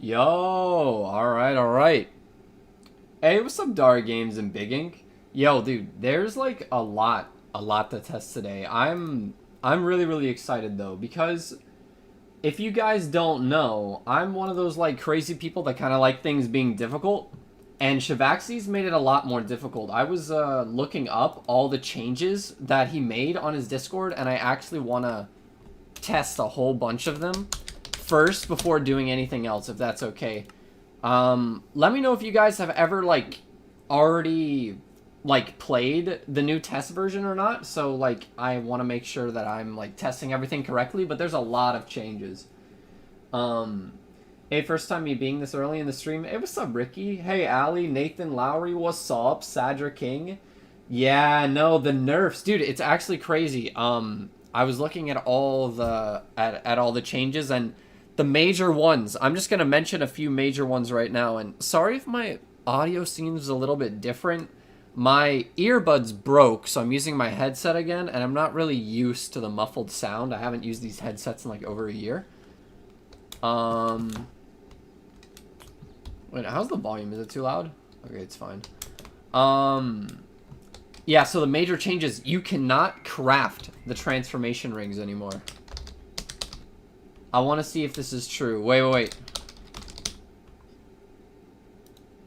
Yo, alright, alright. Hey, what's up, Dar Games and Big Ink? Yo, dude, there's like a lot to test today. I'm really excited though, because if you guys don't know, I'm one of those like crazy people that kind of like things being difficult, and Shivaxi's made it a lot more difficult. I was looking up all the changes that he made on his Discord, and I actually want to test a whole bunch of them first before doing anything else, if that's okay. Let me know if you guys have ever like already like played the new test version or not. So like I want to make sure that I'm like testing everything correctly, but there's a lot of changes. Hey, first time me being this early in the stream. Hey, what's up, Ricky? Hey, Ali, Nathan Lowry, what's up? Sadra King. Yeah, no, the nerfs, dude, it's actually crazy. I was looking at all the at all the changes, and the major ones, I'm just going to mention a few major ones right now. And sorry if my audio seems a little bit different. My earbuds broke, so I'm using my headset again, and I'm not really used to the muffled sound. I haven't used these headsets in like over a year. Wait, how's the volume? Is it too loud? Okay, it's fine. Yeah, so the major changes, you cannot craft the transformation rings anymore. I want to see if this is true. Wait.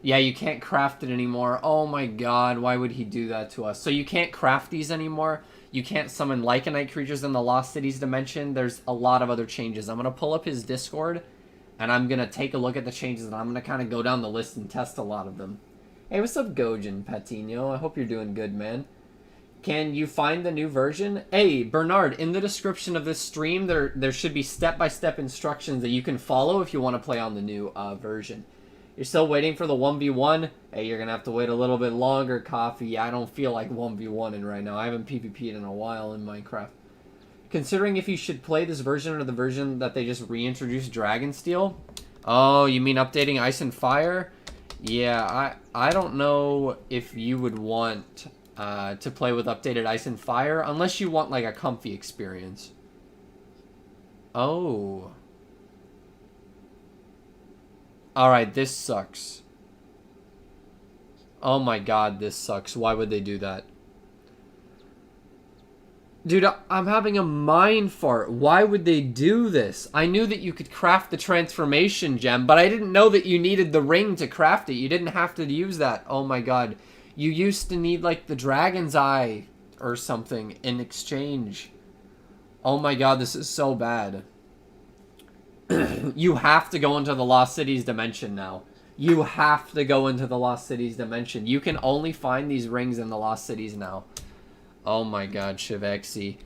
Yeah, you can't craft it anymore. Oh my god, why would he do that to us? So you can't craft these anymore. You can't summon Lycanite creatures in the Lost Cities dimension. There's a lot of other changes. I'm going to pull up his Discord, and I'm going to take a look at the changes, and I'm going to kind of go down the list and test a lot of them. Hey, what's up, Gojin Patino? I hope you're doing good, man. Can you find the new version? Hey, Bernard, in the description of this stream, there should be step-by-step instructions that you can follow if you want to play on the new version. You're still waiting for the 1v1? Hey, you're going to have to wait a little bit longer, Coffee. I don't feel like 1v1ing right now. I haven't PvP'd in a while in Minecraft. Considering if you should play this version or the version that they just reintroduced Dragonsteel? Oh, you mean updating Ice and Fire? Yeah, I don't know if you would want to play with updated Ice and Fire, unless you want like a comfy experience. Oh. Alright, this sucks. Oh my god, this sucks. Why would they do that? Dude, I'm having a mind fart. Why would they do this? I knew that you could craft the transformation gem, but I didn't know that you needed the ring to craft it. You didn't have to use that. Oh my god. You used to need, like, the dragon's eye or something in exchange. Oh my god, this is so bad. You have to go into the Lost Cities dimension now. You have to go into the Lost Cities dimension. You can only find these rings in the Lost Cities now. Oh my god, Shivaxi.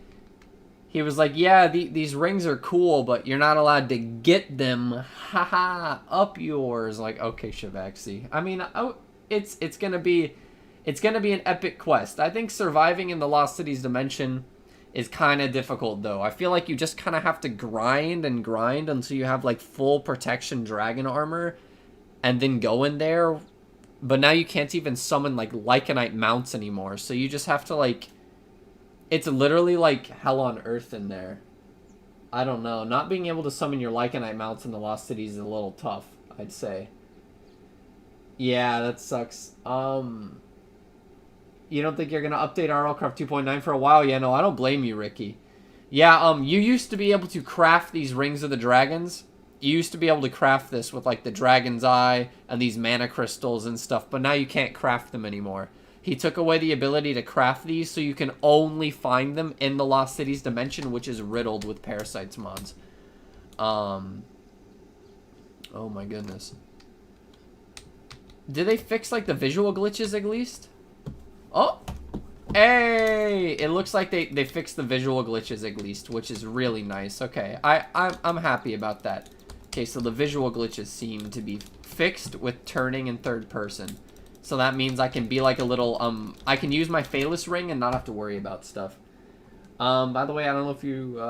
He was like, yeah, these rings are cool, but you're not allowed to get them. Haha, up yours. Like, okay, Shivaxi. I mean, it's gonna be an epic quest. I think surviving in the Lost Cities dimension is kind of difficult, though. I feel like you just kind of have to grind and grind until you have, like, full protection dragon armor, and then go in there. But now you can't even summon, like, Lycanite mounts anymore, so you just have to, like... It's literally, like, hell on earth in there. I don't know. Not being able to summon your Lycanite mounts in the Lost Cities is a little tough, I'd say. Yeah, that sucks. You don't think you're going to update RLCRAFT 2.9 for a while? Yeah, no, I don't blame you, Ricky. Yeah, you used to be able to craft these Rings of the Dragons. You used to be able to craft this with, like, the Dragon's Eye and these mana crystals and stuff, but now you can't craft them anymore. He took away the ability to craft these, so you can only find them in the Lost Cities dimension, which is riddled with parasites mods. Oh my goodness. Did they fix, like, the visual glitches at least? Oh! Hey! It looks like they fixed the visual glitches at least, which is really nice. Okay, I'm happy about that. Okay, so the visual glitches seem to be fixed with turning in third person. So that means I can be like a little, I can use my Phalus ring and not have to worry about stuff. By the way, I don't know if you,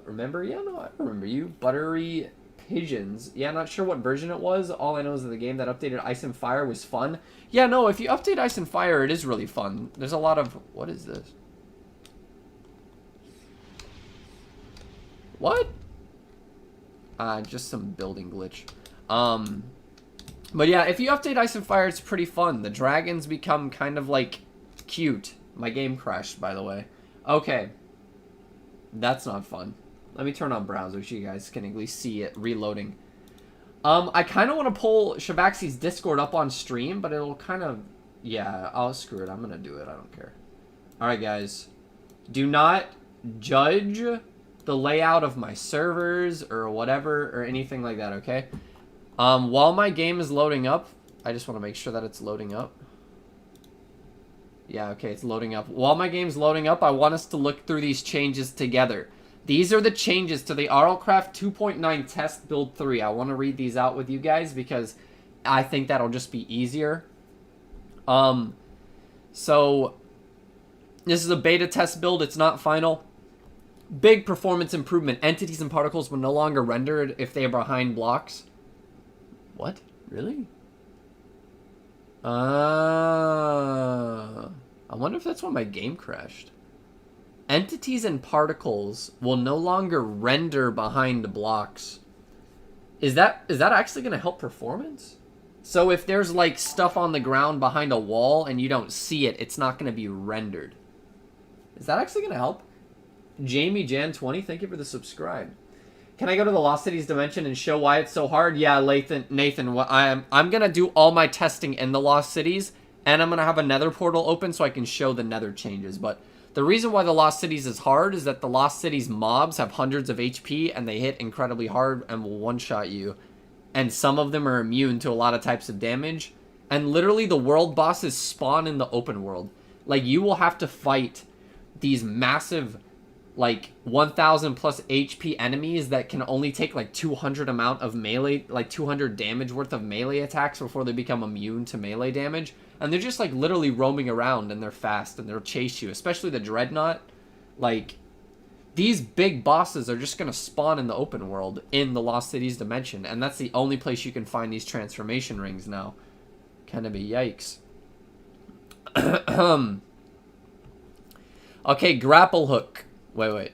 remember? Yeah, no, I remember you. Buttery Pigeons. Yeah, not sure what version it was. All I know is that the game that updated Ice and Fire was fun. Yeah, no, if you update Ice and Fire, it is really fun. There's a lot of... What is this? What? Just some building glitch. But yeah, if you update Ice and Fire, it's pretty fun. The dragons become kind of like cute. My game crashed, by the way. Okay. That's not fun. Let me turn on browser so you guys can at least see it reloading. I kind of want to pull Shivaxi's Discord up on stream, but it'll kind of... Yeah, I'll screw it. I'm going to do it. I don't care. Alright, guys. Do not judge the layout of my servers or whatever or anything like that, okay? While my game is loading up, I just want to make sure that it's loading up. Yeah, okay, it's loading up. While my game's loading up, I want us to look through these changes together. These are the changes to the RLCRAFT 2.9 test build 3. I want to read these out with you guys because I think that'll just be easier. So this is a beta test build. It's not final. Big performance improvement. Entities and particles will no longer render if they are behind blocks. What? Really? I wonder if that's why my game crashed. Entities and particles will no longer render behind blocks. Is that actually going to help performance? So if there's like stuff on the ground behind a wall and you don't see it, it's not going to be rendered. Is that actually going to help? Jamie Jan 20, thank you for the subscribe. Can I go to the Lost Cities dimension and show why it's so hard? Yeah, Nathan, I'm going to do all my testing in the Lost Cities, and I'm going to have a nether portal open so I can show the nether changes. But the reason why the Lost Cities is hard is that the Lost Cities mobs have hundreds of HP, and they hit incredibly hard and will one-shot you. And some of them are immune to a lot of types of damage. And literally the world bosses spawn in the open world. Like, you will have to fight these massive... like 1000 plus HP enemies that can only take like 200 amount of melee, like 200 damage worth of melee attacks before they become immune to melee damage. And they're just like literally roaming around and they're fast and they'll chase you, especially the Dreadnought. Like, these big bosses are just going to spawn in the open world in the Lost Cities dimension. And that's the only place you can find these transformation rings now. Kind of a yikes. Okay, grapple hook. Wait.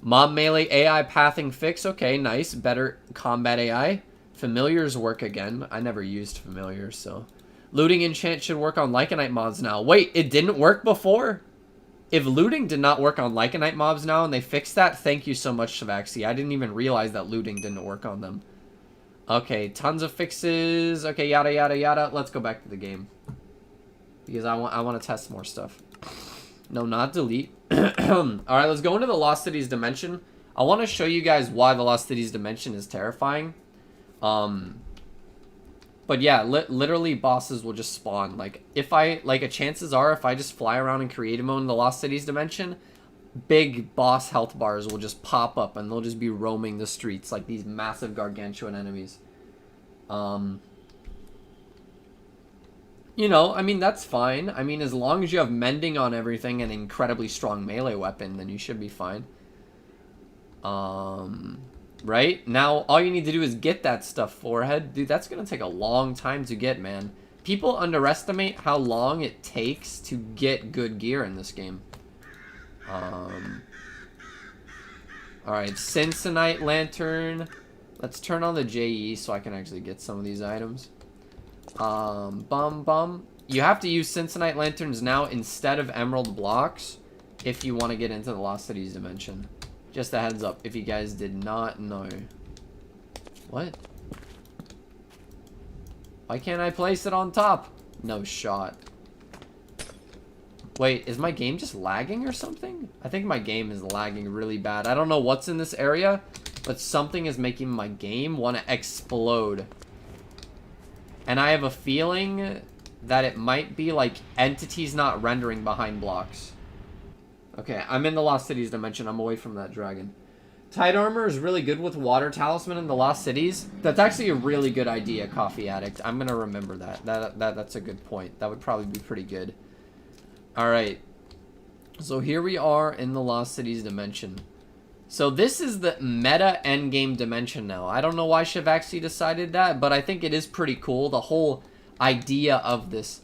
Mob melee AI pathing fix. Okay, nice. Better combat AI. Familiars work again. I never used familiars, so. Looting enchant should work on Lycanite mobs now. Wait, it didn't work before? If looting did not work on Lycanite mobs now and they fixed that, thank you so much, Shivaxi. I didn't even realize that looting didn't work on them. Okay, tons of fixes. Okay, yada, yada, yada. Let's go back to the game. Because I want to test more stuff. No, not delete. Alright, let's go into the Lost Cities dimension. I want to show you guys why the Lost Cities dimension is terrifying. But yeah, literally bosses will just spawn. Like, chances are if I just fly around in creative mode in the Lost Cities dimension, big boss health bars will just pop up and they'll just be roaming the streets like these massive gargantuan enemies. You know, I mean, that's fine. I mean, as long as you have mending on everything and an incredibly strong melee weapon, then you should be fine. Right? Now, all you need to do is get that stuff, forehead. Dude, that's going to take a long time to get, man. People underestimate how long it takes to get good gear in this game. Alright, Cincinnati Lantern. Let's turn on the JE so I can actually get some of these items. You have to use Cincinnati Lanterns now instead of Emerald Blocks if you want to get into the Lost Cities dimension. Just a heads up if you guys did not know. What? Why can't I place it on top? No shot. Wait, is my game just lagging or something? I think my game is lagging really bad. I don't know what's in this area, but something is making my game want to explode. And I have a feeling that it might be like entities not rendering behind blocks. Okay, I'm in the Lost Cities dimension. I'm away from that dragon. Tide armor is really good with water talisman in the Lost Cities. That's actually a really good idea, Coffee Addict. I'm going to remember that. That's a good point. That would probably be pretty good. Alright. So here we are in the Lost Cities dimension. So this is the meta endgame dimension now. I don't know why Shivaxi decided that, but I think it is pretty cool. The whole idea of this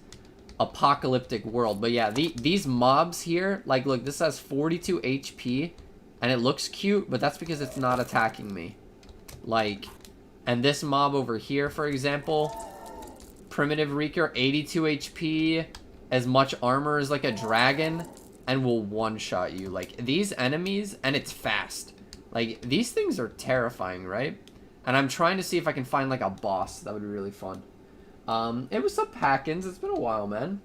apocalyptic world. But yeah, these mobs here, like, look, this has 42 HP, and it looks cute, but that's because it's not attacking me. Like, And this mob over here, for example, Primitive Reeker, 82 HP, as much armor as like a dragon, and will one-shot you. Like, these enemies, and it's fast. Like, these things are terrifying, right? And I'm trying to see if I can find like a boss. That would be really fun. It was up Packins. It's been a while, man.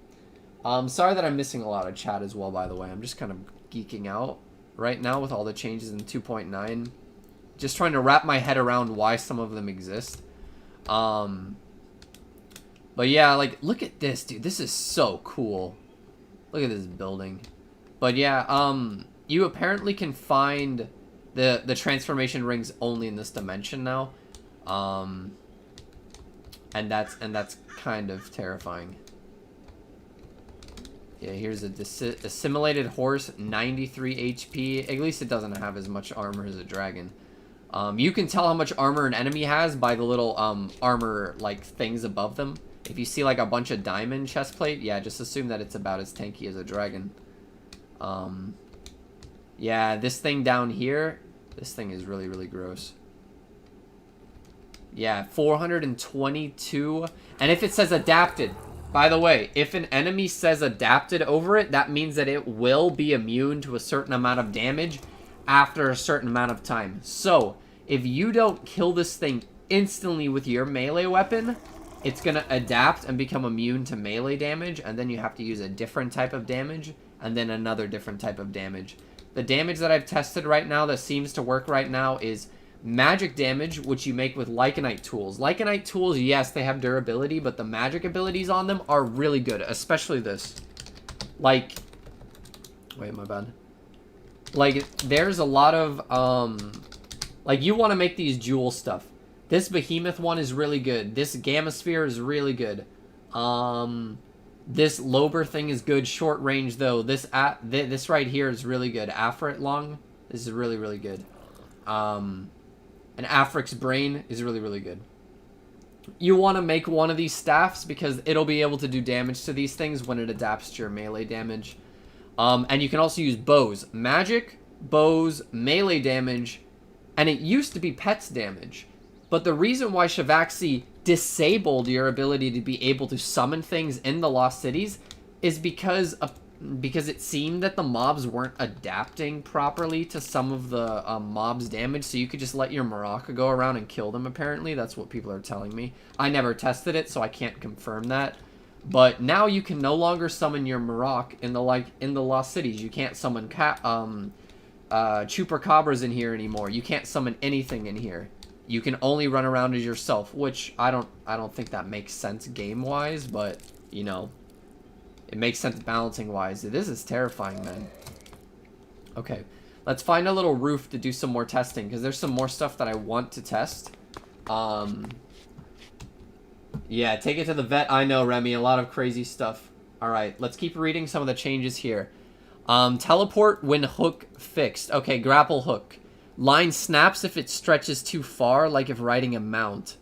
Sorry that I'm missing a lot of chat as well, by the way. I'm just kind of geeking out right now with all the changes in 2.9. Just trying to wrap my head around why some of them exist. But yeah, like, look at this, dude. This is so cool. Look at this building. But yeah, you apparently can find the transformation rings only in this dimension now. And that's kind of terrifying. Yeah, here's a assimilated horse, 93 HP. At least it doesn't have as much armor as a dragon. You can tell how much armor an enemy has by the little armor like things above them. If you see like a bunch of diamond chest plate, yeah, just assume that it's about as tanky as a dragon. Yeah, this thing down here, this thing is really, really gross. Yeah, 422. And if it says adapted, by the way, if an enemy says adapted over it, that means that it will be immune to a certain amount of damage after a certain amount of time. So, if you don't kill this thing instantly with your melee weapon, it's going to adapt and become immune to melee damage, and then you have to use a different type of damage, and then another different type of damage. The damage that I've tested right now that seems to work right now is magic damage, which you make with Lycanite tools. Lycanite tools, yes, they have durability, but the magic abilities on them are really good, especially this. Like, wait, my bad. Like, there's a lot of, like, you want to make these jewel stuff. This behemoth one is really good. This gamma sphere is really good. This Lober thing is good, short range though. This right here is really good. Afrit long, this is really, really good. And Afric's brain is really, really good. You want to make one of these staffs because it'll be able to do damage to these things when it adapts to your melee damage. And you can also use bows. Magic, bows, melee damage, and it used to be pets damage. But the reason why Shivaxi disabled your ability to be able to summon things in the Lost Cities is because it seemed that the mobs weren't adapting properly to some of the mobs' damage, so you could just let your Maraca go around and kill them, apparently. That's what people are telling me. I never tested it, so I can't confirm that. But now you can no longer summon your Marac in the Lost Cities. You can't summon Chupacabras in here anymore. You can't summon anything in here. You can only run around as yourself, which I don't think that makes sense game-wise, but, you know, it makes sense balancing-wise. This is terrifying, man. Okay, let's find a little roof to do some more testing, because there's some more stuff that I want to test. Yeah, take it to the vet. I know, Remy, a lot of crazy stuff. Alright, let's keep reading some of the changes here. Teleport when hook fixed. Okay, grapple hook. Line snaps if it stretches too far, like if riding a mount.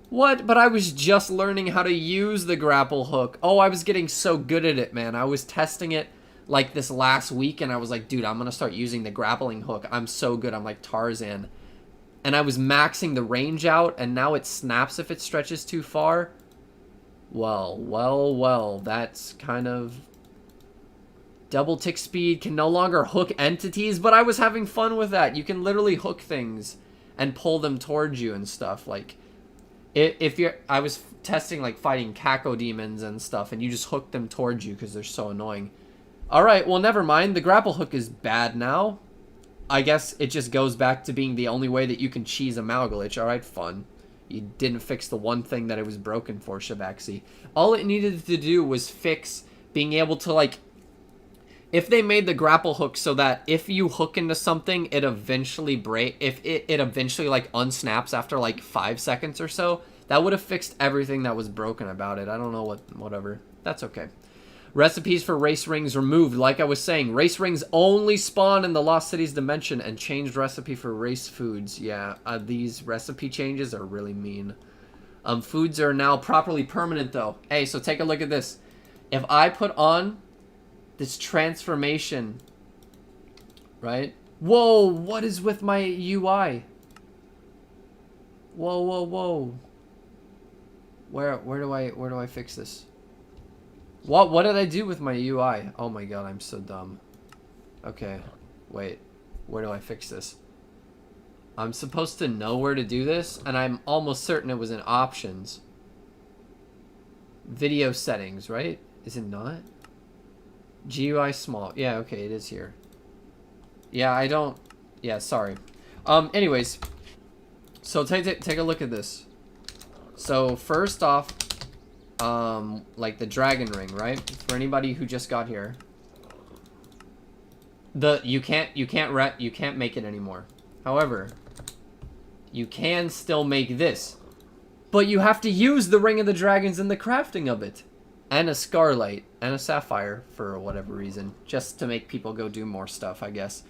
What? But I was just learning how to use the grapple hook. Oh, I was getting so good at it, man. I was testing it like this last week, and I was like, dude, I'm going to start using the grappling hook. I'm so good. I'm like Tarzan. And I was maxing the range out, and now it snaps if it stretches too far. Well, that's kind of... Double tick speed can no longer hook entities, but I was having fun with that. You can literally hook things and pull them towards you and stuff. Like, I was testing like fighting Caco demons and stuff, and you just hook them towards you because they're so annoying. All right, well, never mind. The grapple hook is bad now. I guess it just goes back to being the only way that you can cheese a Malgalich. All right, fun. You didn't fix the one thing that it was broken for, Shivaxi. All it needed to do was fix being able to, like, if they made the grapple hook so that if you hook into something, it eventually if it eventually like unsnaps after like 5 seconds or so, that would have fixed everything that was broken about it. I don't know whatever. That's okay. Recipes for race rings removed. Like I was saying, race rings only spawn in the Lost Cities dimension, and changed recipe for race foods. Yeah, these recipe changes are really mean. Foods are now properly permanent though. Hey, so take a look at this. If I put on this transformation, right? Whoa, what is with my UI? Whoa, whoa, whoa. Where do I fix this? What did I do with my UI? Oh my god, I'm so dumb. Okay, wait. Where do I fix this? I'm supposed to know where to do this, and I'm almost certain it was in options. Video settings, right? Is it not? GUI small. Yeah, okay, it is here. Yeah, I don't... Yeah, sorry. Anyways. So take a look at this. So first off, like the dragon ring, right? For anybody who just got here. You can't make it anymore. However, you can still make this. But you have to use the Ring of the Dragons in the crafting of it. And a Scarlight. And a Sapphire, for whatever reason. Just to make people go do more stuff, I guess.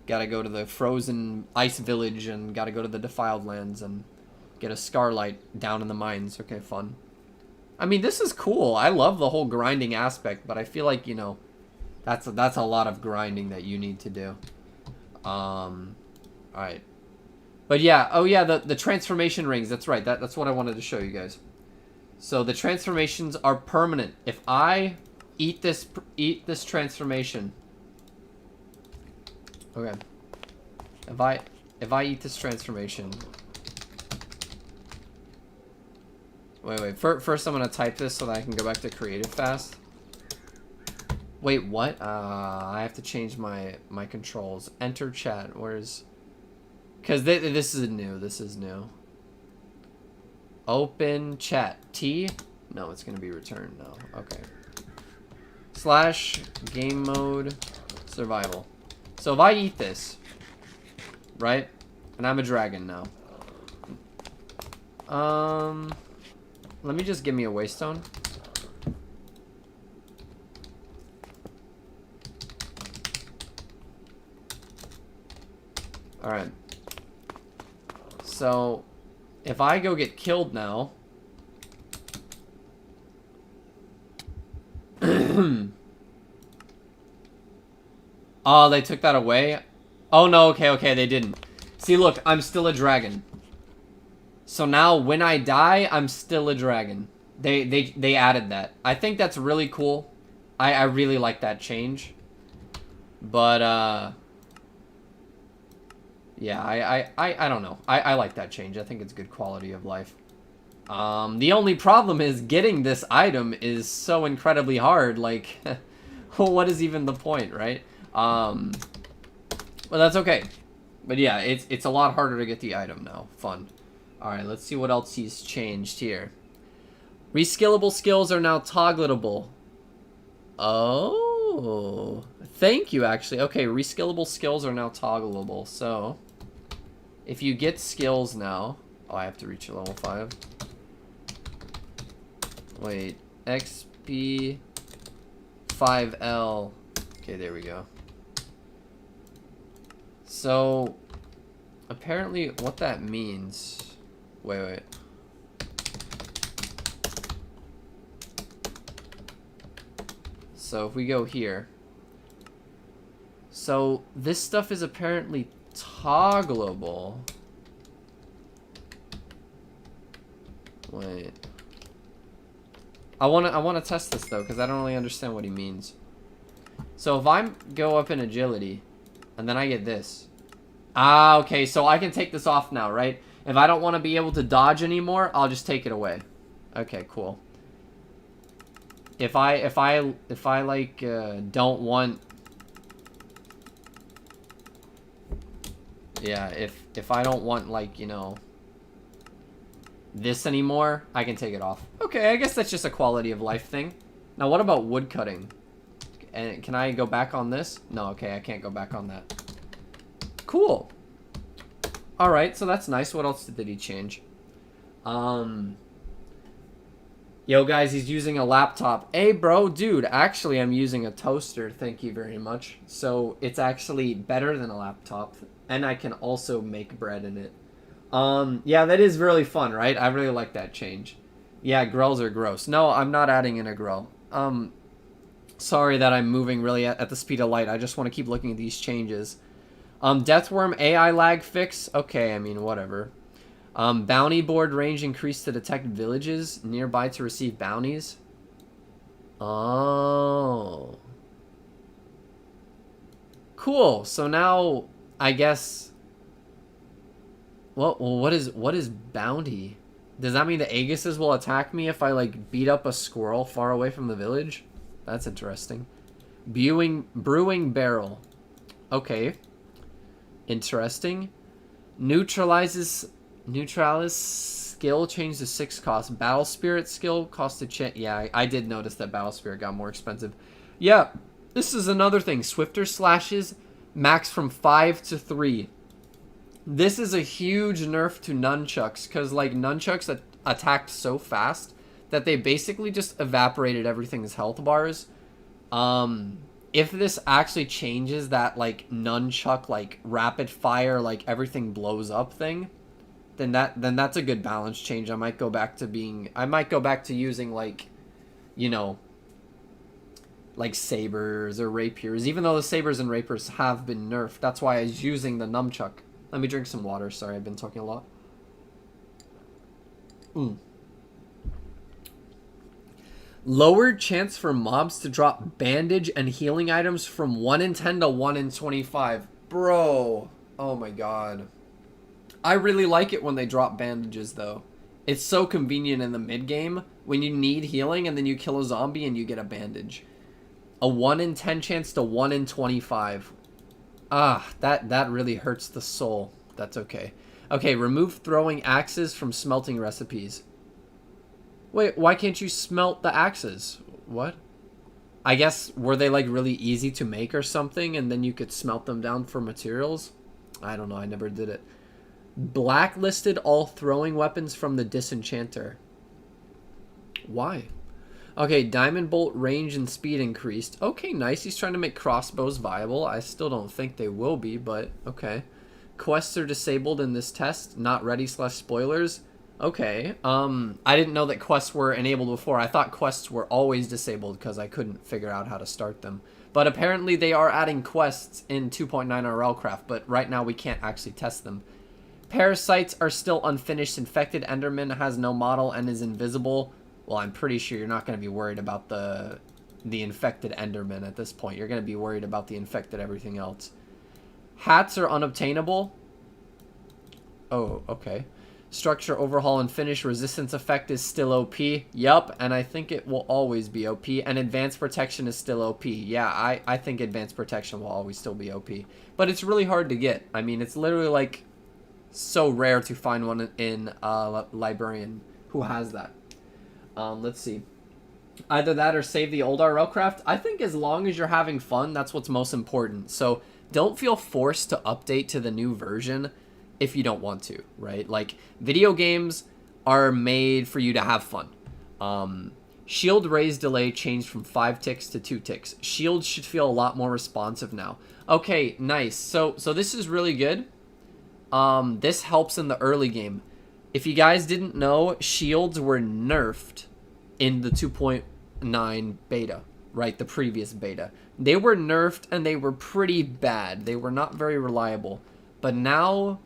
Gotta go to the Frozen Ice Village and gotta go to the Defiled Lands and get a Scarlight down in the mines. Okay, fun. I mean, this is cool. I love the whole grinding aspect, but I feel like, you know, that's a lot of grinding that you need to do. Alright. But yeah, oh yeah, the transformation rings, that's right. That's what I wanted to show you guys. So the transformations are permanent. If I eat this transformation. Okay. If I eat this transformation. Wait. First I'm gonna type this so that I can go back to creative fast. Wait, what? I have to change my controls. Enter chat. Where's... Because this is new. This is new. Open chat. T? No, it's going to be returned. No. Okay. / game mode survival. So if I eat this, right? And I'm a dragon now. Let me just give me a waystone. Alright. So, if I go get killed now... Oh, they took that away? Oh, no, okay, they didn't. See, look, I'm still a dragon. So now, when I die, I'm still a dragon. They added that. I think that's really cool. I really like that change. But, yeah, I don't know. I like that change. I think it's good quality of life. The only problem is getting this item is so incredibly hard. Like, what is even the point, right? Well, that's okay. But yeah, it's a lot harder to get the item now. Fun. Alright, let's see what else he's changed here. Reskillable skills are now toggleable. Oh, thank you, actually. Okay, reskillable skills are now toggleable. So, if you get skills now... Oh, I have to reach level 5. Wait, XP 5L. Okay, there we go. So, apparently what that means... Wait. So if we go here. So this stuff is apparently toggleable. Wait. I wanna test this though, because I don't really understand what he means. So if I go up in agility, and then I get this. Ah, okay, so I can take this off now, right? If I don't want to be able to dodge anymore, I'll just take it away. Okay, cool. If I like don't want... Yeah, if I don't want, like, you know, this anymore, I can take it off. Okay, I guess that's just a quality of life thing. Now, what about wood cutting? And can I go back on this? No, okay, I can't go back on that. Cool. Alright, so that's nice. What else did he change? Yo, guys, he's using a laptop. Hey, bro, dude, actually, I'm using a toaster. Thank you very much. So, it's actually better than a laptop. And I can also make bread in it. Yeah, that is really fun, right? I really like that change. Yeah, grills are gross. No, I'm not adding in a grill. Sorry that I'm moving really at the speed of light. I just want to keep looking at these changes. Deathworm AI lag fix. Okay, I mean, whatever. Bounty board range increased to detect villages nearby to receive bounties. Oh. Cool. So now, I guess... Well, what is bounty? Does that mean the Aegises will attack me if I, like, beat up a squirrel far away from the village? That's interesting. Brewing barrel. Okay. Interesting. Neutralize skill change to 6 cost. Battle spirit skill cost to change. Yeah, I did notice that battle spirit got more expensive. Yeah, this is another thing. Swifter slashes max from 5 to 3. This is a huge nerf to nunchucks because like nunchucks attacked so fast that they basically just evaporated everything's health bars. If this actually changes that like nunchuck like rapid fire like everything blows up thing, then that's a good balance change. I might go back to using like, you know, like sabers or rapiers, even though the sabers and rapiers have been nerfed. That's why I was using the nunchuck. Let me drink some water. Sorry, I've been talking a lot. Lowered chance for mobs to drop bandage and healing items from 1 in 10 to 1 in 25. Bro. Oh my god. I really like it when they drop bandages, though. It's so convenient in the mid-game when you need healing and then you kill a zombie and you get a bandage. A 1 in 10 chance to 1 in 25. Ah, that really hurts the soul. That's okay. Okay, remove throwing axes from smelting recipes. Wait, why can't you smelt the axes? What? I guess, were they like really easy to make or something and then you could smelt them down for materials? I don't know, I never did it. Blacklisted all throwing weapons from the disenchanter. Why? Okay, diamond bolt range and speed increased. Okay, nice. He's trying to make crossbows viable. I still don't think they will be, but okay. Quests are disabled in this test. Not ready / spoilers. Okay. I didn't know that quests were enabled before. I thought quests were always disabled because I couldn't figure out how to start them. But apparently they are adding quests in 2.9 RLCRAFT, but right now we can't actually test them. Parasites are still unfinished. Infected Enderman has no model and is invisible. Well, I'm pretty sure you're not going to be worried about the infected Enderman at this point. You're going to be worried about the infected everything else. Hats are unobtainable. Oh, okay. Structure overhaul and finish resistance effect is still OP. Yup, and I think it will always be OP. And advanced protection is still OP. Yeah, I think advanced protection will always still be OP. But it's really hard to get. I mean, it's literally like so rare to find one in Librarian who has that. Let's see. Either that or save the old RLCRAFT. I think as long as you're having fun, that's what's most important. So don't feel forced to update to the new version if you don't want to, right? Like, video games are made for you to have fun. Shield raise delay changed from 5 ticks to 2 ticks. Shields should feel a lot more responsive now. Okay, nice. So this is really good. This helps in the early game. If you guys didn't know, shields were nerfed in the 2.9 beta, right? The previous beta. They were nerfed and they were pretty bad. They were not very reliable. But now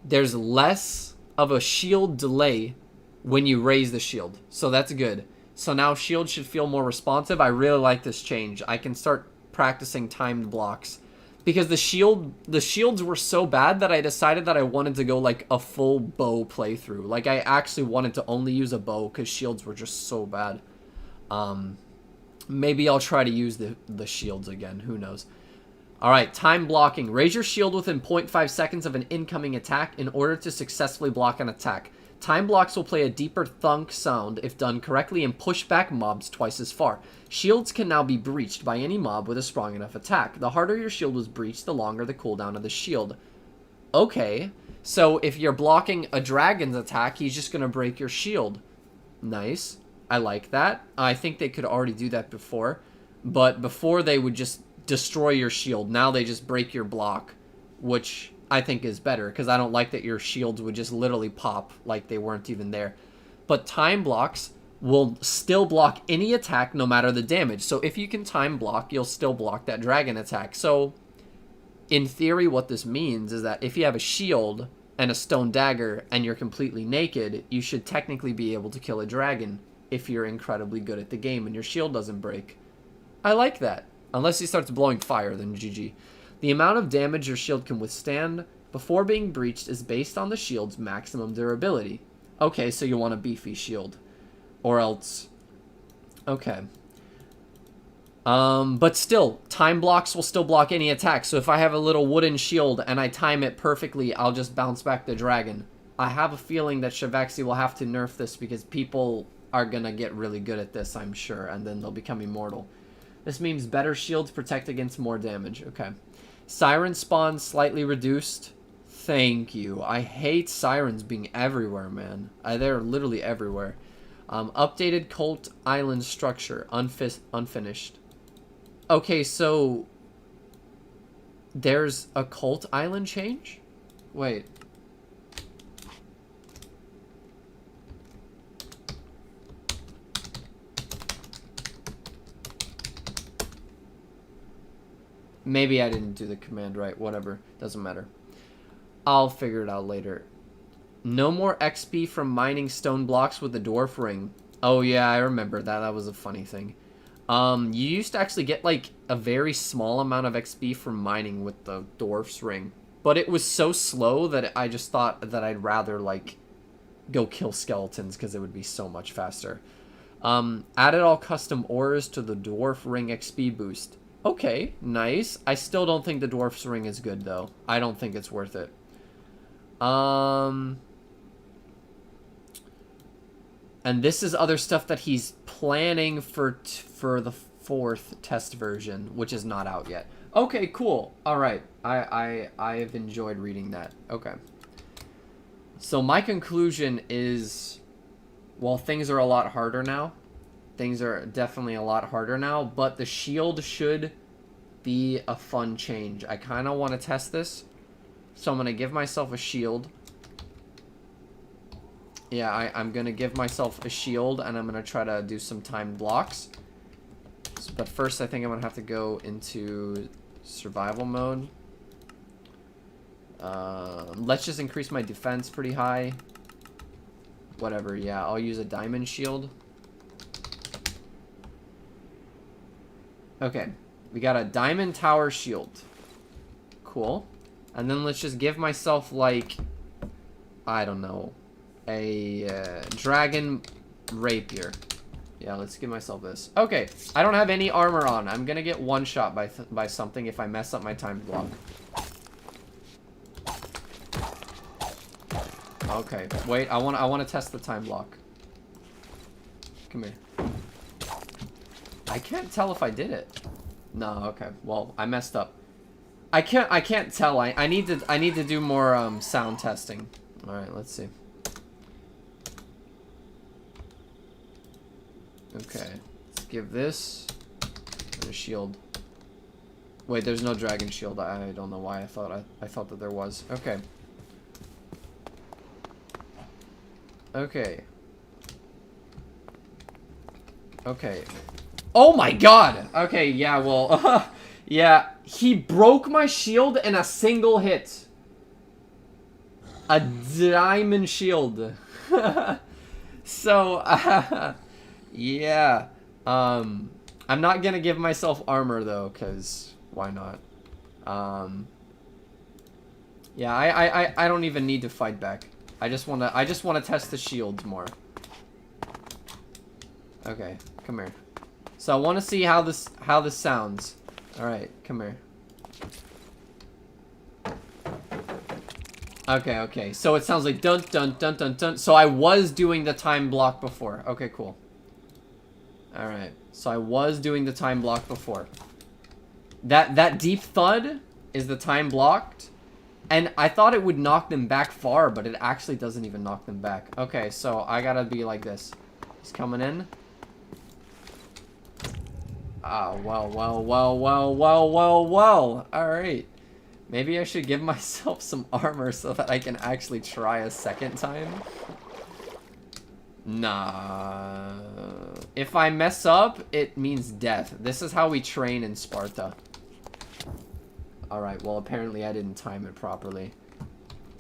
there's less of a shield delay when you raise the shield. So that's good. So now shield should feel more responsive. I really like this change. I can start practicing timed blocks. Because the shields were so bad that I decided that I wanted to go like a full bow playthrough. Like I actually wanted to only use a bow because shields were just so bad. Maybe I'll try to use the shields again. Who knows? Alright, time blocking. Raise your shield within 0.5 seconds of an incoming attack in order to successfully block an attack. Time blocks will play a deeper thunk sound if done correctly and push back mobs twice as far. Shields can now be breached by any mob with a strong enough attack. The harder your shield was breached, the longer the cooldown of the shield. Okay, so if you're blocking a dragon's attack, he's just going to break your shield. Nice. I like that. I think they could already do that before. But before they would just destroy your shield. Now they just break your block, which I think is better, because I don't like that your shields would just literally pop like they weren't even there. But time blocks will still block any attack no matter the damage. So if you can time block, you'll still block that dragon attack. So in theory, what this means is that if you have a shield and a stone dagger and you're completely naked, you should technically be able to kill a dragon if you're incredibly good at the game and your shield doesn't break. I like that. Unless he starts blowing fire, then GG. The amount of damage your shield can withstand before being breached is based on the shield's maximum durability. Okay, so you want a beefy shield. Or else... Okay. But still, time blocks will still block any attack. So if I have a little wooden shield and I time it perfectly, I'll just bounce back the dragon. I have a feeling that Shivaxi will have to nerf this because people are gonna get really good at this, I'm sure, and then they'll become immortal. This means better shields protect against more damage. Okay. Siren spawn slightly reduced. Thank you. I hate sirens being everywhere, man. They're literally everywhere. Updated Cult Island structure. Unfinished. Okay, so... There's a Cult Island change? Wait. Maybe I didn't do the command right. Whatever. Doesn't matter. I'll figure it out later. No more XP from mining stone blocks with the dwarf ring. Oh yeah, I remember that. That was a funny thing. You used to actually get like a very small amount of XP from mining with the dwarf's ring. But it was so slow that I just thought that I'd rather like go kill skeletons because it would be so much faster. Added all custom ores to the dwarf ring XP boost. Okay, nice. I still don't think the dwarf's ring is good though. I don't think it's worth it. And this is other stuff that he's planning for the 4th test version, which is not out yet. Okay, cool. All right. I have enjoyed reading that. Okay. So my conclusion is, well, things are a lot harder now. Things are definitely a lot harder now, but the shield should be a fun change. I kind of want to test this. So I'm going to give myself a shield. Yeah, I'm going to give myself a shield, and I'm going to try to do some timed blocks. But first, I think I'm going to have to go into survival mode. Let's just increase my defense pretty high. Whatever, yeah, I'll use a diamond shield. Okay, we got a diamond tower shield. Cool. And then let's just give myself, like, I don't know, a dragon rapier. Yeah, let's give myself this. Okay, I don't have any armor on. I'm gonna get one shot by something if I mess up my timed block. Okay, wait, I want to test the time block. Come here. I can't tell if I did it. No, okay. Well, I messed up. I can't tell. I need to do more sound testing. All right, let's see. Okay, let's give this and a shield. Wait, there's no dragon shield. I don't know why I thought that there was. Okay. Okay. Okay. Oh my god! Okay, yeah, well, yeah, he broke my shield in a single hit. A diamond shield. So, yeah. I'm not gonna give myself armor, though, because why not? Yeah, I don't even need to fight back. I just wanna test the shields more. Okay, come here. So I want to see how this sounds. All right, come here. Okay, okay. So it sounds like dun dun dun dun dun. So I was doing the time block before. Okay, cool. All right. So I was doing the time block before. That deep thud is the time blocked, and I thought it would knock them back far, but it actually doesn't even knock them back. Okay, so I gotta be like this. He's coming in. Ah, well. Alright. Maybe I should give myself some armor so that I can actually try a second time. Nah. If I mess up, it means death. This is how we train in Sparta. Alright, well, apparently I didn't time it properly.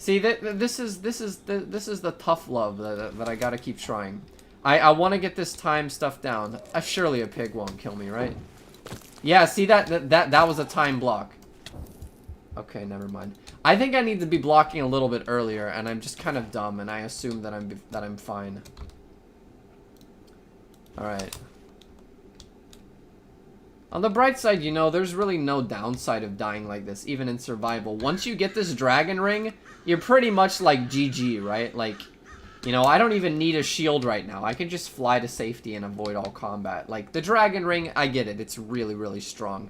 See, this is the tough love that I gotta keep trying. I want to get this time stuff down. Surely a pig won't kill me, right? Yeah, see that was a time block. Okay, never mind. I think I need to be blocking a little bit earlier, and I'm just kind of dumb, and I assume that I'm fine. All right. On the bright side, you know, there's really no downside of dying like this, even in survival. Once you get this dragon ring, you're pretty much like GG, right? Like, you know, I don't even need a shield right now. I can just fly to safety and avoid all combat. Like, the dragon ring, I get it. It's really, really strong.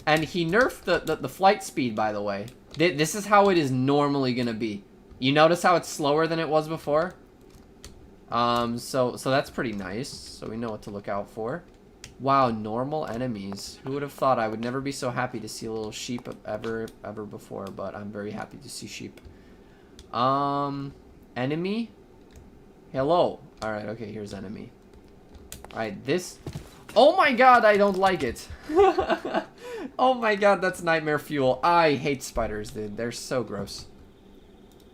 And he nerfed the flight speed, by the way. This is how it is normally going to be. You notice how it's slower than it was before? So that's pretty nice. So we know what to look out for. Wow, normal enemies. Who would have thought? I would never be so happy to see a little sheep ever before, but I'm very happy to see sheep. Enemy? Hello. Alright, okay, here's enemy. Alright, this... Oh my god, I don't like it. Oh my god, that's nightmare fuel. I hate spiders, dude. They're so gross.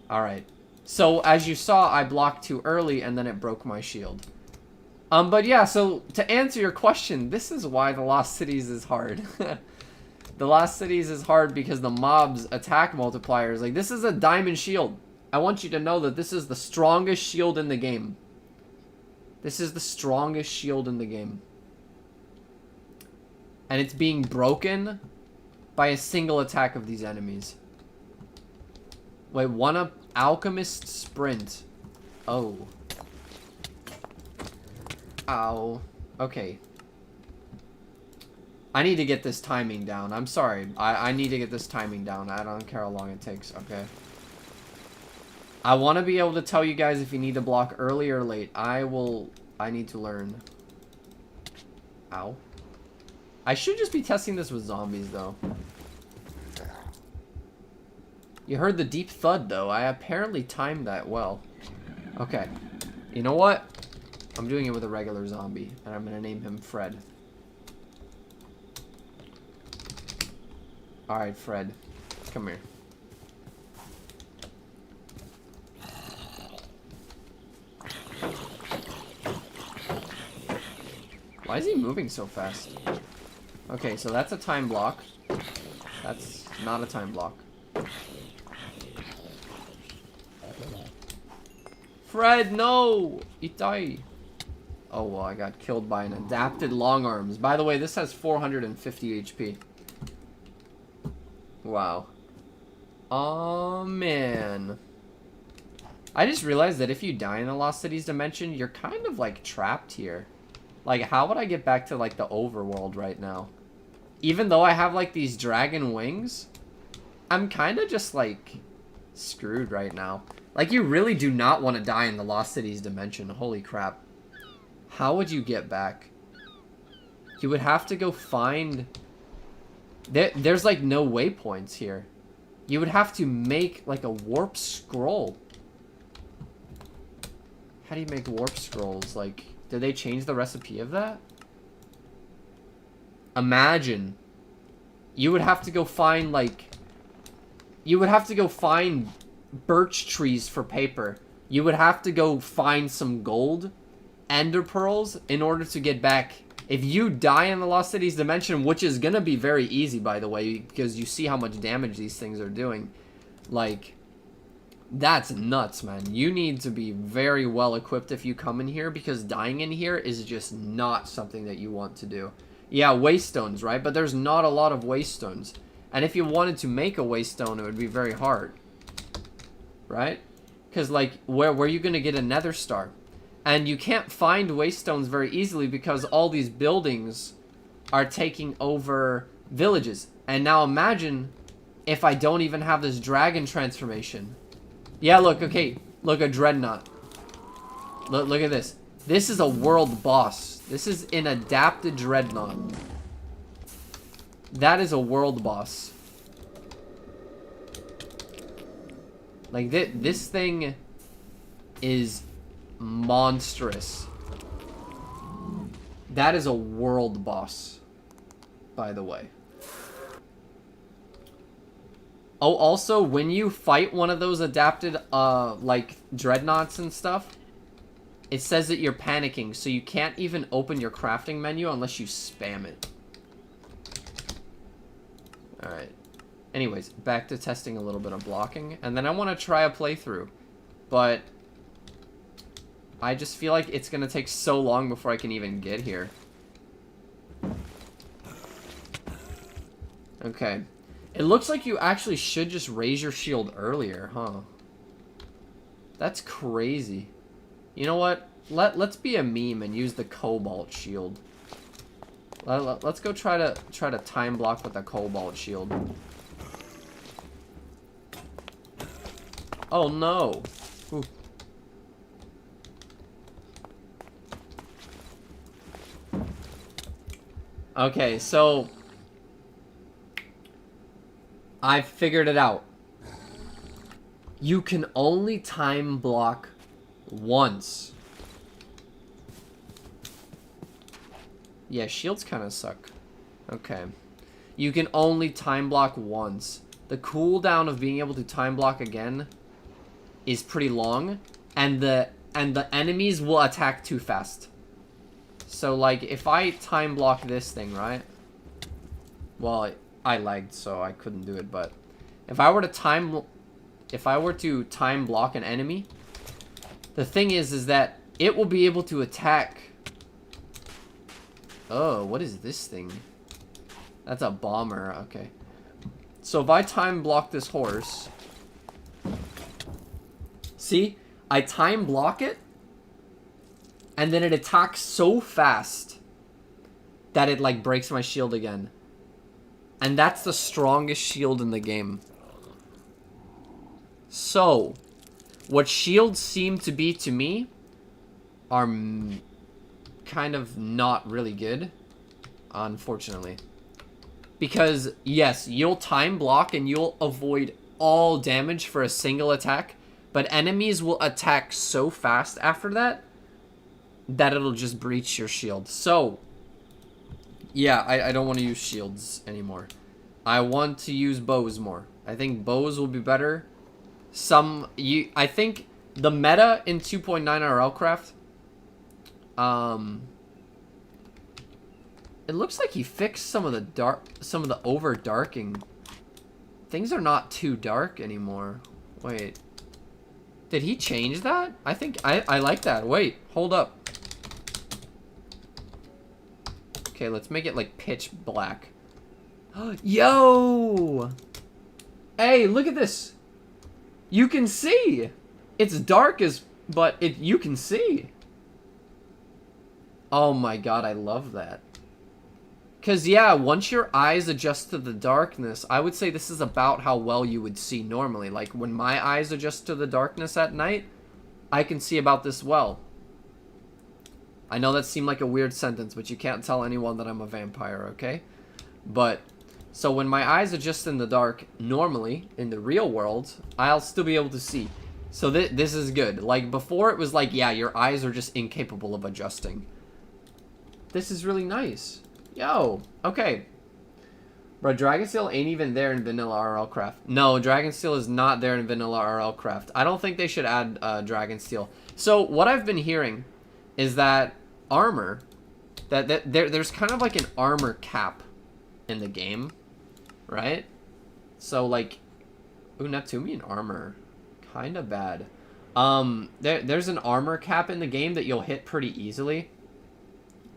Alright. So, as you saw, I blocked too early, and then it broke my shield. But yeah, so, to answer your question, this is why the Lost Cities is hard. The Lost Cities is hard because the mobs' attack multipliers, like, this is a diamond shield. I want you to know that this is the strongest shield in the game. This is the strongest shield in the game. And it's being broken by a single attack of these enemies. Wait, one alchemist sprint. Oh. Ow. Okay. I need to get this timing down. I'm sorry. I need to get this timing down. I don't care how long it takes. Okay. I want to be able to tell you guys if you need to block early or late. I need to learn. Ow. I should just be testing this with zombies, though. You heard the deep thud, though. I apparently timed that well. Okay. You know what? I'm doing it with a regular zombie, and I'm going to name him Fred. Alright, Fred. Come here. Why is he moving so fast? Okay, so that's a time block. That's not a time block. Fred, no! Itai! Oh, well, I got killed by an adapted long arms. By the way, this has 450 HP. Wow. Oh, man. I just realized that if you die in the Lost Cities dimension, you're kind of, like, trapped here. Like, how would I get back to, like, the overworld right now? Even though I have, like, these dragon wings, I'm kind of just, like, screwed right now. Like, you really do not want to die in the Lost Cities dimension. Holy crap. How would you get back? You would have to go find... There's, like, no waypoints here. You would have to make, like, a warp scroll. How do you make warp scrolls? Like, did they change the recipe of that? Imagine. You would have to go find, like... You would have to go find birch trees for paper. You would have to go find some gold, ender pearls, in order to get back. If you die in the Lost Cities dimension, which is gonna be very easy, by the way, because you see how much damage these things are doing. Like, that's nuts, man. You need to be very well equipped if you come in here, because dying in here is just not something that you want to do. Yeah, waste stones, right? But there's not a lot of waste stones. And if you wanted to make a waste stone, it would be very hard. Right? Because, like, where are you going to get a nether star? And you can't find waste stones very easily because all these buildings are taking over villages. And now imagine if I don't even have this dragon transformation. Yeah, look, okay. Look, a dreadnought. Look at this. This is a world boss. This is an adapted dreadnought. That is a world boss. Like, this thing is monstrous. That is a world boss, by the way. Oh, also, when you fight one of those adapted, like, dreadnoughts and stuff, it says that you're panicking, so you can't even open your crafting menu unless you spam it. Alright. Anyways, back to testing a little bit of blocking, and then I want to try a playthrough, but I just feel like it's going to take so long before I can even get here. Okay. It looks like you actually should just raise your shield earlier, huh? That's crazy. You know what? Let's be a meme and use the cobalt shield. Let's go try to time block with the cobalt shield. Oh no. Ooh. Okay, so I've figured it out. You can only time block once. Yeah, shields kind of suck. Okay. You can only time block once. The cooldown of being able to time block again is pretty long, and the enemies will attack too fast. So like if I time block this thing, right? Well, I lagged, so I couldn't do it, but if I were to time block an enemy, the thing is that it will be able to attack. Oh, what is this thing? That's a bomber. Okay. So if I time block this horse, see, I time block it, and then it attacks so fast that it like breaks my shield again. And that's the strongest shield in the game. So, what shields seem to be to me are kind of not really good, unfortunately. Because, yes, you'll time block and you'll avoid all damage for a single attack, but enemies will attack so fast after that that it'll just breach your shield. So, yeah, I don't want to use shields anymore. I want to use bows more. I think bows will be better. I think the meta in 2.9 RLCRAFT, it looks like he fixed some of the over darking. Things are not too dark anymore. Wait. Did he change that? I think I like that. Wait, hold up. Okay, let's make it like pitch black. Yo! Hey, look at this. You can see. It's dark but you can see. Oh my god, I love that. Because, yeah, once your eyes adjust to the darkness, I would say this is about how well you would see normally. Like, when my eyes adjust to the darkness at night, I can see about this well. I know that seemed like a weird sentence, but you can't tell anyone that I'm a vampire, okay? But, so when my eyes adjust in the dark, normally, in the real world, I'll still be able to see. So this is good. Like, before it was like, yeah, your eyes are just incapable of adjusting. This is really nice. Yo, okay. Bro, Dragonsteel ain't even there in vanilla RLCRAFT. No, Dragonsteel is not there in vanilla RLCRAFT. I don't think they should add Dragonsteel. So, what I've been hearing is that armor, there's kind of like an armor cap in the game, right? So, like, ooh, Neptunian armor. Kind of bad. There's an armor cap in the game that you'll hit pretty easily.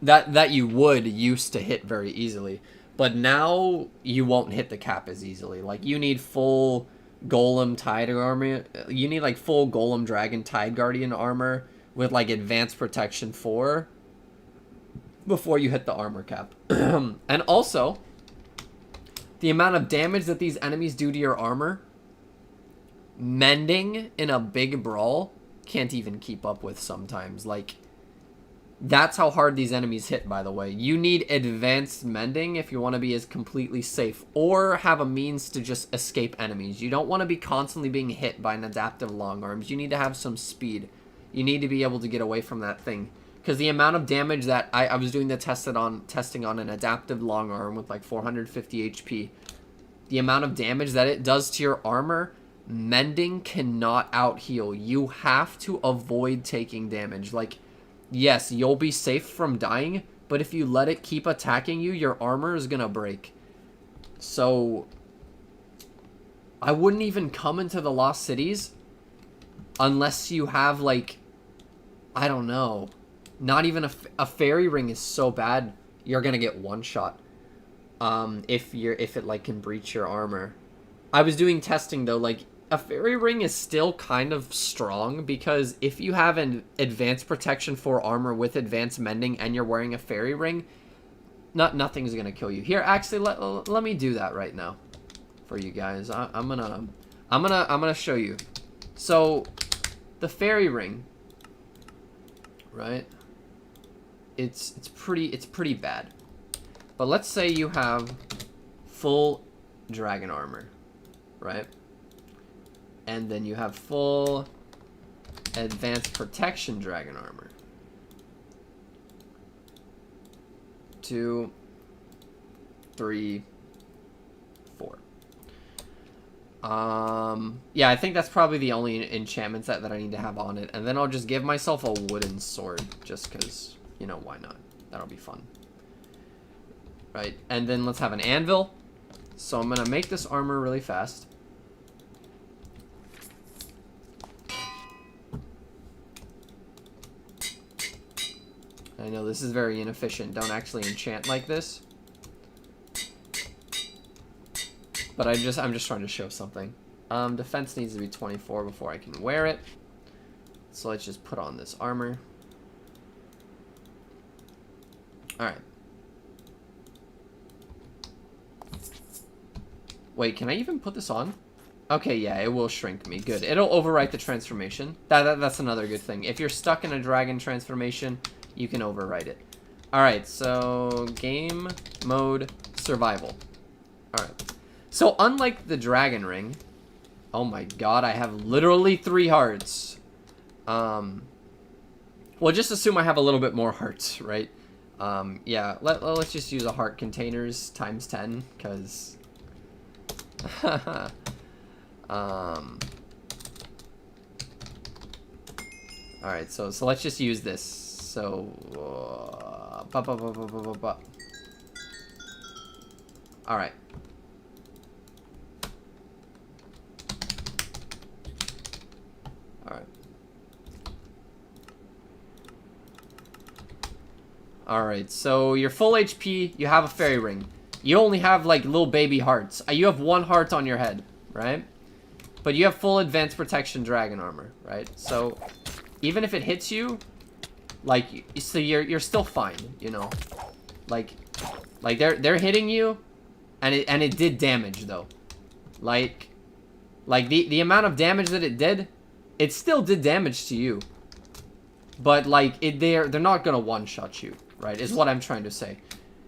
That you would used to hit very easily, but now you won't hit the cap as easily. Like, you need full golem tide armor. You need like full golem dragon tide guardian armor with like advanced protection 4 before you hit the armor cap. And also, the amount of damage that these enemies do to your armor, mending in a big brawl can't even keep up with sometimes. Like, that's how hard these enemies hit, by the way. You need advanced mending if you want to be as completely safe, or have a means to just escape enemies. You don't want to be constantly being hit by an adaptive long arms. You need to have some speed. You need to be able to get away from that thing. Because the amount of damage that I was doing the testing on an adaptive long arm with like 450 HP, the amount of damage that it does to your armor, mending cannot out-heal. You have to avoid taking damage. Like, yes, you'll be safe from dying, but if you let it keep attacking you, your armor is gonna break. So, I wouldn't even come into the Lost Cities unless you have, like, I don't know. Not even a fairy ring is so bad, you're gonna get one shot. If it like can breach your armor. I was doing testing though, like a fairy ring is still kind of strong because if you have an advanced protection for armor with advanced mending and you're wearing a fairy ring, nothing's gonna kill you. Here, actually, let me do that right now for you guys. I'm gonna show you. So, the fairy ring, right? It's pretty bad. But let's say you have full dragon armor, right? And then you have full advanced protection dragon armor. 2, 3, 4. Yeah, I think that's probably the only enchantment set that I need to have on it. And then I'll just give myself a wooden sword, just because, you know, why not? That'll be fun. Right, and then let's have an anvil. So I'm gonna make this armor really fast. I know this is very inefficient. Don't actually enchant like this. But I'm just trying to show something. Defense needs to be 24 before I can wear it. So let's just put on this armor. Alright. Wait, can I even put this on? Okay, yeah, it will shrink me. Good. It'll overwrite the transformation. That's another good thing. If you're stuck in a dragon transformation, you can overwrite it. Alright, so game mode survival. Alright. So unlike the dragon ring, oh my god, I have literally 3 hearts. Well, just assume I have a little bit more hearts, right? Yeah, let's just use a heart containers times 10, because... Alright, so let's just use this. So, alright. Alright. Alright, so you're full HP, you have a fairy ring. You only have, like, little baby hearts. You have 1 heart on your head, right? But you have full advanced protection dragon armor, right? So, even if it hits you, like, so you're still fine, you know? Like they're hitting you, and it did damage, though. Like the amount of damage that it did, it still did damage to you. But, like, they're not gonna one-shot you, right? Is what I'm trying to say.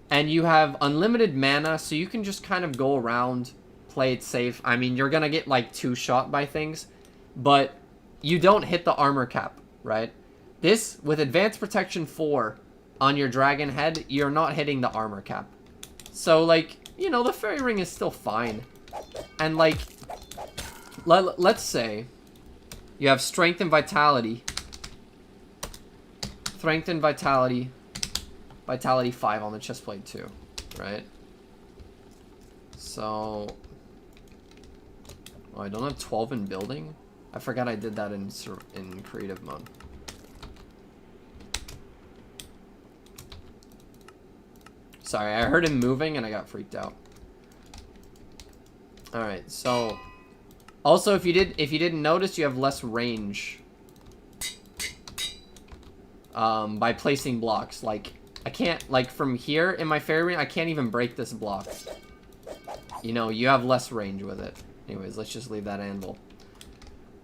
And you have unlimited mana, so you can just kind of go around, play it safe. I mean, you're gonna get, like, 2-shot by things, but you don't hit the armor cap, right? This, with Advanced Protection 4 on your dragon head, you're not hitting the armor cap. So, like, you know, the fairy ring is still fine. And, like, let's say you have Strength and Vitality. Strength and Vitality. Vitality 5 on the chestplate too, right? So, oh, I don't have 12 in building. I forgot I did that in creative mode. Sorry, I heard him moving and I got freaked out. All right, so also if you didn't notice, you have less range by placing blocks. Like, I can't, like, from here in my fairy ring, I can't even break this block. You know, you have less range with it. Anyways, let's just leave that anvil.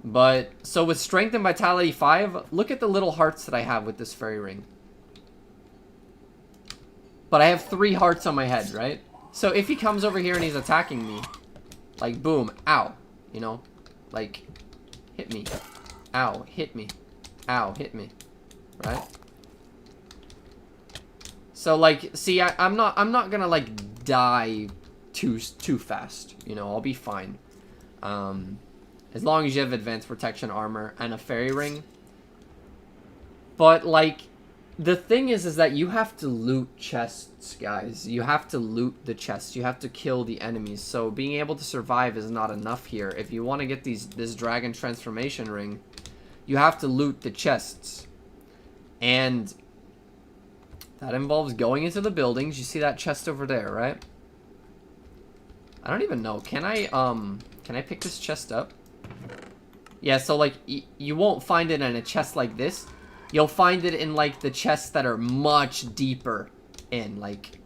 But, so with Strength and Vitality 5, look at the little hearts that I have with this fairy ring. But I have 3 hearts on my head, right? So if he comes over here and he's attacking me, like, boom, ow, you know? Like, hit me. Ow, hit me. Ow, hit me. Right? So, like, see, I'm not gonna, like, die too fast. You know, I'll be fine. As long as you have advanced protection armor and a fairy ring. But, like, the thing is that you have to loot chests, guys. You have to loot the chests. You have to kill the enemies. So being able to survive is not enough here. If you want to get this dragon transformation ring, you have to loot the chests. And that involves going into the buildings. You see that chest over there, right? I don't even know. Can I pick this chest up? Yeah, so, like, you won't find it in a chest like this. You'll find it in, like, the chests that are much deeper in. Like,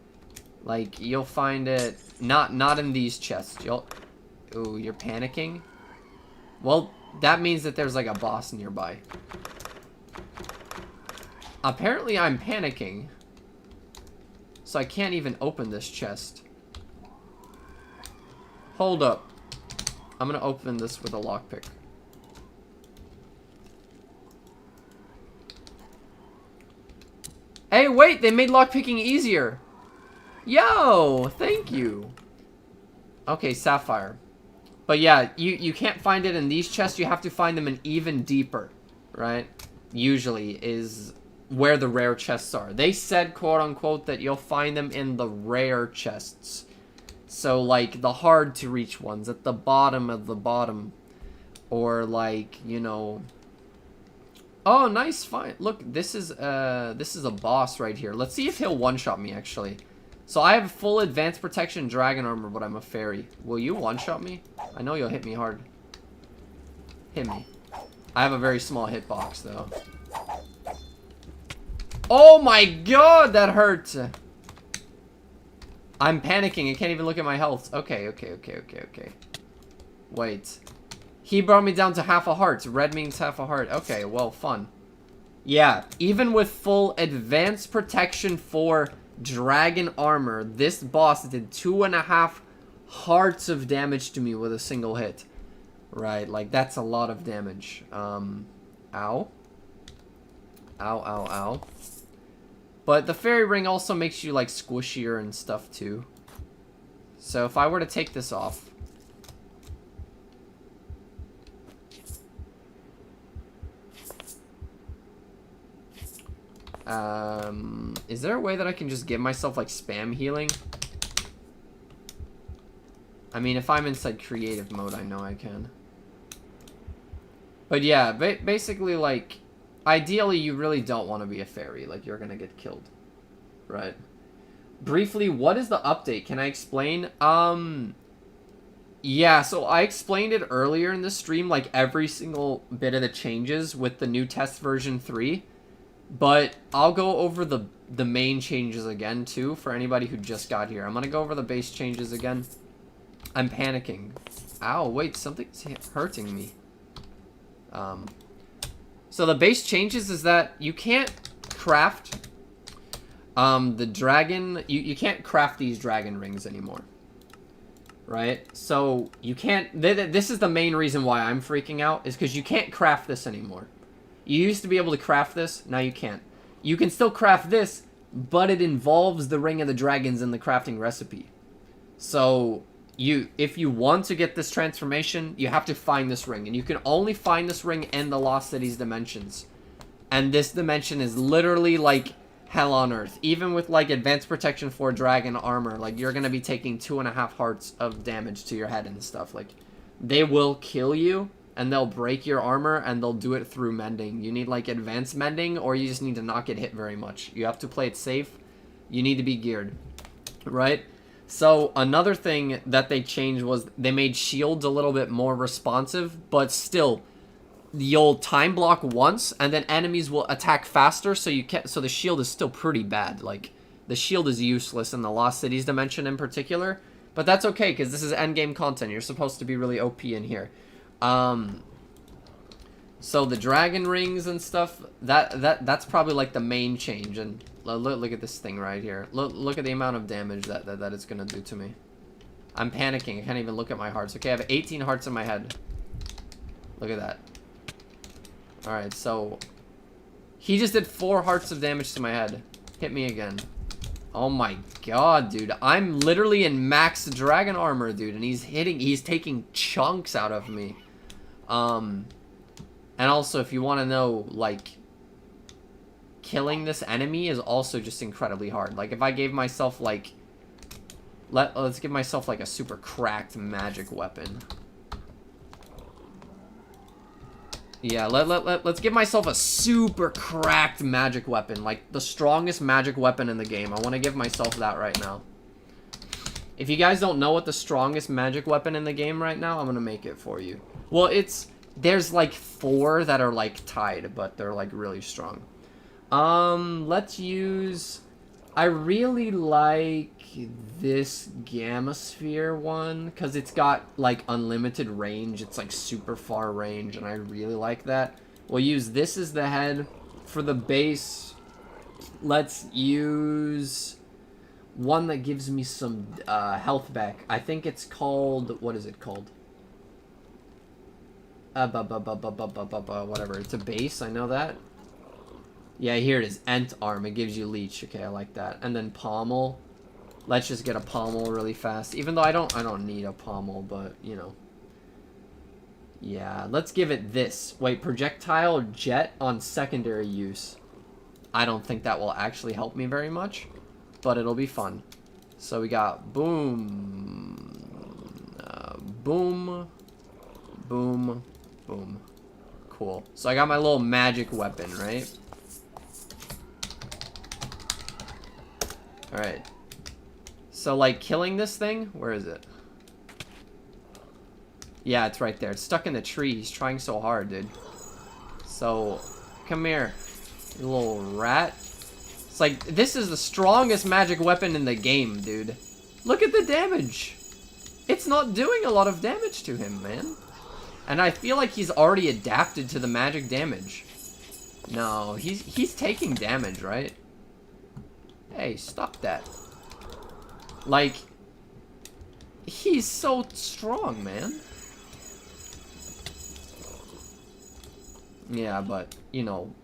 you'll find it not in these chests. Ooh, you're panicking? Well, that means that there's, like, a boss nearby. Apparently, I'm panicking. So I can't even open this chest. Hold up. I'm gonna open this with a lockpick. Hey, wait! They made lockpicking easier! Yo! Thank you! Okay, sapphire. But yeah, you can't find it in these chests. You have to find them in even deeper. Right? Usually is where the rare chests are. They said, quote-unquote, that you'll find them in the rare chests. So, like, the hard-to-reach ones at the bottom of the bottom. Or, like, you know... Oh, nice, fine. Look, this is a boss right here. Let's see if he'll one-shot me, actually. So I have full advanced protection dragon armor, but I'm a fairy. Will you one-shot me? I know you'll hit me hard. Hit me. I have a very small hitbox, though. Oh my god, that hurt! I'm panicking. I can't even look at my health. Okay. Wait. He brought me down to half a heart. Red means half a heart. Okay, well, fun. Yeah, even with full advanced protection for dragon armor, this boss did 2.5 hearts of damage to me with a single hit. Right, like, that's a lot of damage. Ow. Ow. But the fairy ring also makes you, like, squishier and stuff, too. So if I were to take this off... is there a way that I can just give myself, like, spam healing? I mean, if I'm inside creative mode, I know I can. But yeah, basically, like, ideally, you really don't want to be a fairy. Like, you're gonna get killed. Right. Briefly, what is the update? Can I explain? Yeah, so I explained it earlier in the stream, like, every single bit of the changes with the new test version 3. But I'll go over the main changes again, too, for anybody who just got here. I'm gonna go over the base changes again. I'm panicking. Ow, wait, something's hurting me. So the base changes is that you can't craft the dragon... You can't craft these dragon rings anymore. Right? So you can't... This is the main reason why I'm freaking out, is because you can't craft this anymore. You used to be able to craft this, now you can't. You can still craft this, but it involves the Ring of the Dragons in the crafting recipe. So, if you want to get this transformation, you have to find this ring. And you can only find this ring in the Lost Cities dimensions. And this dimension is literally like hell on earth. Even with like advanced protection for dragon armor, like you're going to be taking 2.5 hearts of damage to your head and stuff. Like, they will kill you. And they'll break your armor, and they'll do it through mending. You need, like, advanced mending, or you just need to not get hit very much. You have to play it safe. You need to be geared. Right? So, another thing that they changed was they made shields a little bit more responsive, but still, you'll time block once, and then enemies will attack faster, so so the shield is still pretty bad. Like, the shield is useless in the Lost Cities dimension in particular, but that's okay, because this is endgame content. You're supposed to be really OP in here. So the dragon rings and stuff, that's probably like the main change. And look at this thing right here. Look at the amount of damage that it's gonna do to me. I'm panicking. I can't even look at my hearts. Okay, I have 18 hearts in my head. Look at that. Alright, so he just did 4 hearts of damage to my head. Hit me again. Oh my god, dude. I'm literally in max dragon armor, dude. And he's taking chunks out of me. And also, if you want to know, like, killing this enemy is also just incredibly hard. Like, if I gave myself, like, let's give myself, like, a super cracked magic weapon. Yeah, let's give myself a super cracked magic weapon. Like, the strongest magic weapon in the game. I want to give myself that right now. If you guys don't know what the strongest magic weapon in the game right now, I'm going to make it for you. Well, there's, like, 4 that are, like, tied, but they're, like, really strong. Let's use... I really like this Gamma Sphere one, because it's got, like, unlimited range. It's, like, super far range, and I really like that. We'll use this as the head. For the base, let's use one that gives me some health back. I think it's called... What is it called? Whatever. It's a base, I know that. Yeah, here it is. Ent arm. It gives you leech. Okay, I like that. And then pommel. Let's just get a pommel really fast. Even though I don't need a pommel, but you know. Yeah, let's give it this. Wait, projectile jet on secondary use. I don't think that will actually help me very much, but it'll be fun. So we got boom, boom, boom, boom. Cool. So I got my little magic weapon, right? Alright. So, like, killing this thing? Where is it? Yeah, it's right there. It's stuck in the tree. He's trying so hard, dude. So, come here, you little rat. It's like, this is the strongest magic weapon in the game, dude. Look at the damage. It's not doing a lot of damage to him, man. And I feel like he's already adapted to the magic damage. No, he's taking damage, right? Hey, stop that. Like, he's so strong, man. Yeah, but, you know,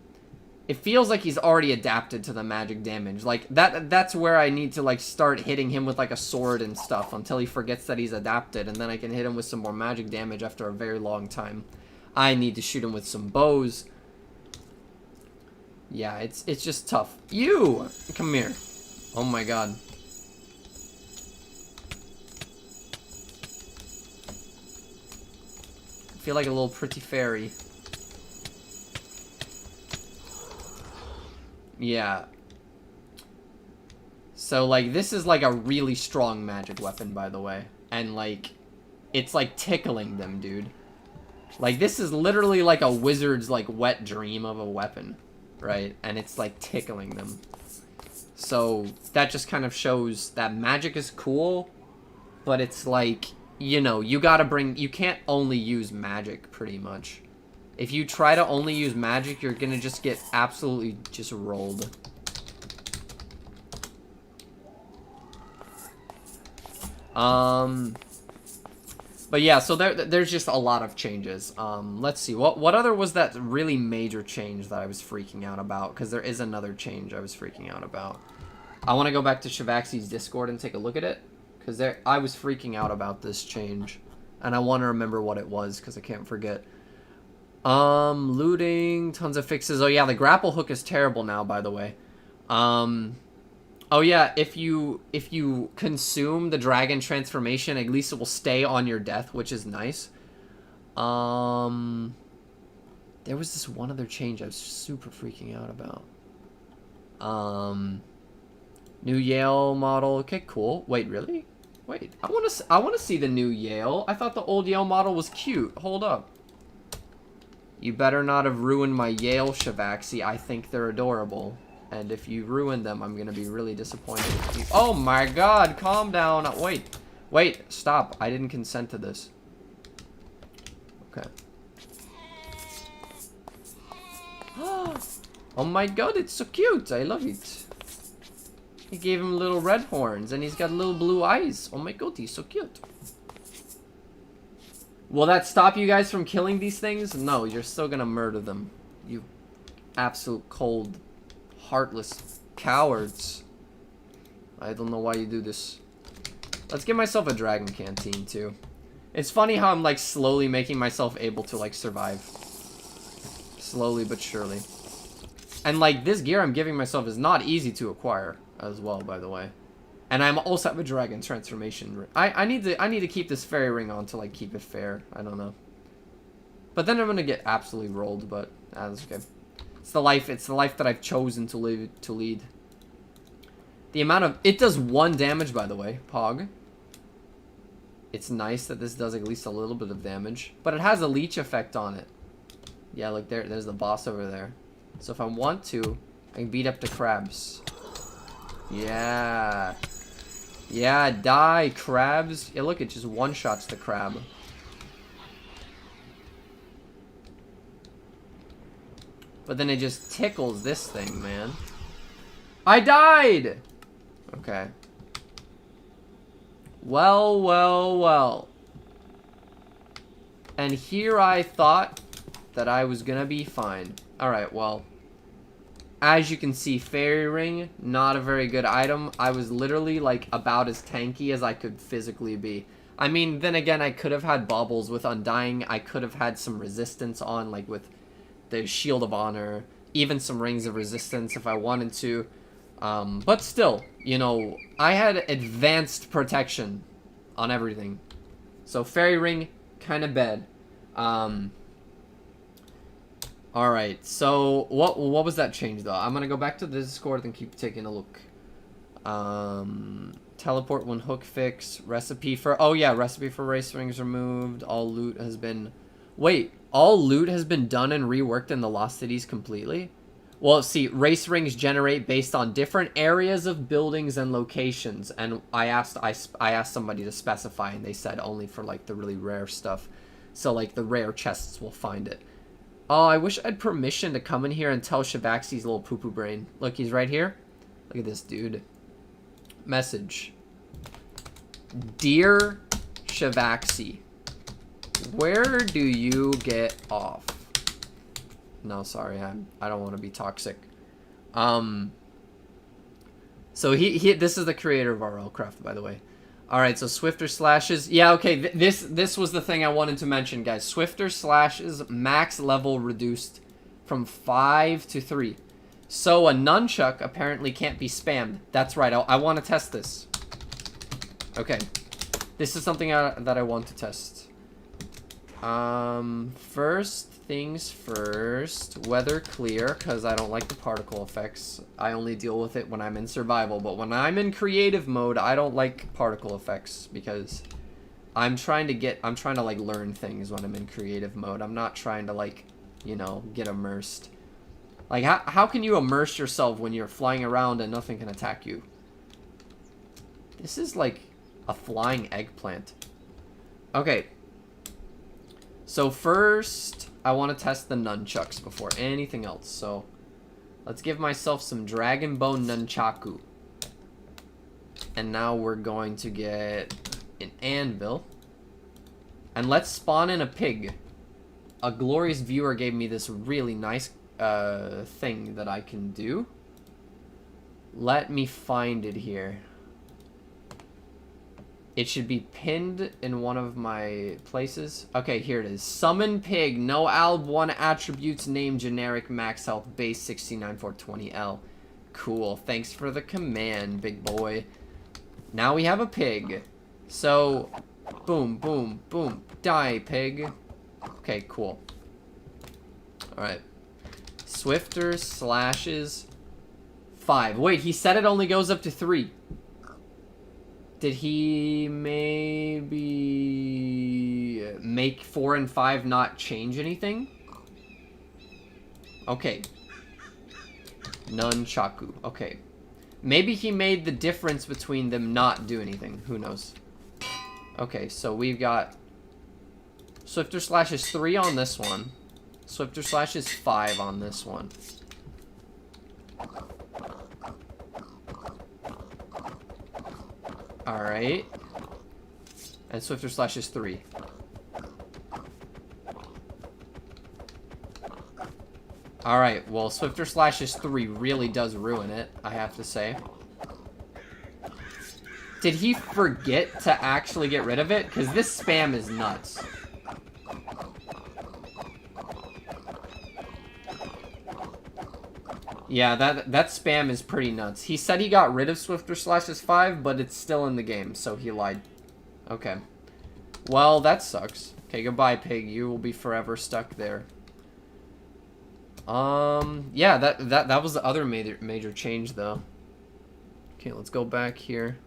it feels like he's already adapted to the magic damage. Like, that's where I need to, like, start hitting him with, like, a sword and stuff until he forgets that he's adapted, and then I can hit him with some more magic damage after a very long time. I need to shoot him with some bows. Yeah, it's just tough. You! Come here. Oh my god. I feel like a little pretty fairy. Yeah. So, like, this is, like, a really strong magic weapon, by the way. And, like, it's, like, tickling them, dude. Like, this is literally, like, a wizard's, like, wet dream of a weapon. Right? And it's, like, tickling them. So, that just kind of shows that magic is cool, but it's like, you know, you can't only use magic, pretty much. If you try to only use magic, you're gonna just get absolutely just rolled. But yeah, so there's just a lot of changes. Let's see, what other was that really major change that I was freaking out about? Because there is another change I was freaking out about. I want to go back to Shivaxi's Discord and take a look at it, because I was freaking out about this change, and I want to remember what it was because I can't forget. Looting, tons of fixes. Oh yeah, the grapple hook is terrible now, by the way. Oh yeah, if you consume the dragon transformation, at least it will stay on your death, which is nice. There was this one other change I was super freaking out about. New Yale model. Okay, cool. Wait, really? Wait, I want to see the new Yale. I thought the old Yale model was cute. Hold up. You better not have ruined my Yale Shivaxi. I think they're adorable. And if you ruin them, I'm going to be really disappointed with you. Oh my god, calm down. Wait, stop. I didn't consent to this. Okay. Oh my god, it's so cute. I love it. He gave him little red horns, and he's got little blue eyes. Oh my god, he's so cute. Will that stop you guys from killing these things? No, you're still gonna murder them. You absolute cold, heartless cowards. I don't know why you do this. Let's give myself a dragon canteen, too. It's funny how I'm, like, slowly making myself able to, like, survive. Slowly but surely. And, like, this gear I'm giving myself is not easy to acquire as well, by the way. And I'm also have a dragon transformation. I need to keep this fairy ring on to, like, keep it fair. I don't know. But then I'm gonna get absolutely rolled, but that's okay. It's the life that I've chosen to lead. The amount of... It does 1 damage, by the way. Pog. It's nice that this does at least a little bit of damage. But it has a leech effect on it. Yeah, look, there's the boss over there. So if I want to, I can beat up the crabs. Yeah. Yeah, die, crabs. Yeah, look, it just one-shots the crab. But then it just tickles this thing, man. I died! Okay. Well, well, well. And here I thought that I was gonna be fine. Alright, well. As you can see, fairy ring, not a very good item. I was literally, like, about as tanky as I could physically be. I mean, then again, I could have had baubles with undying. I could have had some resistance on, like, with the shield of honor. Even some rings of resistance if I wanted to. But still, you know, I had advanced protection on everything. So, fairy ring, kind of bad. Alright, so what was that change, though? I'm gonna go back to the Discord and keep taking a look. Teleport when hook fix. Recipe for... Oh, yeah, recipe for race rings removed. All loot has been... Wait, all loot has been done and reworked in the Lost Cities completely? Well, see, race rings generate based on different areas of buildings and locations. And I asked somebody to specify, and they said only for, like, the really rare stuff. So, like, the rare chests will find it. Oh, I wish I had permission to come in here and tell Shivaxi's little poo-poo brain. Look, he's right here. Look at this dude. Message. Dear Shivaxi, where do you get off? No, sorry, I don't want to be toxic. So this is the creator of RLCRAFT, by the way. Alright, so Swifter Slashes. Yeah, okay, this was the thing I wanted to mention, guys. Swifter Slashes, max level reduced from 5 to 3. So a nunchuck apparently can't be spammed. That's right, I want to test this. Okay. This is something that I want to test. First things first. Weather clear, because I don't like the particle effects. I only deal with it when I'm in survival, but when I'm in creative mode, I don't like particle effects, because I'm trying to, like, learn things when I'm in creative mode. I'm not trying to, like, you know, get immersed. Like, how can you immerse yourself when you're flying around and nothing can attack you? This is, like, a flying eggplant. Okay. So first, I want to test the nunchucks before anything else. So let's give myself some Dragon Bone Nunchaku. And now we're going to get an anvil. And let's spawn in a pig. A glorious viewer gave me this really nice thing that I can do. Let me find it here. It should be pinned in one of my places. Okay, here it is. Summon pig. No alb 1 attributes. Name generic. Max health. Base 69420L. Cool. Thanks for the command, big boy. Now we have a pig. So, boom, boom, boom. Die, pig. Okay, cool. Alright. Swifter Slashes 5. Wait, he said it only goes up to 3. Did he maybe make 4 and 5 not change anything? Okay. Nunchaku. Okay. Maybe he made the difference between them not do anything. Who knows? Okay, so we've got Swifter Slashes 3 on this one. Swifter Slashes 5 on this one. Alright. And Swifter Slashes 3. Alright, well, Swifter Slashes 3 really does ruin it, I have to say. Did he forget to actually get rid of it? Because this spam is nuts. Yeah, that spam is pretty nuts. He said he got rid of Swifter Slashes 5, but it's still in the game, so he lied. Okay. Well, that sucks. Okay, goodbye, pig. You will be forever stuck there. Yeah, that was the other major change, though. Okay, let's go back here.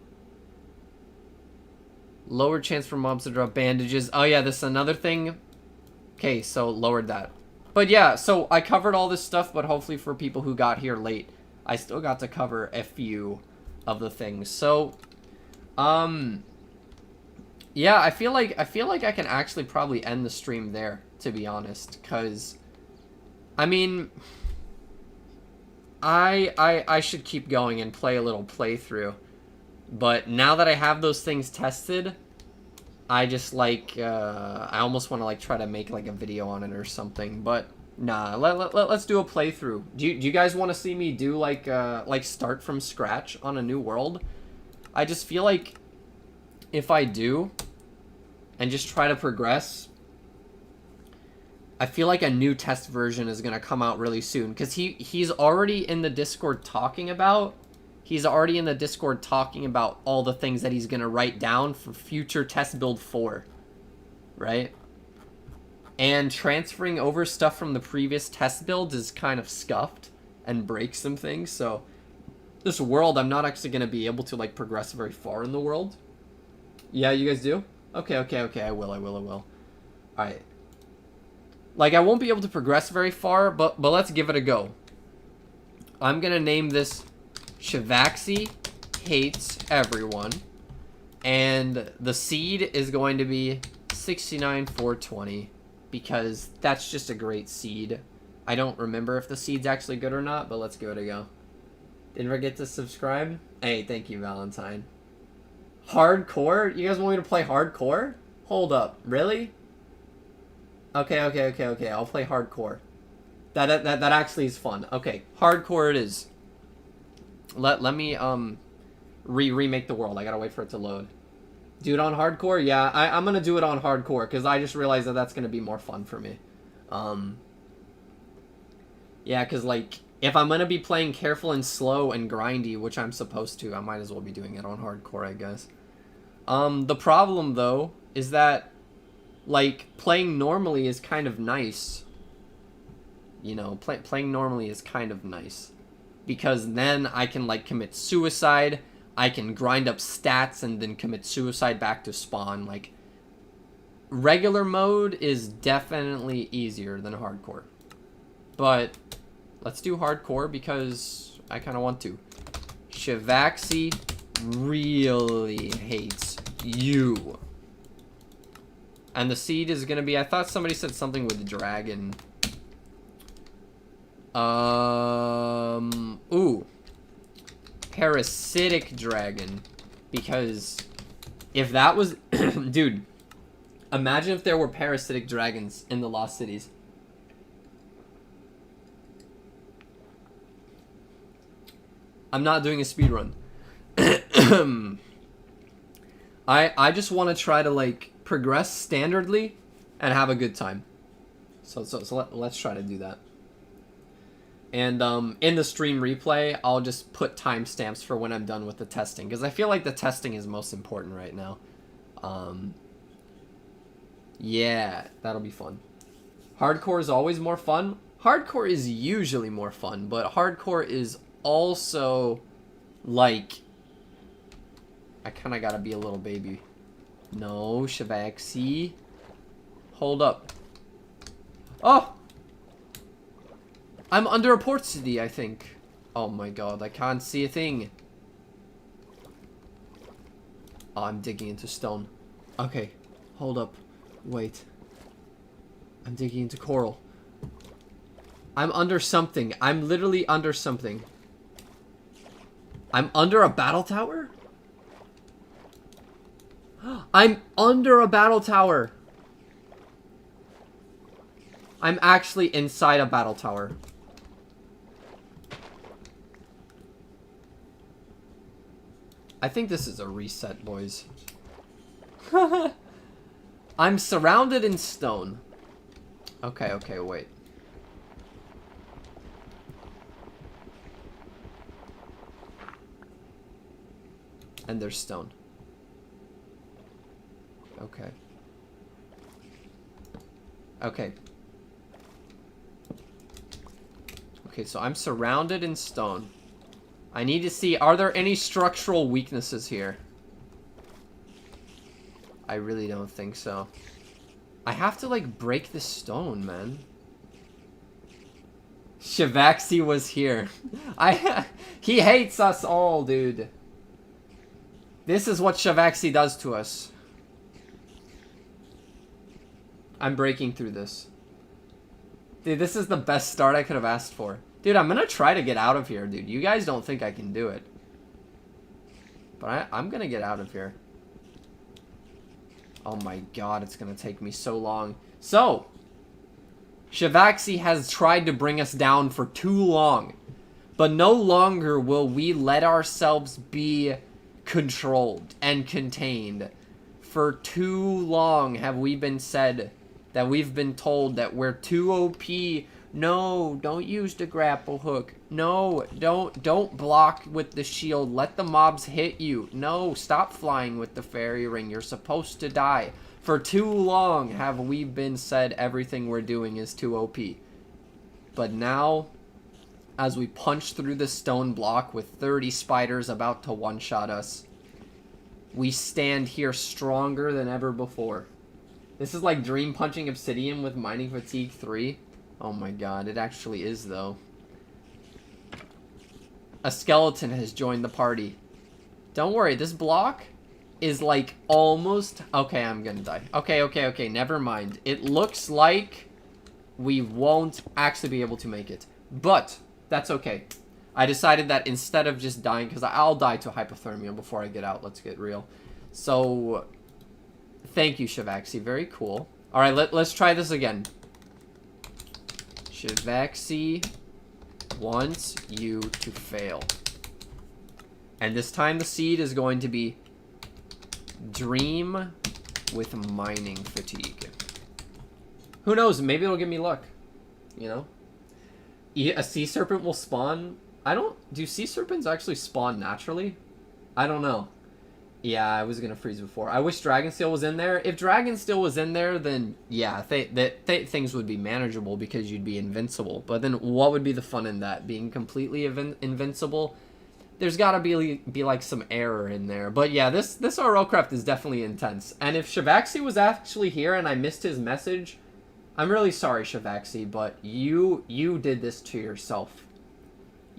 Lower chance for mobs to drop bandages. Oh, yeah, this is another thing. Okay, so lowered that. But yeah, so I covered all this stuff, but hopefully for people who got here late, I still got to cover a few of the things. So, yeah, I feel like I can actually probably end the stream there, to be honest, because I mean, I should keep going and play a little playthrough, but now that I have those things tested, I just like I almost want to like try to make like a video on it or something, but nah, let's do a playthrough. Do you guys want to see me do like start from scratch on a new world? I just feel like if I do and just try to progress, I feel like a new test version is gonna come out really soon, because he's already in the Discord talking about all the things that he's gonna write down for future test build 4, right? And transferring over stuff from the previous test builds is kind of scuffed and breaks some things. So this world, I'm not actually gonna be able to like progress very far in the world. Yeah, you guys do? Okay, I will. All right. Like, I won't be able to progress very far, but let's give it a go. I'm gonna name this Shivaxi Hates Everyone, and the seed is going to be 69420, because that's just a great seed. I don't remember if the seed's actually good or not, but let's give it a go. Didn't forget to subscribe. Hey, thank you, Valentine. Hardcore? You guys want me to play hardcore? Hold up, really? Okay, I'll play hardcore. That actually is fun. Okay, hardcore it is. Let me remake the world. I gotta wait for it to load. Do it on hardcore? Yeah, I'm gonna do it on hardcore, because I just realized that that's gonna be more fun for me. Yeah, because like, if I'm gonna be playing careful and slow and grindy, which I'm supposed to, I might as well be doing it on hardcore, I guess. The problem, though, is that, like, playing normally is kind of nice. You know, playing normally is kind of nice. Because then I can, like, commit suicide, I can grind up stats and then commit suicide back to spawn. Like, regular mode is definitely easier than hardcore. But let's do hardcore because I kind of want to. Shivaxi really hates you. And the seed is going to be... I thought somebody said something with the dragon. Ooh. Parasitic dragon. Because if that was... Dude, imagine if there were parasitic dragons in the Lost Cities. I'm not doing a speedrun. I just want to try to, like, progress standardly and have a good time. So let's try to do that. And in the stream replay, I'll just put timestamps for when I'm done with the testing, because I feel like the testing is most important right now. Yeah, that'll be fun. Hardcore is always more fun. Hardcore is usually more fun, but hardcore is also, like, I kind of gotta be a little baby. No, Shivaxi. Hold up. Oh! I'm under a port city, I think. Oh my god, I can't see a thing. Oh, I'm digging into stone. Okay, hold up. Wait. I'm digging into coral. I'm under something. I'm literally under something. I'm under a battle tower? I'm under a battle tower. I'm actually inside a battle tower. I think this is a reset, boys. I'm surrounded in stone. Okay, okay, wait. And there's stone. Okay. Okay. Okay, so I'm surrounded in stone. I need to see, are there any structural weaknesses here? I really don't think so. I have to, like, break the stone, man. Shivaxi was here. He hates us all, dude. This is what Shivaxi does to us. I'm breaking through this. Dude, this is the best start I could have asked for. Dude, I'm gonna try to get out of here, dude. You guys don't think I can do it. But I'm gonna get out of here. Oh my god, it's gonna take me so long. So, Shivaxi has tried to bring us down for too long. But no longer will we let ourselves be controlled and contained. For too long have we been said that we've been told that we're too OP. No, don't use the grapple hook. No, don't block with the shield. Let the mobs hit you. No, stop flying with the fairy ring. You're supposed to die. For too long have we been said everything we're doing is too OP. But now, as we punch through the stone block with 30 spiders about to one-shot us, we stand here stronger than ever before. This is like dream punching obsidian with mining fatigue 3. Oh my god, it actually is though. A skeleton has joined the party. Don't worry, this block is like almost... Okay, I'm gonna die. Okay, never mind. It looks like we won't actually be able to make it. But, that's okay. I decided that instead of just dying, because I'll die to hypothermia before I get out, let's get real. So, thank you, Shivaxi. Very cool. Alright, let's try this again. Shivaxi wants you to fail. And this time the seed is going to be dream with mining fatigue. Who knows? Maybe it'll give me luck. You know? A sea serpent will spawn. Do sea serpents actually spawn naturally? I don't know. Yeah, I was gonna freeze before. I wish Dragonsteel was in there. If Dragonsteel was in there, then yeah, things would be manageable because you'd be invincible. But then what would be the fun in that? Being completely invincible? There's gotta be like some error in there. But yeah, this RLCRAFT is definitely intense. And if Shivaxi was actually here and I missed his message, I'm really sorry, Shivaxi, but you did this to yourself.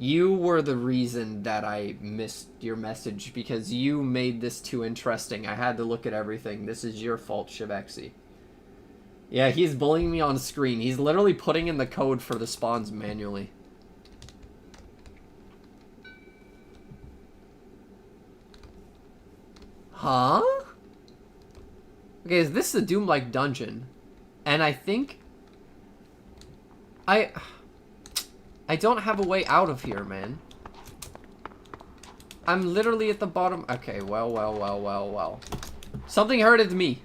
You were the reason that I missed your message because you made this too interesting. I had to look at everything. This is your fault, Shivaxi. Yeah, he's bullying me on screen. He's literally putting in the code for the spawns manually. Huh? Okay, is this a Doom-like dungeon? And I think... I don't have a way out of here, man. I'm literally at the bottom. Okay, well. Something hurted me.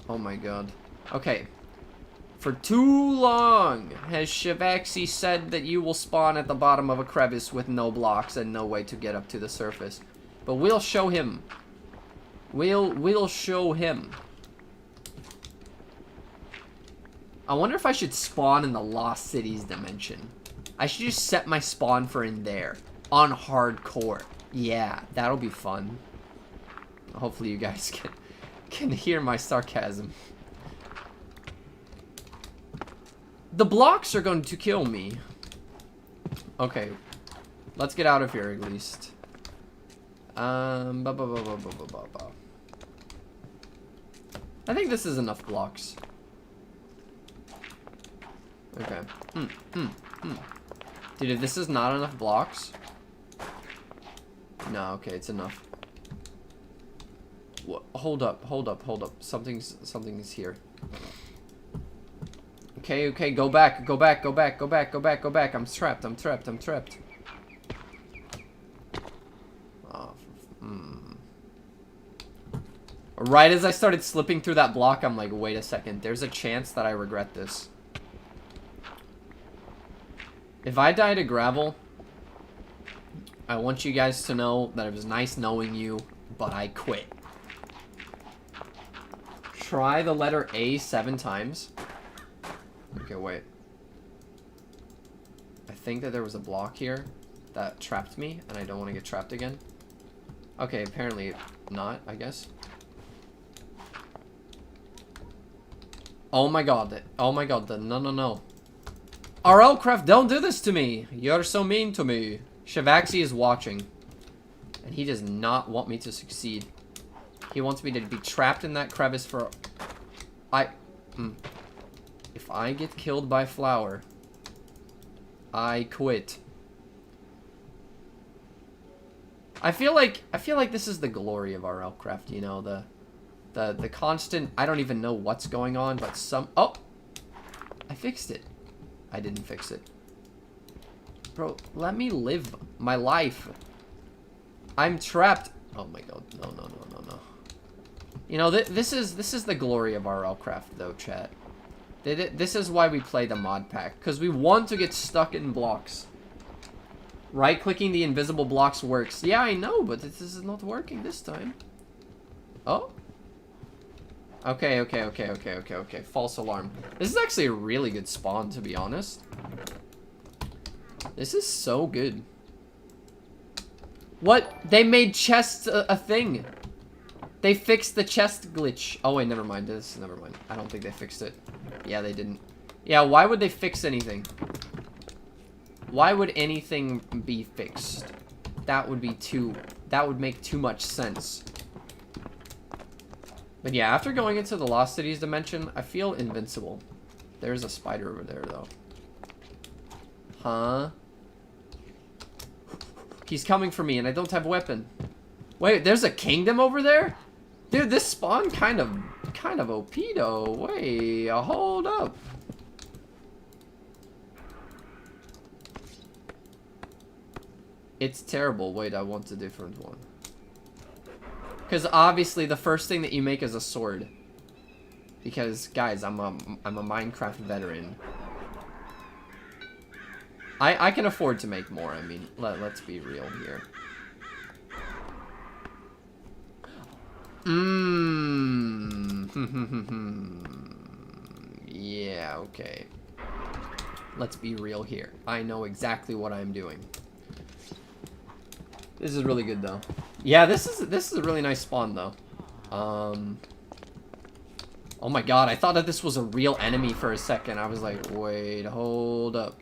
Oh my god. Okay. For too long has Shivaxi said that you will spawn at the bottom of a crevice with no blocks and no way to get up to the surface. But we'll show him. We'll show him. I wonder if I should spawn in the Lost Cities dimension. I should just set my spawn for in there. On hardcore. Yeah, that'll be fun. Hopefully you guys can hear my sarcasm. The blocks are going to kill me. Okay. Let's get out of here at least. I think this is enough blocks. Okay. Dude, if this is not enough blocks... No, okay, it's enough. Hold up. Something's here. Okay, go back. I'm trapped. Right as I started slipping through that block, I'm like, wait a second. There's a chance that I regret this. If I die to gravel, I want you guys to know that it was nice knowing you, but I quit. Try the letter A 7 times. Okay, wait. I think that there was a block here that trapped me, and I don't want to get trapped again. Okay, apparently not, I guess. Oh my god. Oh my god. No, no, no. RLCRAFT, don't do this to me. You're so mean to me. Shivaxi is watching. And he does not want me to succeed. He wants me to be trapped in that crevice for... If I get killed by flower, I quit. I feel like this is the glory of RLCRAFT, you know, the constant, I don't even know what's going on, but oh, I fixed it. I didn't fix it. Bro, let me live my life. I'm trapped. Oh my god, no, no, no, no, no. You know, this is the glory of RLCRAFT though, chat. This is why we play the mod pack, because we want to get stuck in blocks. Right-clicking the invisible blocks works. Yeah, I know, but this is not working this time. Oh? Okay, okay, okay, okay, okay, okay. False alarm. This is actually a really good spawn, to be honest. This is so good. What? They made chests a thing. They fixed the chest glitch. Oh, wait, never mind. Never mind. I don't think they fixed it. Yeah, they didn't. Yeah, why would they fix anything? Why would anything be fixed? That would make too much sense. But yeah, after going into the Lost Cities dimension, I feel invincible. There's a spider over there, though. Huh? He's coming for me, and I don't have a weapon. Wait, there's a kingdom over there? Dude, this spawn kind of OP, though. Wait, hold up. It's terrible. Wait, I want a different one. Because obviously the first thing that you make is a sword. Because, guys, I'm a Minecraft veteran. I can afford to make more. I mean, let's be real here. Yeah, okay. Let's be real here. I know exactly what I'm doing. This is really good though. Yeah, this is a really nice spawn though. Oh my god, I thought that this was a real enemy for a second. I was like, wait, hold up.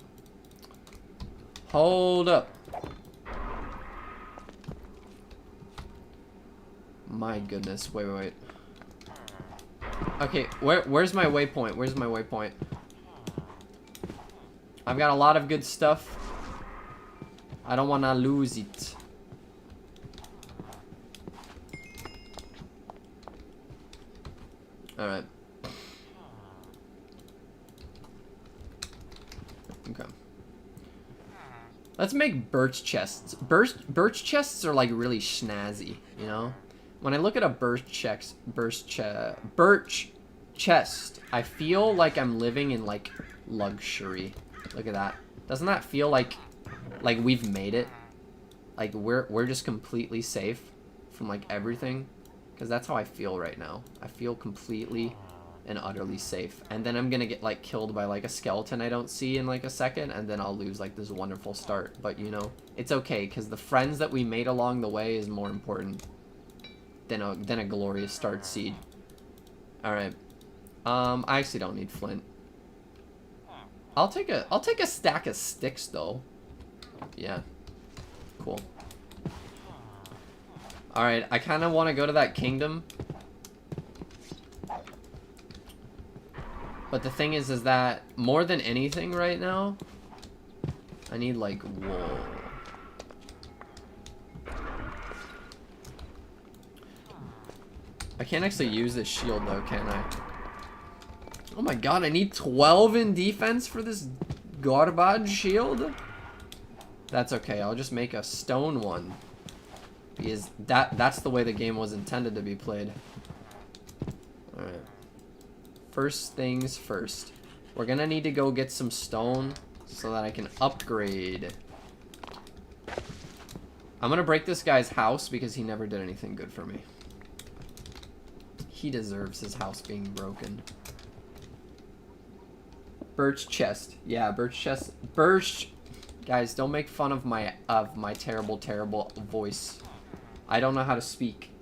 Hold up. My goodness, wait. Okay, where's my waypoint? Where's my waypoint? I've got a lot of good stuff. I don't want to lose it. Alright. Okay. Let's make birch chests. Birch chests are like really snazzy, you know? When I look at a birch chest, I feel like I'm living in like luxury. Look at that. Doesn't that feel like we've made it? Like we're just completely safe from like everything? Because that's how I feel right now. I feel completely and utterly safe. And then I'm gonna get like killed by like a skeleton I don't see in like a second, and then I'll lose like this wonderful start. But you know, it's okay, because the friends that we made along the way is more important than a glorious start seed. Alright. I actually don't need flint. I'll take a stack of sticks though. Yeah. Cool. Alright, I kind of want to go to that kingdom. But the thing is that more than anything right now, I need like wool. I can't actually use this shield though, can I? Oh my god, I need 12 in defense for this garbage shield? That's okay, I'll just make a stone one. Because that's the way the game was intended to be played. first things first. We're gonna need to go get some stone so that I can upgrade. I'm gonna break this guy's house because he never did anything good for me. He deserves his house being broken. Birch chest. Yeah, birch chest. Birch. Guys, don't make fun of my terrible, terrible voice. I don't know how to speak.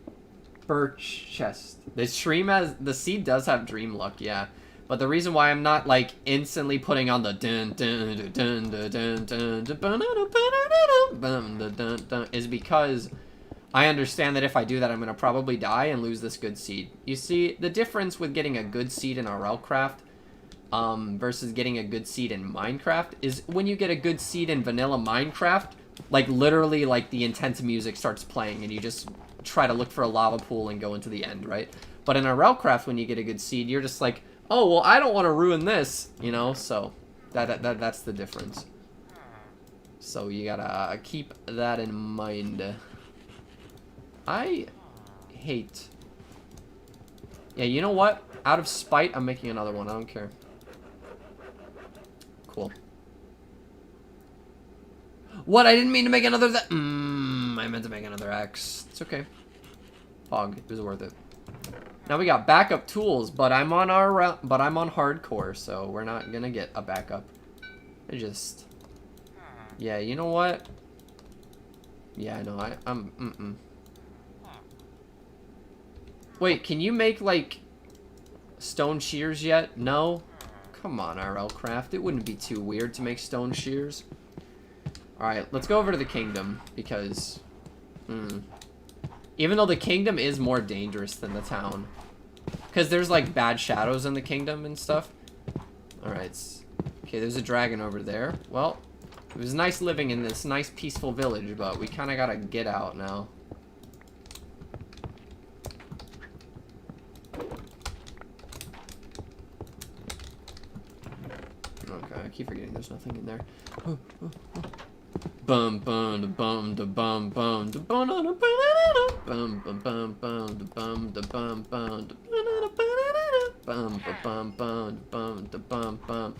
Birch chest. The seed does have dream luck, yeah. But the reason why I'm not like instantly putting on the is because I understand that if I do that, I'm gonna probably die and lose this good seed. You see, the difference with getting a good seed in RLCRAFT versus getting a good seed in Minecraft is when you get a good seed in vanilla Minecraft, like literally like the intense music starts playing and you just try to look for a lava pool and go into the end, right? But in RLCRAFT, when you get a good seed, you're just like, oh, well, I don't want to ruin this, you know? So that's the difference. So you gotta keep that in mind. I hate... Yeah, you know what? Out of spite, I'm making another one. I don't care. Cool. What? I didn't mean to make another... I meant to make another X. It's okay. Pog. It was worth it. Now we got backup tools, but I'm on hardcore, so we're not gonna get a backup. Yeah, you know what? Yeah, I know. I'm. Wait, can you make like stone shears yet? No. Come on, RLCRAFT. It wouldn't be too weird to make stone shears. All right, let's go over to the kingdom because. Even though the kingdom is more dangerous than the town. Because there's, like, bad shadows in the kingdom and stuff. Alright. Okay, there's a dragon over there. Well, it was nice living in this nice, peaceful village, but we kind of got to get out now. Okay, I keep forgetting there's nothing in there. Bum bum da bum da bum bum da bum da bum bum bum bum bum da bum da bum bum da bum bum bum bum da bum bum.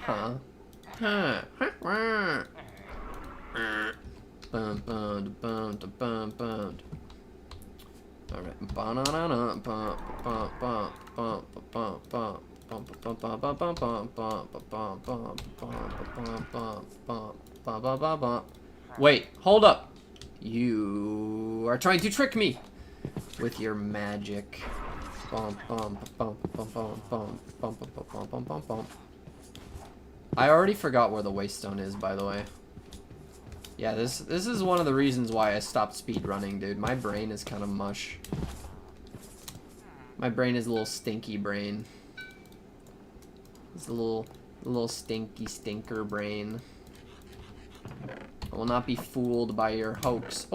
Huh? Huh? Bum bum da bum da bum bum. All right. Banana bum bum bum bum bum bum. Wait, hold up. You are trying to trick me with your magic. I already forgot where the waystone is, by the way. Yeah, this is one of the reasons why I stopped speedrunning, dude. My brain is kind of mush. My brain is a little stinky brain. It's a little stinky stinker brain. I will not be fooled by your hoax.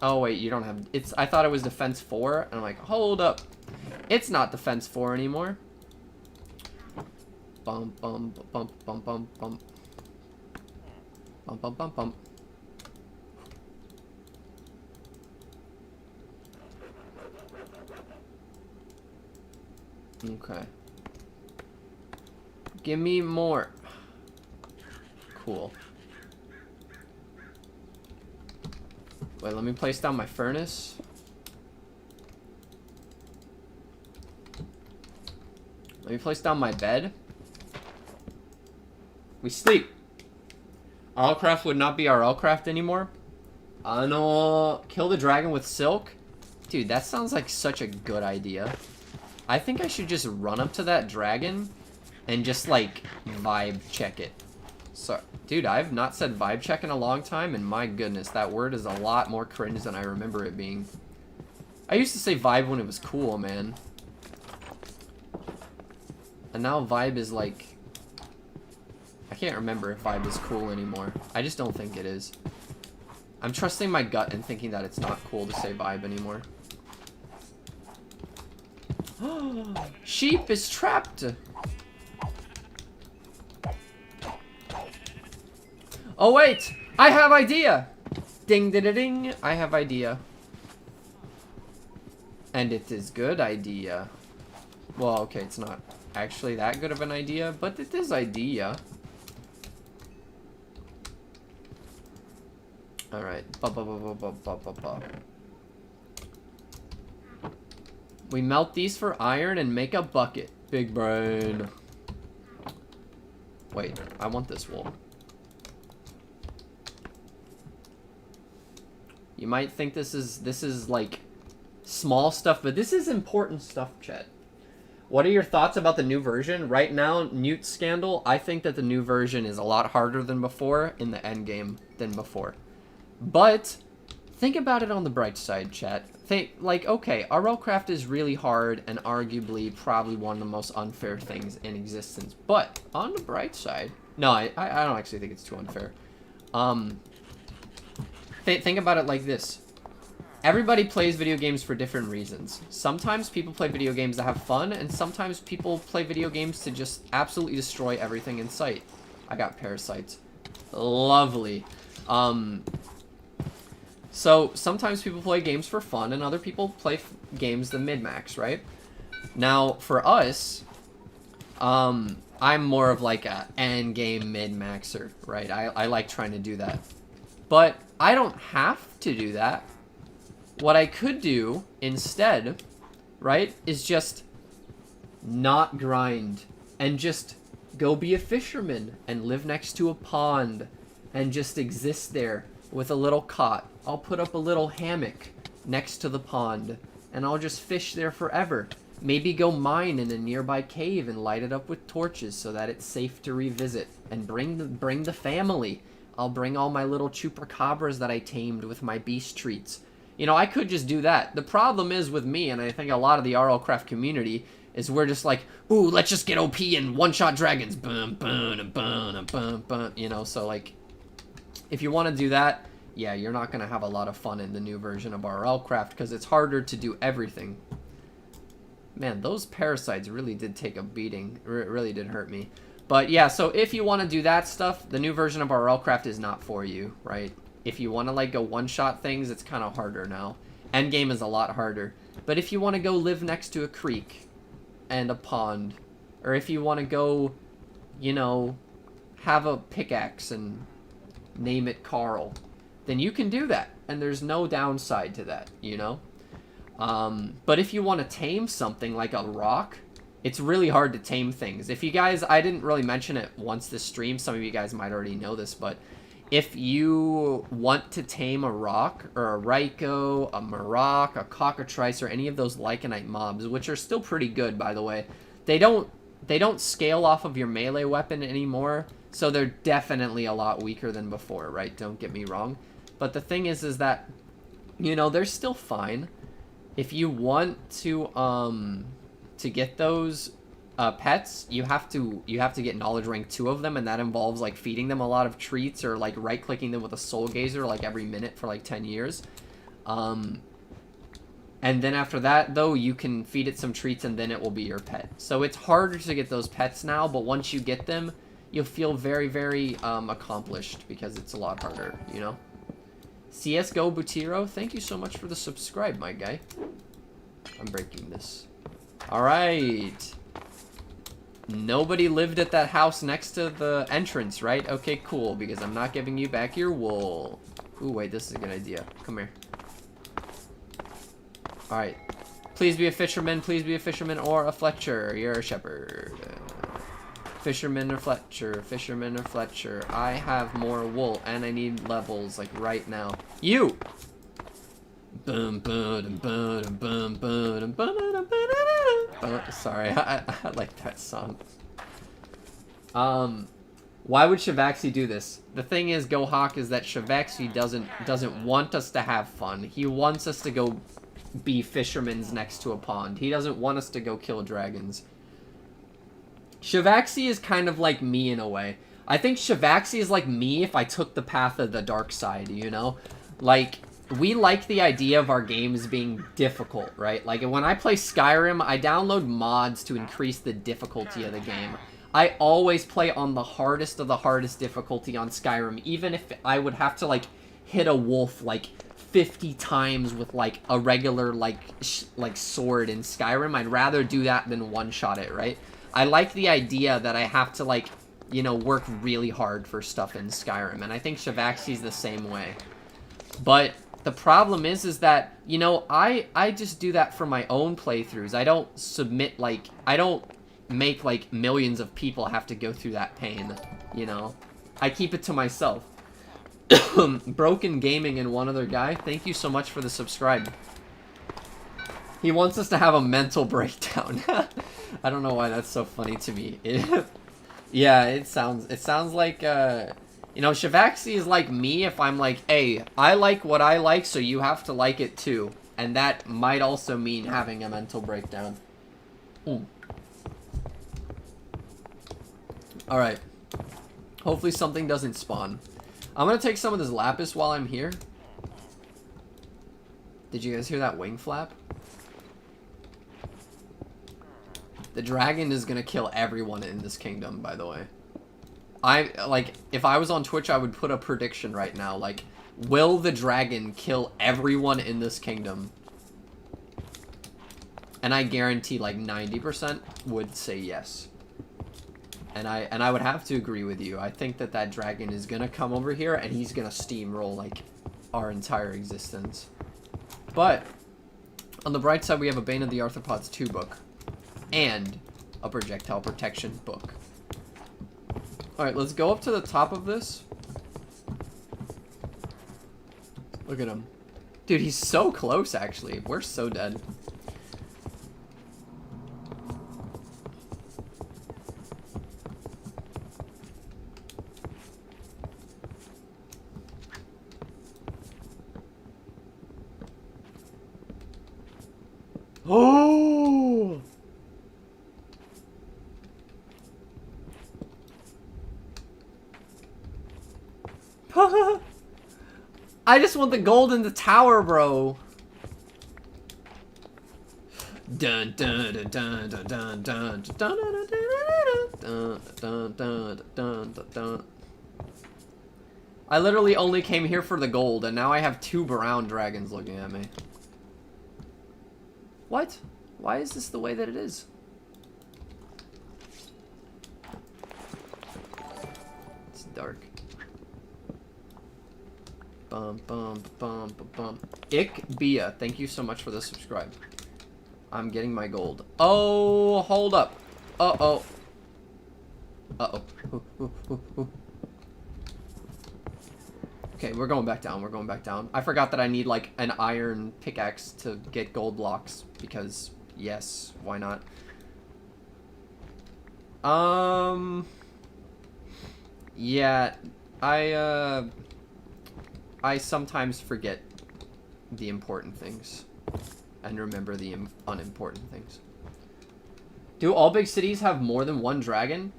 Oh wait, you don't have I thought it was defense 4, and I'm like, hold up. It's not defense 4 anymore. Bum bum bum bum bum bum. Bum bum bum bum. Okay. Give me more. Cool. Wait, let me place down my furnace. Let me place down my bed. We sleep. RLCRAFT would not be RLCRAFT anymore. No. Kill the dragon with silk. Dude, that sounds like such a good idea. I think I should just run up to that dragon and just, like, vibe check it. So, dude, I've not said vibe check in a long time, and my goodness, that word is a lot more cringe than I remember it being. I used to say vibe when it was cool, man. And now vibe is, like... I can't remember if vibe is cool anymore. I just don't think it is. I'm trusting my gut and thinking that it's not cool to say vibe anymore. Sheep is trapped! Oh wait! I have idea! Ding ding ding! I have idea. And it is good idea. Well, okay, it's not actually that good of an idea, but it is idea. Alright. We melt these for iron and make a bucket. Big brain. Wait, I want this wool. You might think this is like small stuff, but this is important stuff, chat. What are your thoughts about the new version? Right now, Newt Scandal, I think that the new version is a lot harder than before in the end game than before. But think about it on the bright side, chat. Think, like, okay, RLCRAFT is really hard and arguably probably one of the most unfair things in existence. But on the bright side, no, I don't actually think it's too unfair. Think about it like this. Everybody plays video games for different reasons. Sometimes people play video games to have fun, and sometimes people play video games to just absolutely destroy everything in sight. I got parasites. Lovely. So sometimes people play games for fun, and other people play games to min-max, right? Now, for us, I'm more of like a end-game min-maxer, right? I like trying to do that. But I don't have to do that. What I could do instead, right, is just not grind and just go be a fisherman and live next to a pond and just exist there with a little cot. I'll put up a little hammock next to the pond and I'll just fish there forever. Maybe go mine in a nearby cave and light it up with torches so that it's safe to revisit, and bring the family. I'll bring all my little chupacabras that I tamed with my beast treats. You know, I could just do that. The problem is with me, and I think a lot of the RLCRAFT community, is we're just like, ooh, let's just get OP and one-shot dragons. Boom, boom, boom, boom, boom. You know, so like, if you want to do that, yeah, you're not going to have a lot of fun in the new version of RLCRAFT because it's harder to do everything. Man, those parasites really did take a beating. It really did hurt me. But yeah, so if you want to do that stuff, the new version of RLCRAFT is not for you, right? If you want to like go one-shot things, it's kind of harder now. Endgame is a lot harder. But if you want to go live next to a creek and a pond, or if you want to go, you know, have a pickaxe and name it Carl, then you can do that. And there's no downside to that, you know? But if you want to tame something like a rock, it's really hard to tame things. If you guys, I didn't really mention it once this stream, some of you guys might already know this, but if you want to tame a rock, or a Raikou, a Marok, a Cockatrice, or any of those Lycanite mobs, which are still pretty good, by the way, they don't scale off of your melee weapon anymore, so they're definitely a lot weaker than before, right? Don't get me wrong. But the thing is that, you know, they're still fine. If you want to get those pets, you have to get knowledge rank 2 of them, and that involves like feeding them a lot of treats or like right clicking them with a soul gazer like every minute for like 10 years. And then after that though, you can feed it some treats and then it will be your pet. So it's harder to get those pets now, but once you get them, you'll feel very, very accomplished because it's a lot harder, you know? CSGO Butiro, thank you so much for the subscribe, my guy. I'm breaking this. Alright. Nobody lived at that house next to the entrance, right? Okay, cool, because I'm not giving you back your wool. Ooh, wait, this is a good idea. Come here. Alright. Please be a fisherman, or a Fletcher. You're a shepherd. Fisherman or Fletcher. I have more wool, and I need levels, like, right now. You! Boom, boom, boom, boom, boom, boom, boom. Sorry, I like that song. Why would Shivaxi do this? The thing is, Gohawk, is that Shivaxi doesn't want us to have fun. He wants us to go be fishermen next to a pond. He doesn't want us to go kill dragons. Shivaxi is kind of like me in a way. I think Shivaxi is like me if I took the path of the dark side, you know? Like, we like the idea of our games being difficult, right? Like, when I play Skyrim, I download mods to increase the difficulty of the game. I always play on the hardest of the hardest difficulty on Skyrim, even if I would have to, like, hit a wolf, like, 50 times with like a regular like sword in Skyrim. I'd rather do that than one-shot it, right? I like the idea that I have to like, you know, work really hard for stuff in Skyrim, and I think Shivaxi's the same way. But the problem is that, you know, I just do that for my own playthroughs. I don't submit, like, I don't make, like, millions of people have to go through that pain, you know? I keep it to myself. Broken Gaming and one other guy, thank you so much for the subscribe. He wants us to have a mental breakdown. I don't know why that's so funny to me. Yeah, it sounds like, you know, Shivaxi is like me if I'm like, hey, I like what I like, so you have to like it too. And that might also mean having a mental breakdown. Alright. Hopefully something doesn't spawn. I'm gonna take some of this lapis while I'm here. Did you guys hear that wing flap? The dragon is gonna kill everyone in this kingdom, by the way. Like, if I was on Twitch, I would put a prediction right now. Like, will the dragon kill everyone in this kingdom? And I guarantee, like, 90% would say yes. And I would have to agree with you. I think that that dragon is gonna come over here, and he's gonna steamroll, like, our entire existence. But, on the bright side, we have a Bane of the Arthropods 2 book. And a projectile protection book. Alright, let's go up to the top of this. Look at him. Dude, he's so close, actually. We're so dead. Oh! I just want the gold in the tower, bro. Dun dun dun dun dun dun dun dun dun dun dun. I literally only came here for the gold, and now I have 2 brown dragons looking at me. What? Why is this the way that it is? It's dark. Bum, bum, bum, bum, bum. Bia, thank you so much for the subscribe. I'm getting my gold. Oh, hold up. Uh-oh. Uh-oh. Okay, we're going back down. We're going back down. I forgot that I need, like, an iron pickaxe to get gold blocks. Because, yes, why not? Yeah, I sometimes forget the important things and remember the unimportant things. Do all big cities have more than one dragon?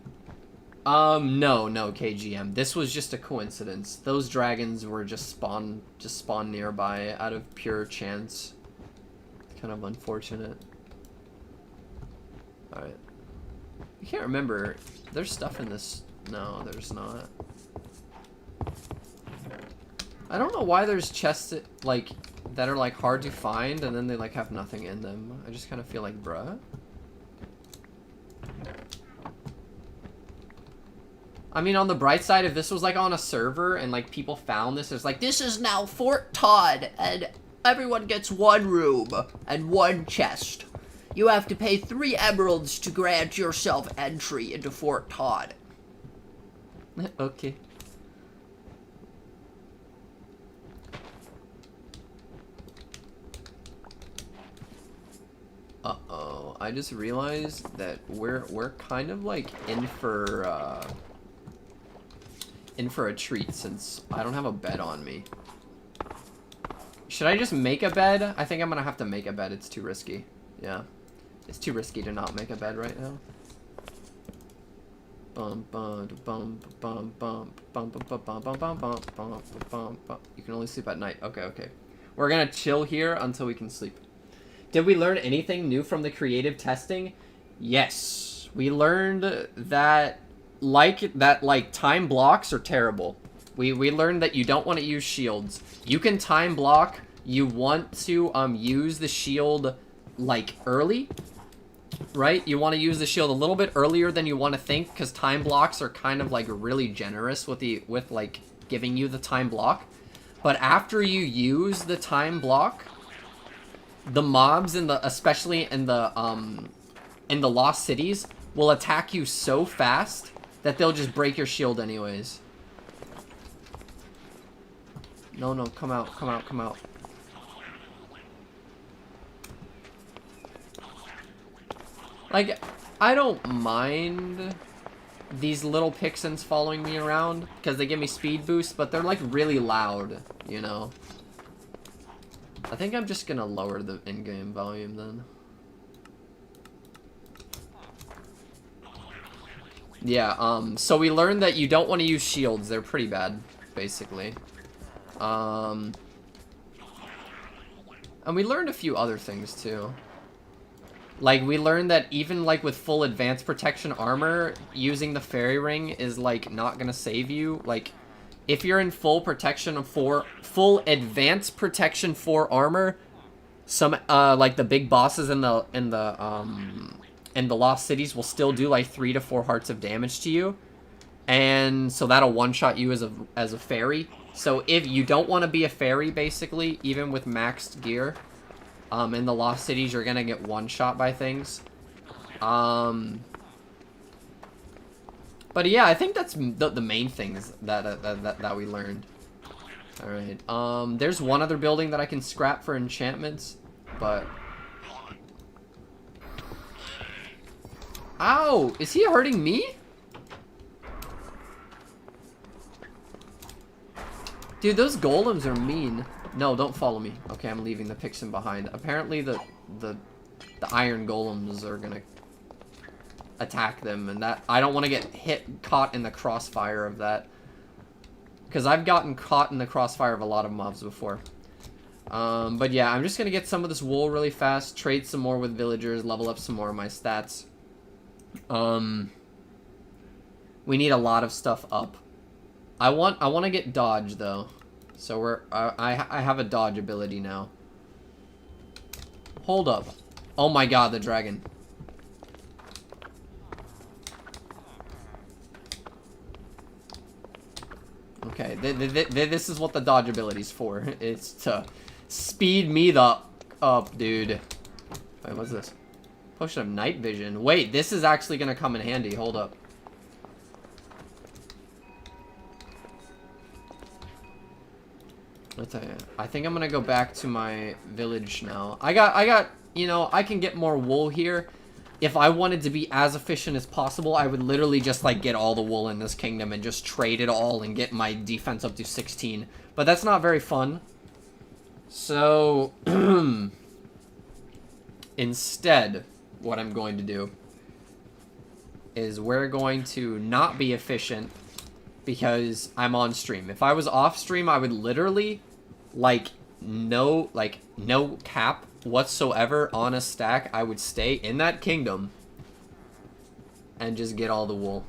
No, KGM. This was just a coincidence. Those dragons were just spawned nearby out of pure chance. It's kind of unfortunate. Alright. I can't remember. There's stuff in this. No, there's not. I don't know why there's chests like that are like hard to find and then they like have nothing in them. I just kind of feel like, bruh. I mean, on the bright side, if this was like on a server and like people found this, it's like, this is now Fort Todd and everyone gets 1 room and 1 chest. You have to pay 3 emeralds to grant yourself entry into Fort Todd. Okay. Uh-oh, I just realized that we're kind of like in for a treat since I don't have a bed on me. Should I just make a bed? I think I'm gonna have to make a bed. It's too risky. Yeah, it's too risky to not make a bed right now. Bum bum bum bum bum bum bum bum bum bum bum bum bum bum. You can only sleep at night. Okay, okay. We're gonna chill here until we can sleep. Did we learn anything new from the creative testing? Yes. We learned that time blocks are terrible. We learned that you don't want to use shields. You can time block you want to use the shield like early, right? You want to use the shield a little bit earlier than you want to think, because time blocks are kind of like really generous with like giving you the time block. But after you use the time block, the mobs especially in the lost cities will attack you so fast that they'll just break your shield anyways. No, no, come out, come out, come out. Like, I don't mind these little Pixins following me around because they give me speed boosts, but they're like really loud, you know? I think I'm just gonna lower the in-game volume then. Yeah, so we learned that you don't want to use shields. They're pretty bad, basically. And we learned a few other things, too. Like, we learned that even, like, with full advanced protection armor, using the fairy ring is, like, not gonna save you. Like, if you're in full advanced protection for armor, some, like, the big bosses in the lost cities will still do, like, 3 to 4 hearts of damage to you. And so that'll one-shot you as a fairy. So if you don't want to be a fairy, basically, even with maxed gear, in the lost cities, you're gonna get one-shot by things. But yeah, I think that's the main things that we learned. All right. There's one other building that I can scrap for enchantments, but ow! Is he hurting me? Dude, those golems are mean. No, don't follow me. Okay, I'm leaving the Pixin behind. Apparently the iron golems are gonna attack them, and that I don't want to get caught in the crossfire of that. Because I've gotten caught in the crossfire of a lot of mobs before. But yeah, I'm just gonna get some of this wool really fast, trade some more with villagers, level up some more of my stats. We need a lot of stuff up. I want to get dodge though, so I have a dodge ability now. Hold up! Oh my god, the dragon! Okay, this is what the dodge ability's for. It's to speed me the up, dude. Wait, what's this? Potion of night vision. Wait, this is actually gonna come in handy. Hold up. I think I'm gonna go back to my village now. I got, you know, I can get more wool here. If I wanted to be as efficient as possible, I would literally just, like, get all the wool in this kingdom and just trade it all and get my defense up to 16. But that's not very fun. So, instead, what I'm going to do is we're going to not be efficient because I'm on stream. If I was off stream, I would literally, like, no cap whatsoever on a stack, I would stay in that kingdom and just get all the wool.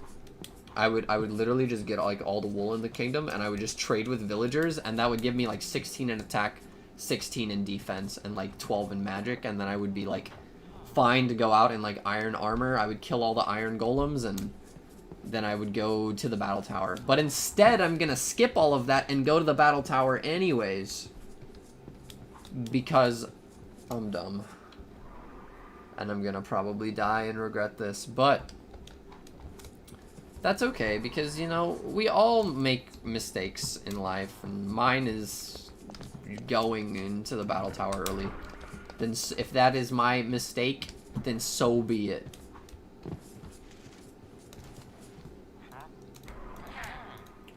I would literally just get, like, all the wool in the kingdom, and I would just trade with villagers, and that would give me, like, 16 in attack, 16 in defense, and, like, 12 in magic, and then I would be, like, fine to go out in, like, iron armor. I would kill all the iron golems, and then I would go to the battle tower. But instead, I'm gonna skip all of that and go to the battle tower anyways, because I'm dumb. And I'm gonna probably die and regret this, but that's okay, because, you know, we all make mistakes in life, and mine is going into the battle tower early. Then if that is my mistake, then so be it.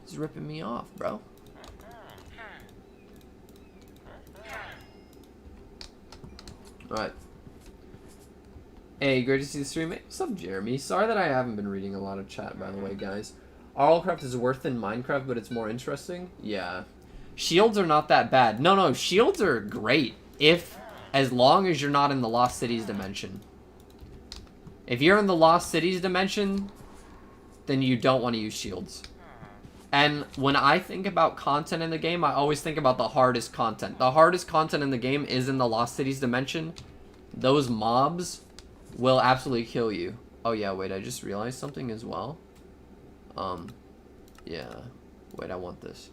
He's ripping me off, bro. Alright. Hey, great to see the stream. Hey, what's up, Jeremy? Sorry that I haven't been reading a lot of chat, by the way, guys. RLCRAFT is worse than Minecraft, but it's more interesting? Yeah. Shields are not that bad. No, shields are great. As long as you're not in the Lost Cities dimension. If you're in the Lost Cities dimension, then you don't want to use shields. And when I think about content in the game, I always think about the hardest content. The hardest content in the game is in the Lost Cities dimension. Those mobs will absolutely kill you. Oh yeah, wait, I just realized something as well. Yeah. Wait, I want this.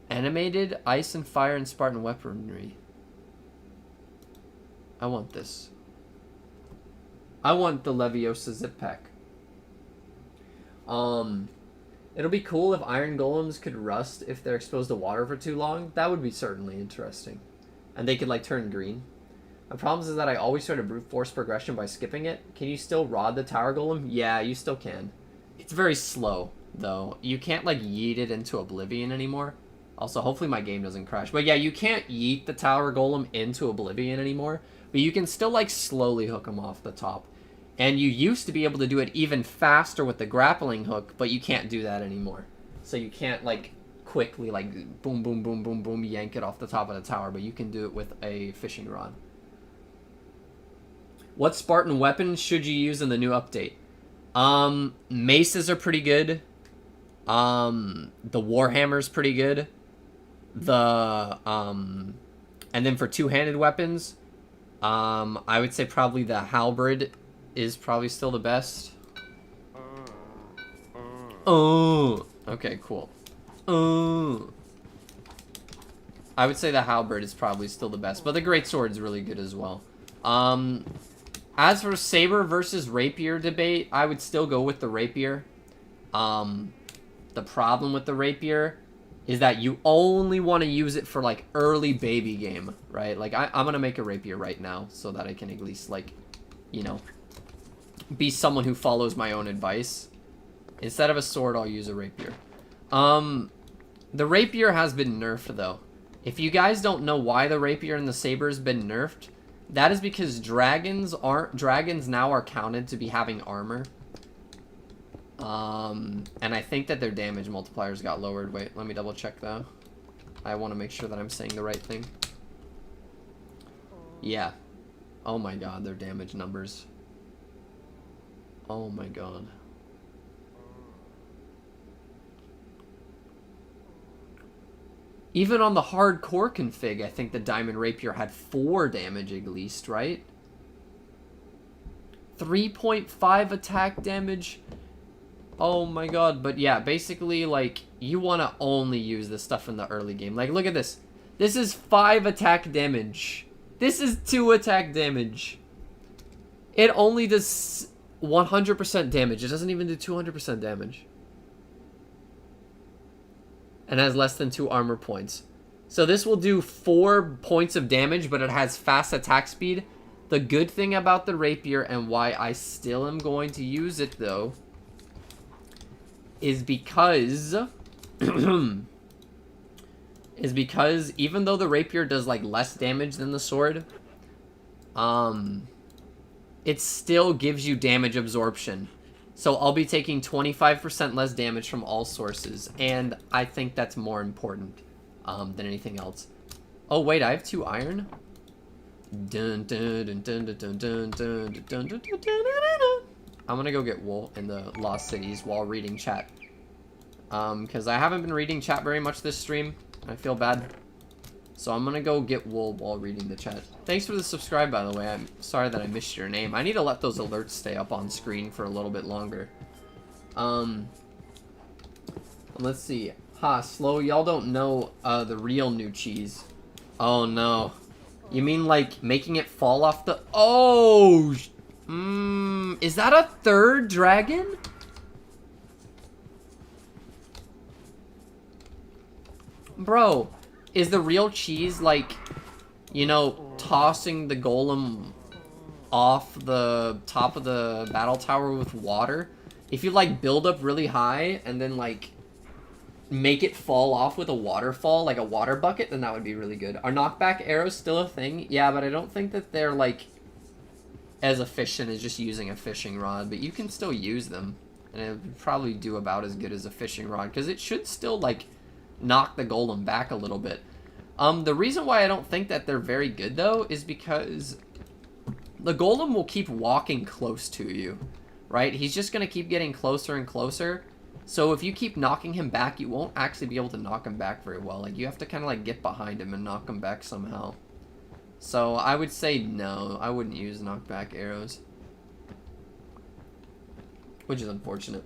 Animated ice and fire and Spartan weaponry. I want this. I want the Leviosa zip pack. It'll be cool if iron golems could rust if they're exposed to water for too long. That would be certainly interesting. And they could like turn green. The problem is that I always try to brute force progression by skipping it. Can you still rod the tower golem? Yeah, you still can. It's very slow though. You can't like yeet it into oblivion anymore. Also, hopefully my game doesn't crash. But yeah, you can't yeet the tower golem into oblivion anymore. But you can still like slowly hook them off the top. And you used to be able to do it even faster with the grappling hook, but you can't do that anymore. So you can't like quickly like boom, boom, boom, boom, boom, yank it off the top of the tower, but you can do it with a fishing rod. What Spartan weapons should you use in the new update? Maces are pretty good. The Warhammer's pretty good. And then for two-handed weapons, I would say probably the halberd is probably still the best. Oh, okay, cool. I would say the halberd is probably still the best, but the greatsword's really good as well. As for saber versus rapier debate, I would still go with the rapier. The problem with the rapier is that you only want to use it for like early baby game, right? Like I'm gonna make a rapier right now so that I can at least like, you know, be someone who follows my own advice. Instead of a sword, I'll use a rapier. The rapier has been nerfed though. If you guys don't know why the rapier and the saber has been nerfed, that is because dragons now are counted to be having armor. And I think that their damage multipliers got lowered. Wait, let me double check though. I want to make sure that I'm saying the right thing. Yeah. Oh my god, their damage numbers. Oh my god. Even on the hardcore config, I think the Diamond Rapier had 4 damage at least, right? 3.5 attack damage. Oh my god. But yeah, basically, like, you want to only use this stuff in the early game. Like, look at this. This is 5 attack damage. This is 2 attack damage. It only does 100% damage. It doesn't even do 200% damage. And has less than 2 armor points. So this will do 4 points of damage, but it has fast attack speed. The good thing about the rapier, and why I still am going to use it though, is because even though the rapier does like less damage than the sword, it still gives you damage absorption. So I'll be taking 25% less damage from all sources, and I think that's more important than anything else. Oh wait, I have 2 iron. I'm gonna go get wool in the Lost Cities while reading chat, because I haven't been reading chat very much this stream. I feel bad. So I'm gonna go get wool while reading the chat. Thanks for the subscribe, by the way. I'm sorry that I missed your name. I need to let those alerts stay up on screen for a little bit longer. Let's see. Ha, slow. Y'all don't know the real new cheese. Oh no. You mean like making it fall off the... Oh! Is that a 3rd dragon? Bro. Is the real cheese, like, you know, tossing the golem off the top of the battle tower with water? If you, like, build up really high and then, like, make it fall off with a waterfall, like a water bucket, then that would be really good. Are knockback arrows still a thing? Yeah, but I don't think that they're, like, as efficient as just using a fishing rod. But you can still use them. And it would probably do about as good as a fishing rod, because it should still, like, knock the golem back a little bit. The reason why I don't think that they're very good though is because the golem will keep walking close to you, right? He's just going to keep getting closer and closer. So if you keep knocking him back, you won't actually be able to knock him back very well. Like, you have to kind of, like, get behind him and knock him back somehow. So I would say no. I wouldn't use knockback arrows. Which is unfortunate.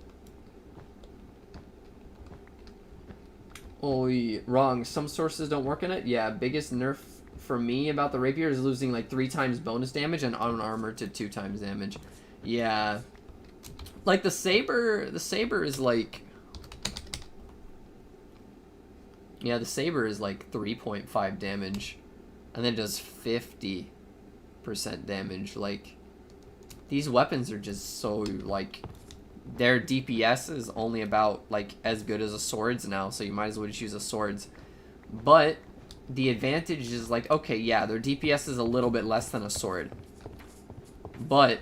Oh, wrong. Some sources don't work in it? Yeah, biggest nerf for me about the rapier is losing, like, 3 times bonus damage and unarmored to 2 times damage. Yeah. Like, the saber is, like... Yeah, the saber is, like, 3.5 damage. And then it does 50% damage. Like, these weapons are just so, like... Their DPS is only about, like, as good as a sword's now, so you might as well just use a sword's. But the advantage is, like, okay, yeah, their DPS is a little bit less than a sword. But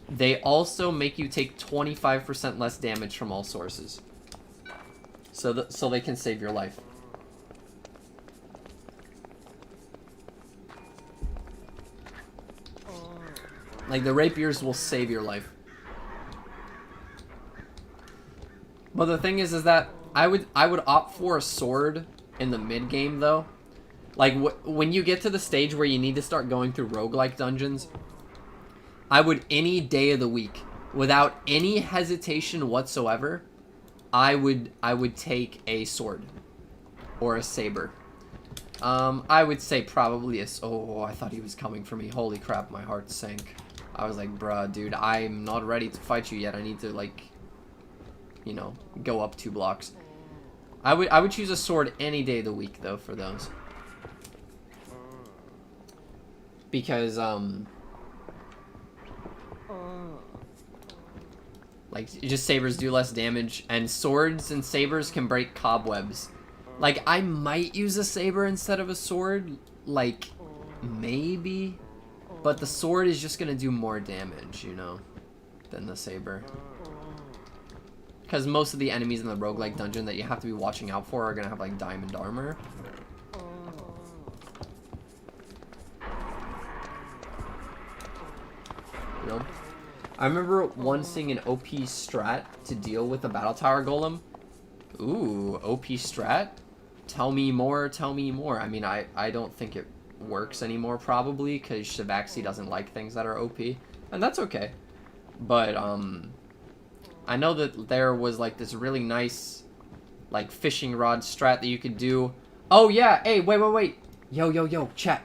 they also make you take 25% less damage from all sources. So they can save your life. Like, the rapiers will save your life. But the thing is that I would opt for a sword in the mid game though. Like when you get to the stage where you need to start going through roguelike dungeons, I would any day of the week, without any hesitation whatsoever, I would take a sword or a saber. I would say probably a... Oh, I thought he was coming for me. Holy crap, my heart sank. I was like, bruh, dude, I'm not ready to fight you yet. I need to, like, you know, go up 2 blocks. I would choose a sword any day of the week though for those. Because like, just sabers do less damage, and swords and sabers can break cobwebs. Like, I might use a saber instead of a sword, like, maybe, but the sword is just gonna do more damage, you know, than the saber. Because most of the enemies in the roguelike dungeon that you have to be watching out for are gonna have, like, diamond armor. You know? I remember once seeing an OP strat to deal with a battle tower golem. Ooh, OP strat? Tell me more, tell me more. I mean, I don't think it works anymore, probably, because Shivaxi doesn't like things that are OP. And that's okay. But, I know that there was, like, this really nice, like, fishing rod strat that you could do. Oh, yeah! Hey, wait! Yo, chat.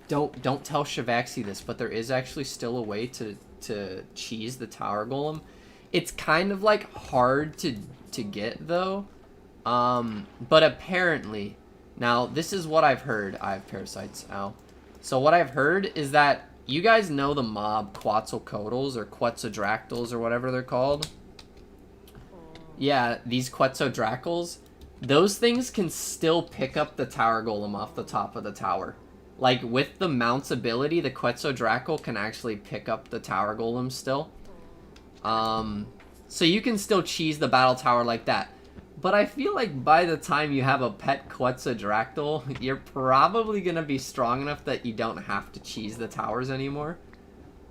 Don't tell Shivaxi this, but there is actually still a way to cheese the tower golem. It's kind of, like, hard to get, though. But apparently... Now, this is what I've heard. I have parasites. Ow. So what I've heard is that you guys know the mob Quetzalcoatl's or Quetzaldractyls or whatever they're called? Yeah, these Quetzaldractyls, those things can still pick up the tower golem off the top of the tower. Like, with the mount's ability, the Quetzaldractyl can actually pick up the tower golem still. So you can still cheese the battle tower like that. But I feel like by the time you have a pet Quetzaldractyl, you're probably going to be strong enough that you don't have to cheese the towers anymore.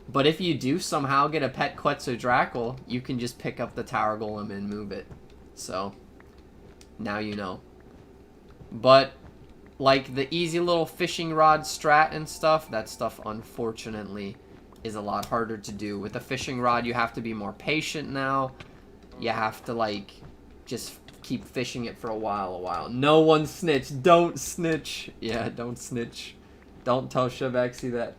But if you do somehow get a pet Quetzaldractyl, you can just pick up the tower golem and move it. So, now you know. But, like, the easy little fishing rod strat and stuff, that stuff, unfortunately, is a lot harder to do. With a fishing rod, you have to be more patient now. You have to, like, just keep fishing it for a while. No one snitch. Don't snitch. Yeah, don't snitch. Don't tell Shivaxi that.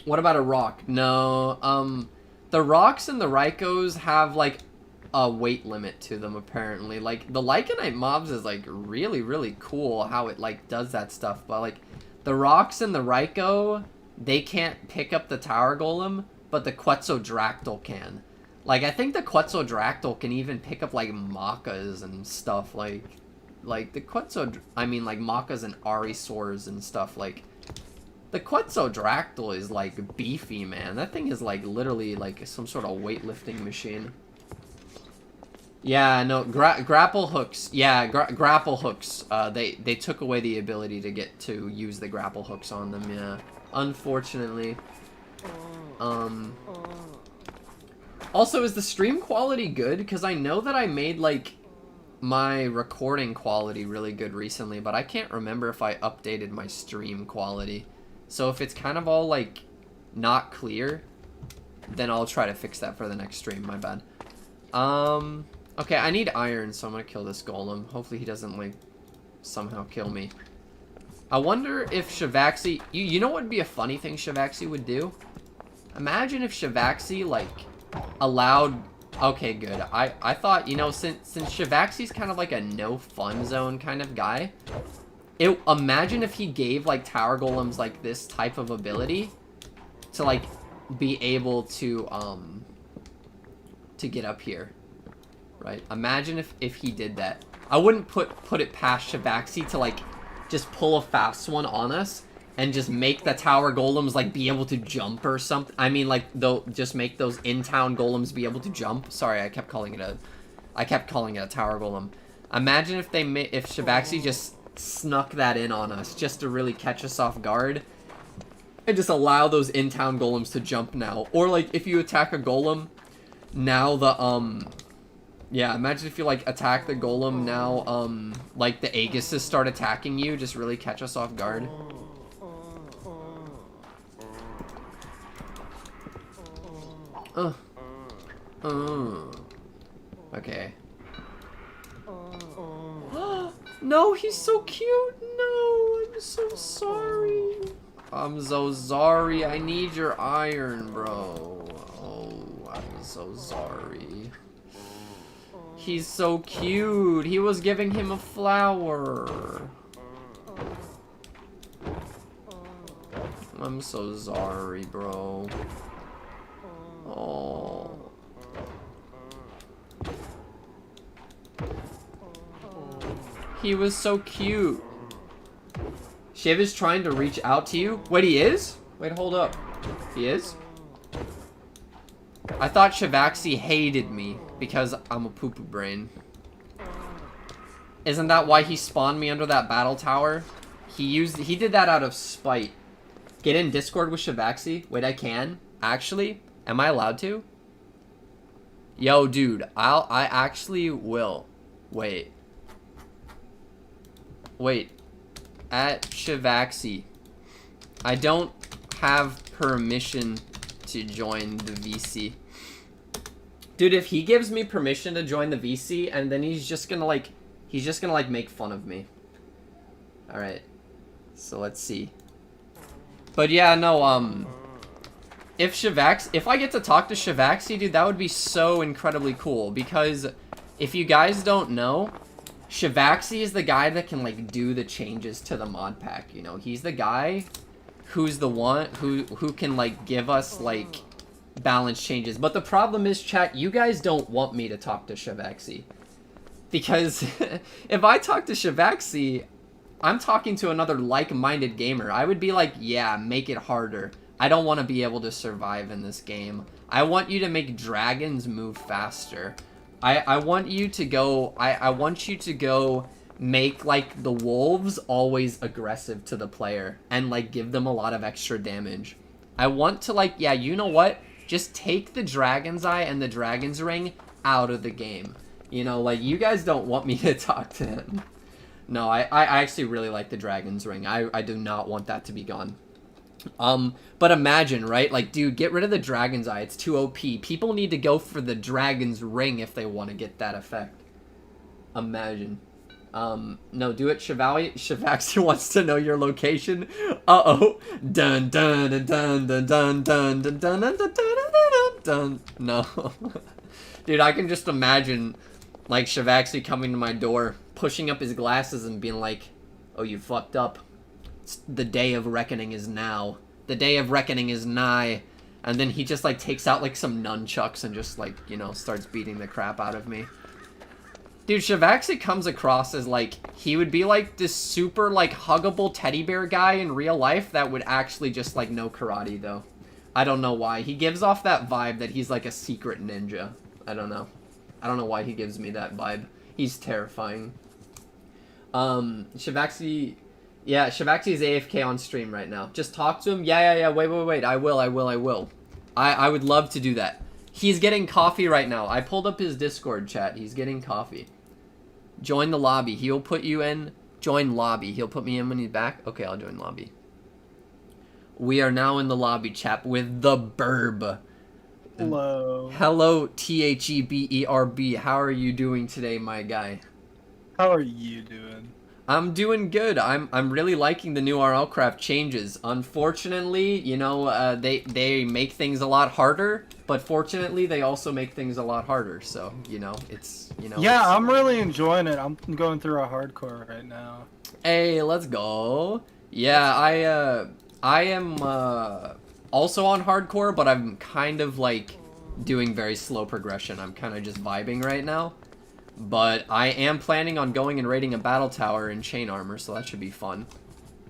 What about a rock? No, the rocks and the Rykos have, like, a weight limit to them, apparently. Like, the Lycanite mobs is, like, really, really cool how it, like, does that stuff. But, like, the rocks and the Ryko, they can't pick up the tower golem, but the Quetzaldractyl can. Like, I think the Quetzaldractyl can even pick up, like, Makas and stuff. Like the like, Makas and Arisaurs and stuff, like... The Quetzaldractyl is, like, beefy, man. That thing is, like, literally, like, some sort of weightlifting machine. Yeah, no, grapple hooks. Yeah, grapple hooks. They took away the ability to use the grapple hooks on them, yeah. Unfortunately. Also, is the stream quality good? Because I know that I made, like, my recording quality really good recently, but I can't remember if I updated my stream quality. So if it's kind of all, like, not clear, then I'll try to fix that for the next stream. My bad. Okay, I need iron, so I'm gonna kill this golem. Hopefully he doesn't, like, somehow kill me. I wonder if Shivaxi... You know what would be a funny thing Shivaxi would do? Imagine if Shivaxi, like, allowed... Okay, good. I thought, you know, since Shivaxi's kind of like a no-fun zone kind of guy, imagine if he gave, like, tower golems, like, this type of ability to, like, be able to get up here. Right? Imagine if he did that. I wouldn't put it past Shivaxi to, like, just pull a fast one on us and just make the tower golems, like, be able to jump or something. I mean, like, just make those in-town golems be able to jump. Sorry, I kept calling it a tower golem. Imagine if if Shivaxi just snuck that in on us just to really catch us off guard and just allow those in-town golems to jump now. Or, like, if you attack a golem, now the, yeah, imagine if you, like, attack the golem now, like, the Aegises start attacking you, just really catch us off guard. Okay. No, he's so cute! No, I'm so sorry. I'm so sorry. I need your iron, bro. Oh, I'm so sorry. He's so cute. He was giving him a flower. I'm so sorry, bro. Oh. He was so cute. Shiv is trying to reach out to you. Wait, he is? Wait, hold up. He is? I thought Shivaxi hated me because I'm a poo-poo brain. Isn't that why he spawned me under that battle tower? He did that out of spite. Get in Discord with Shivaxi? Wait, I can? Actually? Am I allowed to? Yo, dude, I actually will. Wait. Wait. At Shivaxi. I don't have permission to join the VC. Dude, if he gives me permission to join the VC, and then he's just gonna, like, make fun of me. Alright. So, let's see. But yeah, no, if I get to talk to Shivaxi, dude, that would be so incredibly cool. Because if you guys don't know, Shivaxi is the guy that can, like, do the changes to the mod pack, you know? He's the guy who's the one who can, like, give us, like, balance changes. But the problem is, chat, you guys don't want me to talk to Shivaxi. Because if I talk to Shivaxi, I'm talking to another like-minded gamer. I would be like, yeah, make it harder. I don't want to be able to survive in this game. I want you to make dragons move faster. I want you to go... I want you to go make, like, the wolves always aggressive to the player. And, like, give them a lot of extra damage. I want to, like, yeah, you know what? Just take the Dragon's Eye and the Dragon's Ring out of the game. You know, like, you guys don't want me to talk to him. No, I actually really like the Dragon's Ring. I do not want that to be gone. But imagine, right? Like, dude, get rid of the Dragon's Eye. It's too OP. People need to go for the Dragon's Ring if they want to get that effect. Imagine. No, do it. Shivaxi wants to know your location. Uh-oh. Dun dun dun dun dun dun dun dun dun dun dun dun dun. No. Dude, I can just imagine, like, Shivaxi coming to my door, pushing up his glasses and being like, oh, you fucked up. The day of reckoning is now. The day of reckoning is nigh. And then he just, like, takes out, like, some nunchucks and just, like, you know, starts beating the crap out of me. Dude, Shivaxi comes across as, like, he would be, like, this super, like, huggable teddy bear guy in real life that would actually just, like, know karate, though. I don't know why. He gives off that vibe that he's, like, a secret ninja. I don't know. I don't know why he gives me that vibe. He's terrifying. Shivaxi Yeah, Shivaxi's AFK on stream right now. Just talk to him. Yeah. Wait. I will. I would love to do that. He's getting coffee right now. I pulled up his Discord chat. He's getting coffee. Join the lobby. He'll put you in. Join lobby. He'll put me in when he's back. Okay, I'll join lobby. We are now in the lobby, chap, with the Burb. Hello. Hello, THEBERB. How are you doing today, my guy? How are you doing? I'm doing good. I'm really liking the new RLCRAFT changes. Unfortunately, you know, they make things a lot harder, but fortunately, they also make things a lot harder. So, you know, it's, you know. Yeah, I'm really enjoying it. I'm going through a hardcore right now. Hey, let's go. Yeah, I am also on hardcore, but I'm kind of like doing very slow progression. I'm kind of just vibing right now. But I am planning on going and raiding a battle tower in chain armor, so that should be fun.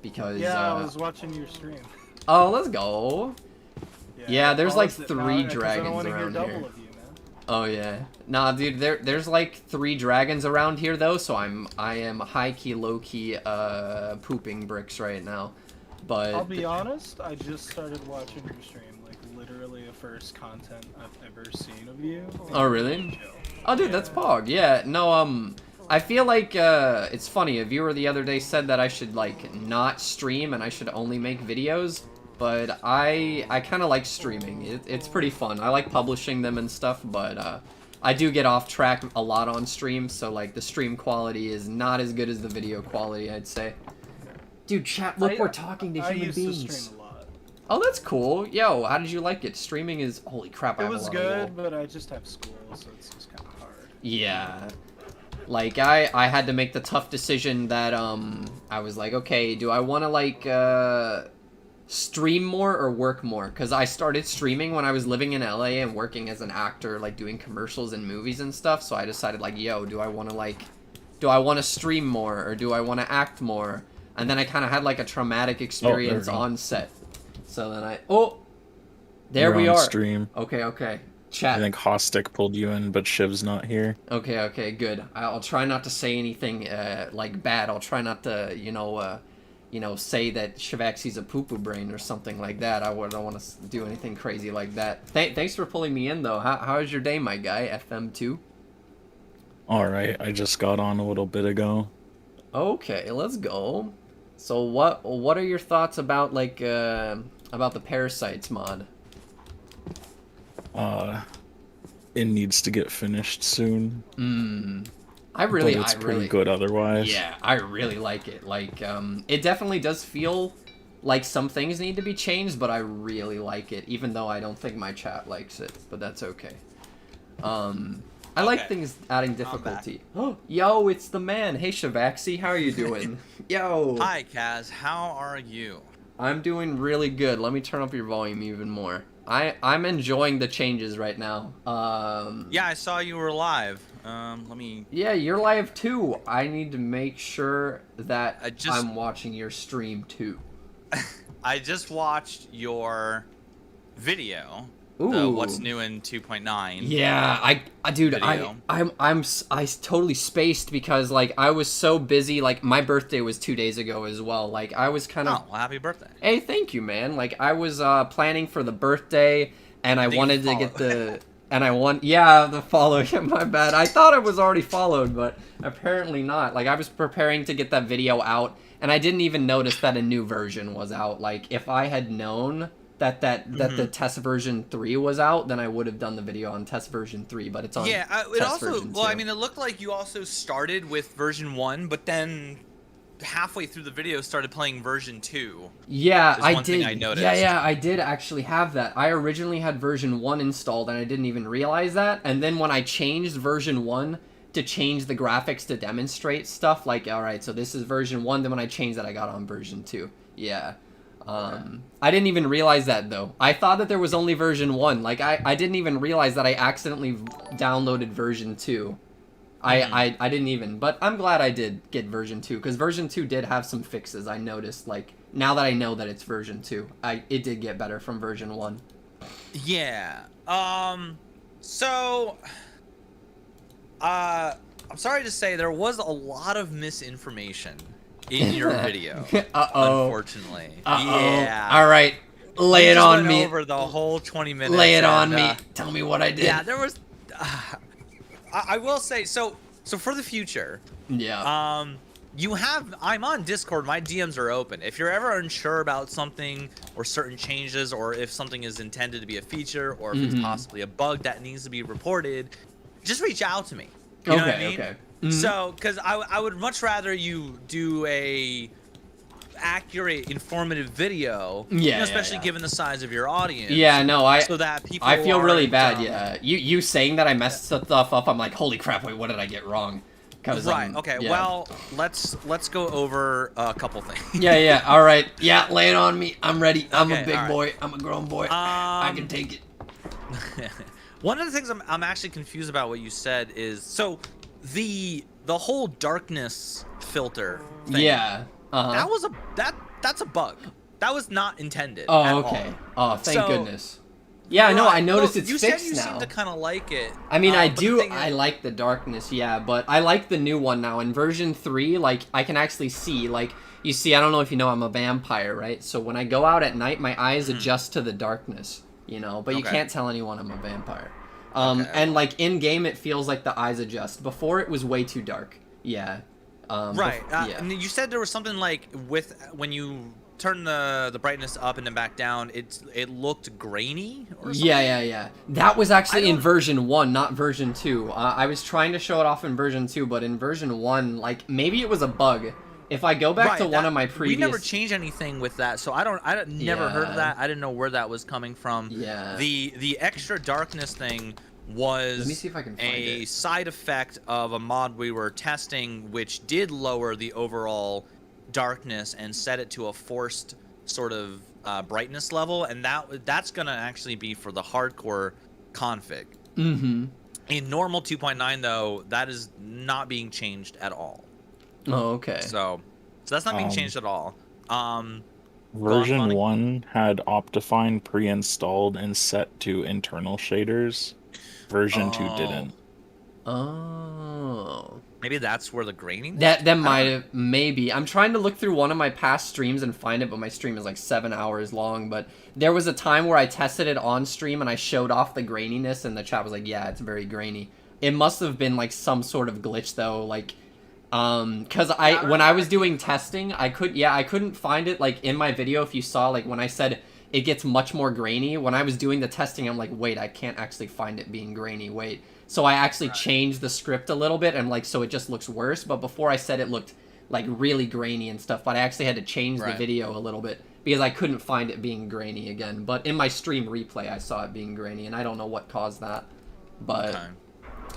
Because yeah, I was watching your stream. Oh, let's go. Yeah, there's like 3 dragons around here. Oh yeah. Nah, dude, there's like 3 dragons around here though, so I am high key, low key pooping bricks right now. But I'll be honest, I just started watching your stream, like literally the first content I've ever seen of you. Oh really? Oh dude, that's Pog. Yeah, no, I feel like it's funny. A viewer the other day said that I should like not stream and I should only make videos, but I kind of like streaming. It's pretty fun. I like publishing them and stuff, but I do get off track a lot on stream, so like the stream quality is not as good as the video quality, I'd say. Dude, chat, look, we're talking to human beings. To stream a lot. Oh, that's cool. Yo, how did you like it? Streaming is, holy crap, I have a lot of wool. It was good, but I just have school, so it's just kind of hard. Yeah. Like, I had to make the tough decision that, I was like, okay, do I want to, like, stream more or work more? Because I started streaming when I was living in LA and working as an actor, like, doing commercials and movies and stuff, so I decided, like, yo, do I want to stream more, or do I want to act more? And then I kind of had, like, a traumatic experience on set. So then there we are. Stream. Okay. Chat. I think Hostic pulled you in, but Shiv's not here. Okay, good. I'll try not to say anything like bad. I'll try not to, you know, say that Shivaxi's a poo-poo brain or something like that. I don't want to do anything crazy like that. Thanks for pulling me in though. How's your day, my guy? FM2. All right, I just got on a little bit ago. Okay, let's go. So what are your thoughts about like about the Parasites mod? It needs to get finished soon. It's pretty good otherwise. Yeah, I really like it. Like, it definitely does feel like some things need to be changed, but I really like it, even though I don't think my chat likes it, but that's okay. I like things adding difficulty. Oh, yo, it's the man. Hey, Shivaxi, how are you doing? Yo. Hi, Kaz. How are you? I'm doing really good. Let me turn up your volume even more. I'm enjoying the changes right now. Yeah, I saw you were live. Let me... Yeah, you're live too. I need to make sure that I'm watching your stream too. I just watched your video. Ooh. The What's New in 2.9. Yeah, dude, I totally spaced because like I was so busy. Like my birthday was 2 days ago as well. Like I was kind of. Oh, well, happy birthday! Hey, thank you, man. Like I was planning for the birthday, and I wanted to get the. The follow. My bad. I thought it was already followed, but apparently not. Like I was preparing to get that video out, and I didn't even notice that a new version was out. Like if I had known that the test version 3 was out, then I would have done the video on test version 3, but it's on test version 2. Well, I mean, it looked like you also started with version 1, but then halfway through the video started playing version 2. Yeah, I did. I noticed. Yeah, I did actually have that. I originally had version 1 installed and I didn't even realize that. And then when I changed version 1 to change the graphics to demonstrate stuff, like, all right, so this is version 1, then when I changed that, I got on version 2. Yeah. I didn't even realize that though. I thought that there was only version 1. Like I didn't even realize that I accidentally downloaded version 2. I didn't even, but I'm glad I did get version 2 because version 2 did have some fixes. I noticed, like, now that I know that it's version 2, it did get better from version 1. Yeah. So I'm sorry to say there was a lot of misinformation in your video. Unfortunately. Yeah. All right. Lay it on me. Over the whole 20 minutes. Lay it on me. Tell me what I did. Yeah, there was. I will say so. So for the future. Yeah. I'm on Discord. My DMs are open. If you're ever unsure about something or certain changes, or if something is intended to be a feature, or if it's possibly a bug that needs to be reported, just reach out to me. You know what I mean? Okay. So, because I would much rather you do a accurate, informative video, especially given the size of your audience. Yeah, no, so that people I feel really bad. Yeah, you saying that I messed stuff up, I'm like, holy crap! Wait, what did I get wrong? Right. Okay. Yeah. Well, let's go over a couple things. Yeah. All right. Yeah. Lay it on me. I'm ready. I'm a big boy. I'm a grown boy. I can take it. One of the things I'm actually confused about what you said is so the whole darkness filter thing. Yeah. That was that's a bug. That was not intended. Oh, okay. Oh, thank goodness. Yeah, no, I noticed it's fixed now. You said you seem to kind of like it. I mean, I do. I like the darkness, yeah, but I like the new one now. In version 3, like, I can actually see, like, you see, I don't know if you know, I'm a vampire, right? So when I go out at night, my eyes adjust to the darkness, you know, but you can't tell anyone I'm a vampire. And, like, in-game, it feels like the eyes adjust. Before, it was way too dark. Yeah. Right. And you said there was something, like, with when you turn the brightness up and then back down, it looked grainy or something? Yeah. That was actually in version 1, not version 2. I was trying to show it off in version 2, but in version 1, like, maybe it was a bug. If I go back to one of my previous... We never changed anything with that, so I never heard of that. I didn't know where that was coming from. Yeah. The extra darkness thing was Let me see if I can find it. Side effect of a mod we were testing, which did lower the overall darkness and set it to a forced sort of brightness level, and that's gonna actually be for the hardcore config. In normal 2.9 though, that is not being changed at all. Oh, okay. So that's not being changed at all. Version 1 had optifine pre-installed and set to internal shaders. Version 2 didn't. Oh. Maybe that's where the graining... That might have... Maybe. I'm trying to look through one of my past streams and find it, but my stream is like 7 hours long. But there was a time where I tested it on stream and I showed off the graininess and the chat was like, yeah, it's very grainy. It must have been like some sort of glitch though, like... Cause when I was doing testing, I couldn't find it, like, in my video. If you saw, like, when I said it gets much more grainy, when I was doing the testing, I'm like, wait, I can't actually find it being grainy, wait. So I actually changed the script a little bit, and, like, so it just looks worse, but before I said it looked, like, really grainy and stuff, but I actually had to change the video a little bit, because I couldn't find it being grainy again. But in my stream replay, I saw it being grainy, and I don't know what caused that, but...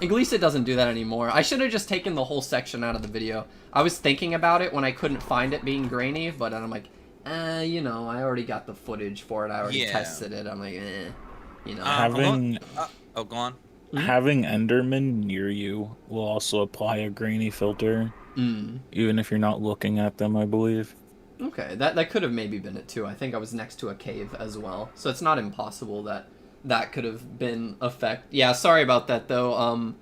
At least it doesn't do that anymore. I should have just taken the whole section out of the video. I was thinking about it when I couldn't find it being grainy, but then I'm like, you know, I already got the footage for it. I already tested it. I'm like, you know. Go on. Having Enderman near you will also apply a grainy filter, even if you're not looking at them, I believe. Okay, that could have maybe been it too. I think I was next to a cave as well, so it's not impossible that could have been yeah, sorry about that though.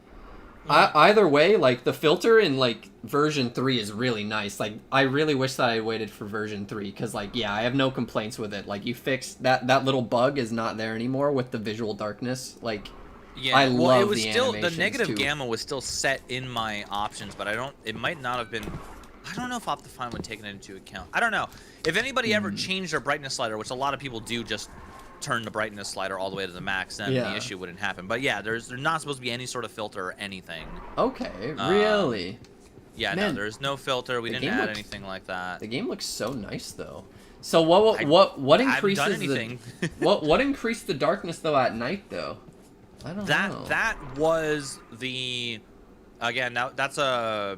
Either way, like, the filter in, like, version 3 is really nice. Like, I really wish that I waited for version 3, because, like, yeah, I have no complaints with it. Like, you fixed that little bug is not there anymore with the visual darkness. Like, yeah, I love it was the still, the animations, negative too. gamma was still set in my options, but it might not have been. I don't know if Optifine would take it into account. I don't know. If anybody ever changed their brightness slider, which a lot of people do, just turn the brightness slider all the way to the max, then the issue wouldn't happen. But yeah, there's not supposed to be any sort of filter or anything. Okay, really? Yeah, man, no, there's no filter. We didn't add anything like that. The game looks so nice though. So what increases the what increased the darkness though at night though? I don't know. That was the that's a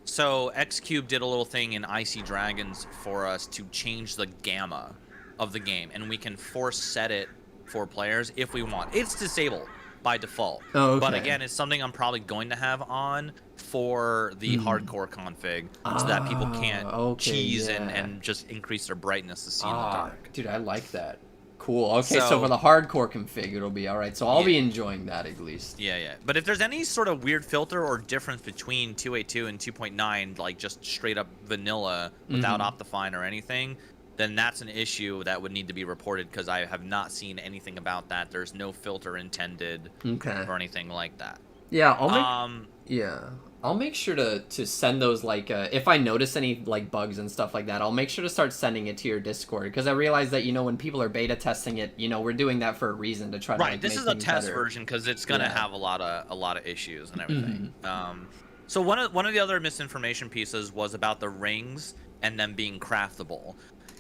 so Xcube did a little thing in Icy Dragons for us to change the gamma of the game, and we can force set it for players if we want. It's disabled by default. Oh, okay. But again, it's something I'm probably going to have on for the hardcore config, so that people can't cheese and just increase their brightness to see in the dark. Dude, I like that. cool. Okay, so for the hardcore config, it'll be all right. So I'll be enjoying that at least. Yeah. But if there's any sort of weird filter or difference between 2.8.2 and 2.9, like just straight up vanilla without optifine or anything, then that's an issue that would need to be reported, because I have not seen anything about that. There's no filter intended or anything like that. Yeah, I'll make sure to send those, like, if I notice any, like, bugs and stuff like that, I'll make sure to start sending it to your Discord, because I realize that, you know, when people are beta testing it, you know, we're doing that for a reason, to try to, like, this make is a things test better. version, because it's gonna have a lot of issues and everything. So one of the other misinformation pieces was about the rings and them being craftable.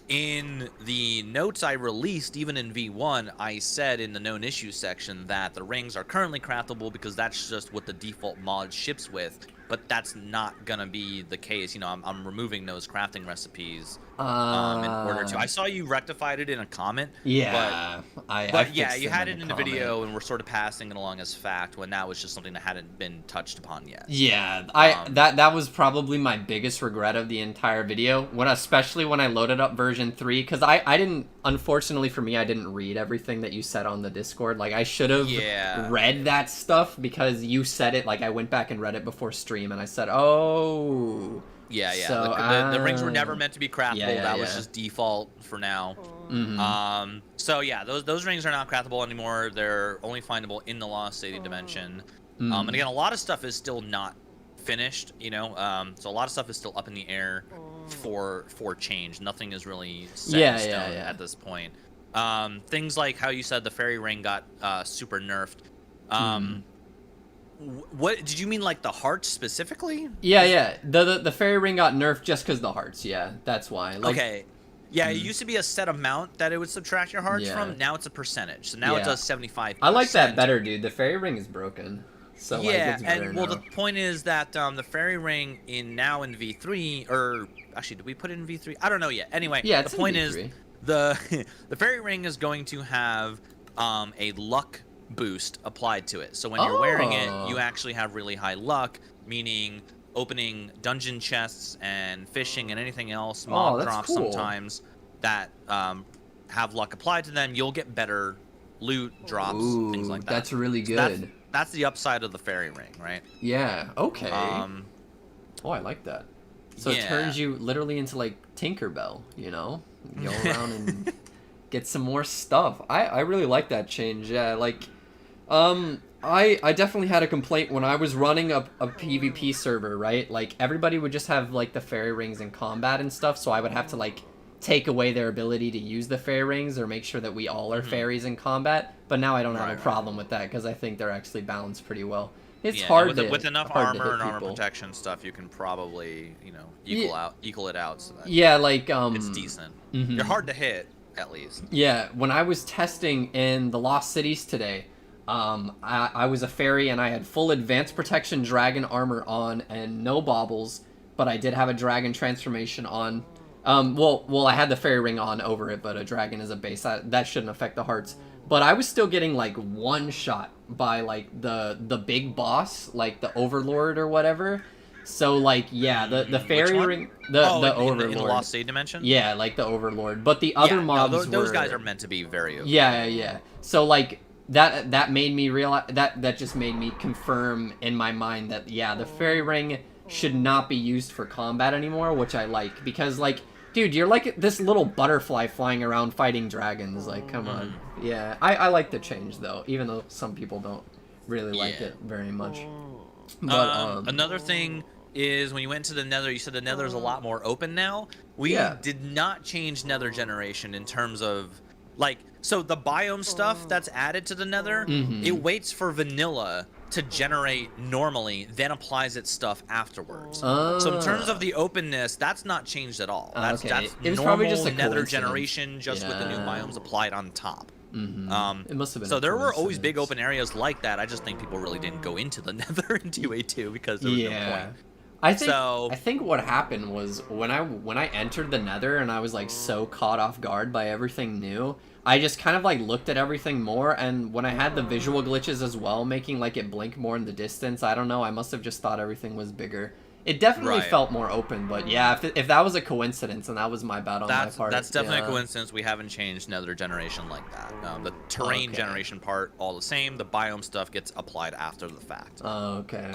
In the notes I released, even in V1, I said in the known issues section that the rings are currently craftable because that's just what the default mod ships with, but that's not gonna be the case. You know, I'm removing those crafting recipes in order to. I saw you rectified it in a comment. Yeah, but yeah, you had it in the video, and we're sort of passing it along as fact when that was just something that hadn't been touched upon yet. Yeah, that was probably my biggest regret of the entire video, especially when I loaded up version 3, because I didn't, unfortunately for me, I didn't read everything that you said on the Discord. Like, I should have read that stuff, because you said it, like, I went back and read it before stream, and I said, oh... Yeah. So, the rings were never meant to be craftable. That was just default for now. So yeah, those rings are not craftable anymore. They're only findable in the Lost City dimension. And again, a lot of stuff is still not finished. You know, so a lot of stuff is still up in the air for change. Nothing is really set in stone at this point. Things like how you said the fairy ring got super nerfed. What did you mean, like the hearts specifically? Yeah. The fairy ring got nerfed just because the hearts. Yeah, that's why. Like, okay. Yeah, it used to be a set amount that it would subtract your hearts from. Now it's a percentage. So now it does 75%. I like that better, dude. The fairy ring is broken. So yeah, like, it's better and now. the point is that the fairy ring in V3, or actually, did we put it in V3? I don't know yet. Anyway, it's the point in is V3. the fairy ring is going to have a luck boost applied to it. So when you're wearing it, you actually have really high luck, meaning opening dungeon chests and fishing and anything else, mob drops sometimes that have luck applied to them, you'll get better loot drops, things like that. That's really good. So that's the upside of the fairy ring, right? Yeah, okay. I like that. So it turns you literally into, like, Tinkerbell, you know? Go around and get some more stuff. I really like that change. Yeah, like, I definitely had a complaint when I was running a PvP server, right? Like, everybody would just have, like, the fairy rings in combat and stuff, so I would have to, like, take away their ability to use the fairy rings or make sure that we all are fairies in combat. But now I don't have a problem with that, because I think they're actually balanced pretty well. It's hard with enough armor and armor protection stuff, you can probably, you know, equal it out. So that like it's decent. They're hard to hit, at least. Yeah, when I was testing in the Lost Cities today, I was a fairy and I had full advanced protection dragon armor on and no baubles, but I did have a dragon transformation on. Well, I had the fairy ring on over it, but a dragon is a base. That shouldn't affect the hearts. But I was still getting, like, one shot by, like, the big boss, like the Overlord or whatever. So, like, yeah, the fairy ring, the Overlord. In the Lost City dimension? Yeah, like the Overlord. But the other mobs those guys are meant to be very OP. Yeah. So, like, that made me realize, that just made me confirm in my mind that, yeah, the fairy ring should not be used for combat anymore, which I like, because, like, dude, you're like this little butterfly flying around fighting dragons. Like, come on. Yeah, I like the change, though, even though some people don't really like it very much. But another thing is, when you went to the Nether, you said the Nether is a lot more open now. We did not change Nether generation in terms of, like, so the biome stuff that's added to the Nether, it waits for vanilla to generate normally, then applies its stuff afterwards. So in terms of the openness, that's not changed at all. That's it was normal probably just a Nether coincidence. Generation, just with the new biomes applied on top. It must have been. So there were always big open areas like that. I just think people really didn't go into the Nether in 2.8.2 because there was no point. I think what happened was when I entered the Nether and I was, like, so caught off guard by everything new, I just kind of, like, looked at everything more, and when I had the visual glitches as well, making, like, it blink more in the distance, I don't know, I must have just thought everything was bigger. It definitely Right. felt more open, but yeah, if that was a coincidence, and that was my bad on my part. That's definitely yeah. a coincidence. We haven't changed another generation like that. The terrain Okay. generation part all the same. The biome stuff gets applied after the fact. Oh, okay.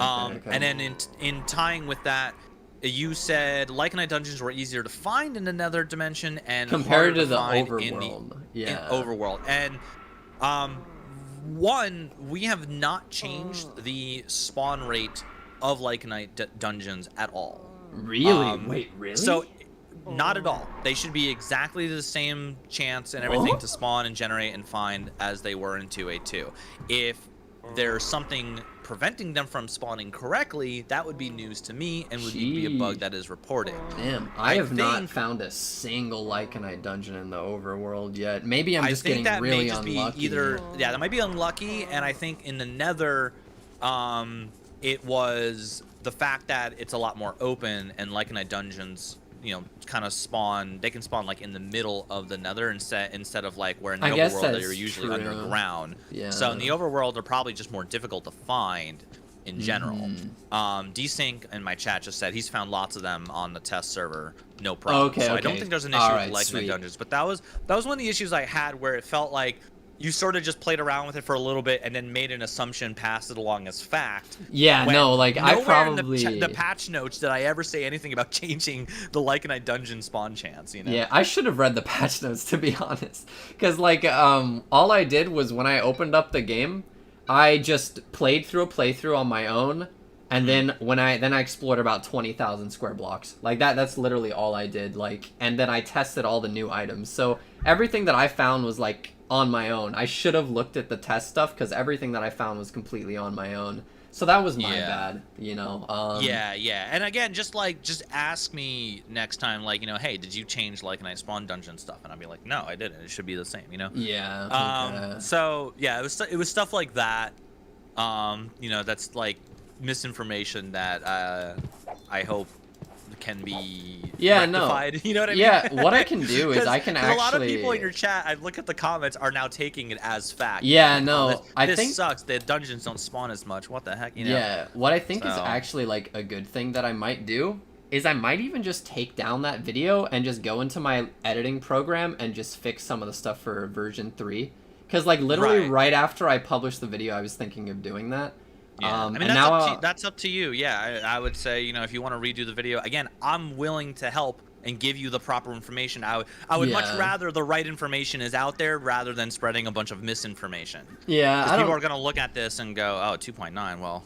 And then in tying with that, you said Lycanite dungeons were easier to find in the Nether dimension and compared harder to the find overworld, in yeah. overworld. And one, we have not changed the spawn rate of Lycanite dungeons at all. Really? Wait, really? So, not at all. They should be exactly the same chance and everything to spawn and generate and find as they were in 2.8.2. If there's something preventing them from spawning correctly, that would be news to me and would be a bug that is reported. Damn, I have not found a single Lycanite dungeon in the overworld yet. Maybe I'm just getting really unlucky. That might be unlucky, and I think in the Nether, it was the fact that it's a lot more open and Lycanite dungeons, you know, kind of spawn. They can spawn like in the middle of the Nether instead of like where in the overworld they're usually underground. Yeah. So in the overworld, they're probably just more difficult to find in general. Desync in my chat just said he's found lots of them on the test server, no problem. Okay, so I don't think there's an issue with Lycanite dungeons, but that was one of the issues I had where it felt like you sort of just played around with it for a little bit and then made an assumption, passed it along as fact. Yeah, no, like I probably in the patch notes did I ever say anything about changing the Lycanite dungeon spawn chance, you know? Yeah, I should have read the patch notes to be honest, because like all I did was when I opened up the game, I just played through a playthrough on my own, and then I explored about 20,000 square blocks. Like that's literally all I did. Like, and then I tested all the new items. So everything that I found was like on my own. I should have looked at the test stuff because everything that I found was completely on my own. So that was my bad, you know. Yeah. And again, just ask me next time, like, you know, hey, did you change Lycanite spawn dungeon stuff? And I'll be like, no, I didn't. It should be the same, you know. Yeah. So yeah, it was stuff like that. You know, that's like misinformation that I hope can be rectified. You know what I mean? Yeah, what I can do is I can actually... a lot of people in your chat, I look at the comments, are now taking it as fact. Yeah, like, no, I think... this sucks. The dungeons don't spawn as much. What the heck, you know? Yeah, what I think is actually, like, a good thing that I might do is I might even just take down that video and just go into my editing program and just fix some of the stuff for version 3. Because, like, literally right after I published the video, I was thinking of doing that. Yeah, I mean, that's up to you. Yeah, I would say, you know, if you want to redo the video, again, I'm willing to help and give you the proper information. I would much rather the right information is out there rather than spreading a bunch of misinformation. Yeah, because people are going to look at this and go, oh, 2.9, well,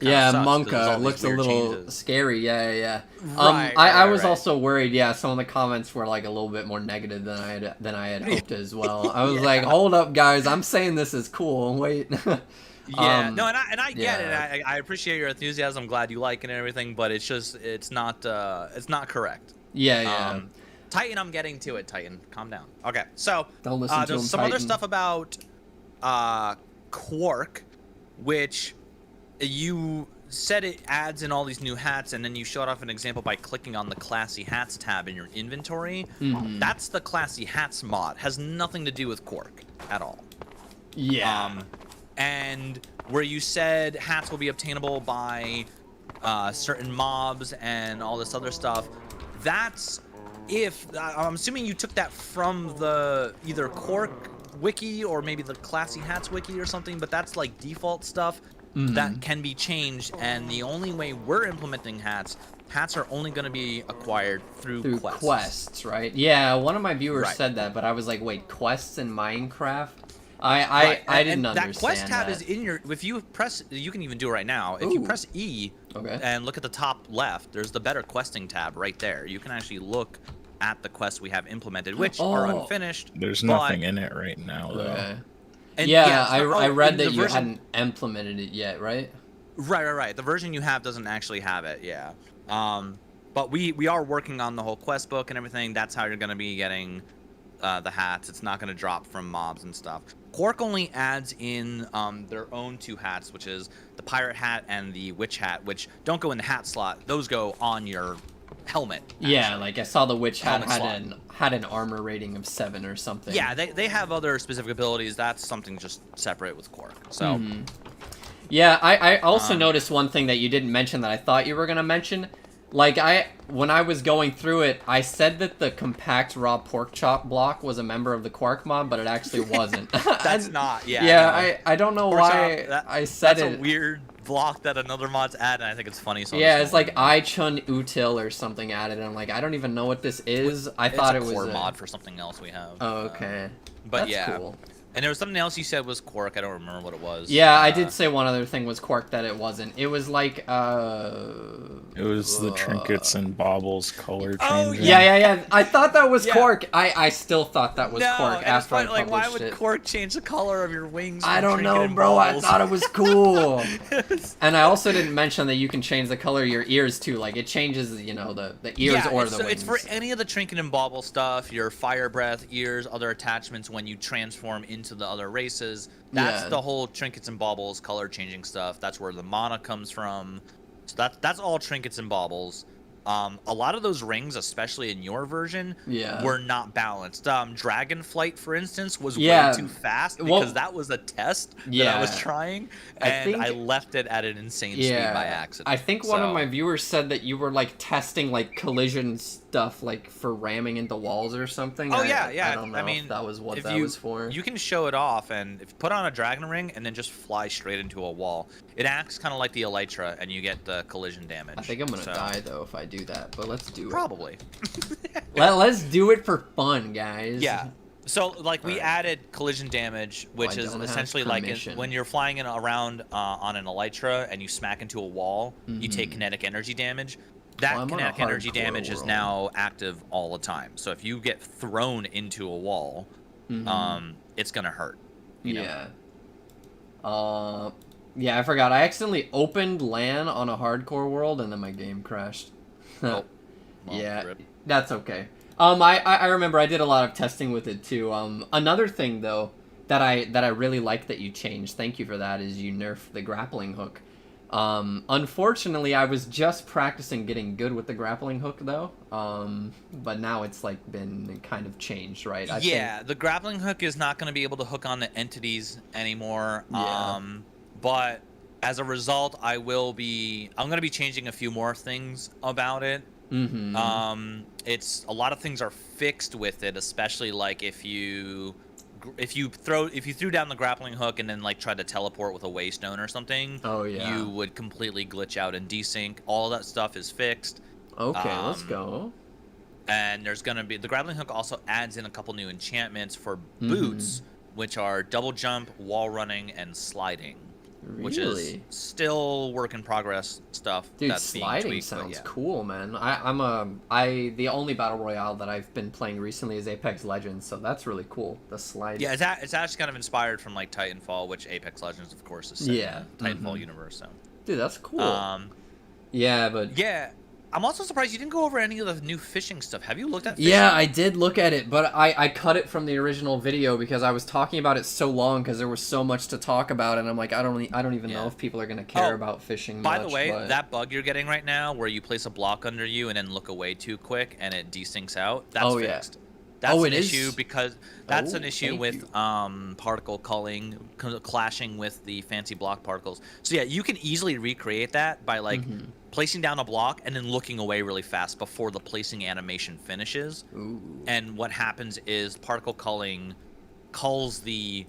yeah, Monka looks a little scary. Yeah. Right, I was also worried. Yeah, some of the comments were like a little bit more negative than I had hoped as well. I was like, hold up, guys, I'm saying this is cool. Wait. Yeah, no, and I get it. I appreciate your enthusiasm. I'm glad you like it and everything, but it's not correct. Yeah. Titan, I'm getting to it. Titan, calm down. Okay, so don't listen to there's him, some Titan. other stuff about Quark, which you said it adds in all these new hats, and then you showed off an example by clicking on the Classy Hats tab in your inventory. That's the Classy Hats mod. Has nothing to do with Quark at all. Yeah. And where you said hats will be obtainable by certain mobs and all this other stuff, that's if I'm assuming you took that from the either Quark wiki or maybe the Classy Hats wiki or something, but that's like default stuff that can be changed, and the only way we're implementing hats are only going to be acquired through quests, right? Yeah, one of my viewers said that, but I was like, wait, quests in Minecraft? I didn't understand that quest tab is in your, if you press, you can even do it right now. If you press E and look at the top left, there's the better questing tab right there. You can actually look at the quests we have implemented, which are unfinished. There's nothing in it right now, though. Okay. And yeah, I read that you hadn't implemented it yet, right? Right. The version you have doesn't actually have it, yeah. But we are working on the whole quest book and everything. That's how you're going to be getting the hats. It's not going to drop from mobs and stuff. Quark only adds in their own 2 hats, which is the pirate hat and the witch hat, which don't go in the hat slot. Those go on your helmet. Actually. Yeah, like I saw the witch hat had an armor rating of 7 or something. Yeah, they have other specific abilities. That's something just separate with Quark. So. Yeah, I also noticed one thing that you didn't mention that I thought you were gonna mention. Like, when I was going through it, I said that the compact raw pork chop block was a member of the Quark mod, but it actually wasn't. That's not. Yeah. Yeah, no. I don't know Pork why chop, I said that's it. a weird block that another mod's add, and I think it's funny. So I'm Yeah, just it's like going- I-chun util or something added, and I'm like, I don't even know what this is. I thought it it's a was core mod for something else we have. Oh, okay. But That's yeah. cool. And there was something else you said was Quark. I don't remember what it was. Yeah, I did say one other thing was Quark that it wasn't. It was like, It was the trinkets and baubles color Oh, changing. Yeah. I thought that was Yeah. Quark. I still thought that was No, Quark and after I it's funny, published like, why would it. Quark change the color of your wings? I from don't trinket know, and bro. I balls? thought it was cool. And I also didn't mention that you can change the color of your ears too. Like it changes, you know, the ears Yeah, or it's, the so wings. it's for any of the trinket and bauble stuff, your fire breath, ears, other attachments when you transform into the other races. That's Yeah. the whole trinkets and baubles, color changing stuff. That's where the mana comes from. So that's all trinkets and baubles. A lot of those rings, especially in your version, Yeah. were not balanced. Dragonflight, for instance, was Yeah. way too fast because Well, that was a test that yeah. I was trying, I and I think- left it at an insane speed by accident. I think one of So- my viewers said that you were like testing like collision stuff like for ramming into walls or something. Oh I yeah. don't know I mean, if that was what if that you, was for. You can show it off, and if you put on a dragon ring and then just fly straight into a wall, it acts kind of like the elytra, and you get the collision damage. I think I'm gonna So- die though if I do that, but let's do it. Probably. Let's do it for fun, guys. Yeah. So like we Alright. added collision damage, which I is don't have essentially like permission. when you're flying in around on an elytra and you smack into a wall, you take Mhm. kinetic energy damage. That Well, I'm on a kinetic energy hardcore damage is world. now active all the time. So if you get thrown into a wall, Mhm. it's gonna hurt. You know? Yeah. Yeah, I forgot. I accidentally opened LAN on a hardcore world and then my game crashed. Oh, well, Yeah, rip. that's okay. I remember I did a lot of testing with it too. Another thing though that I really like that you changed, thank you for that, is you nerfed the grappling hook. Unfortunately, I was just practicing getting good with the grappling hook though. But now it's like been kind of changed, right? I think, The grappling hook is not going to be able to hook on the entities anymore. Yeah. But as a result, I'm going to be changing a few more things about it. Mhm. It's a lot of things are fixed with it, especially like if you threw down the grappling hook and then like tried to teleport with a waystone or something, Oh yeah. you would completely glitch out and desync. All that stuff is fixed. Okay, let's um, go. And there's gonna be the grappling hook also adds in a couple new enchantments for Mm-hmm. boots, which are double jump, wall running, and sliding. Which is Really? still work in progress stuff. Dude, that's being sliding tweaked, but sounds yeah. cool, man. The only battle royale that I've been playing recently is Apex Legends, so that's really cool. The sliding. Yeah, it's actually kind of inspired from like Titanfall, which Apex Legends, of course, is set Yeah, in the Titanfall mhm. universe. So, Dude, that's cool. um, Yeah, but yeah, I'm also surprised you didn't go over any of the new fishing stuff. Have you looked at fishing? yeah, I did look at it, but I cut it from the original video because I was talking about it so long because there was so much to talk about, and I'm like, I don't even know Yeah. if people are gonna care Oh, about fishing. By much, the way, but... that bug you're getting right now, where you place a block under you and then look away too quick and it desyncs out, that's Oh, yeah. fixed. That's Oh, an it is? issue because that's an Oh, issue thank with you. particle culling clashing with the fancy block particles. So yeah, you can easily recreate that by like Mhm. placing down a block and then looking away really fast before the placing animation finishes. Ooh. And what happens is particle culling culls the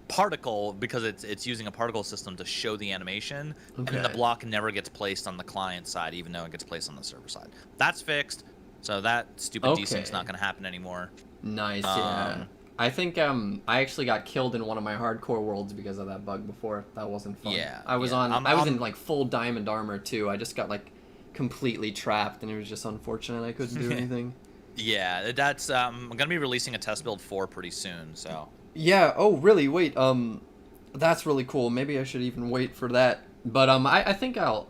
particle because it's using a particle system to show the animation, and then the Okay. block never gets placed on the client side, even though it gets placed on the server side. That's fixed, so that stupid desync's Okay. not going to happen anymore. Nice, yeah. Um, I think I actually got killed in one of my hardcore worlds because of that bug before. That wasn't fun. Yeah, I was yeah. I was in like full diamond armor too. I just got like completely trapped, and it was just unfortunate I couldn't do anything. Yeah, that's I'm going to be releasing a test build 4 pretty soon, so Yeah. Oh, really? Wait. That's really cool. Maybe I should even wait for that. But I think I'll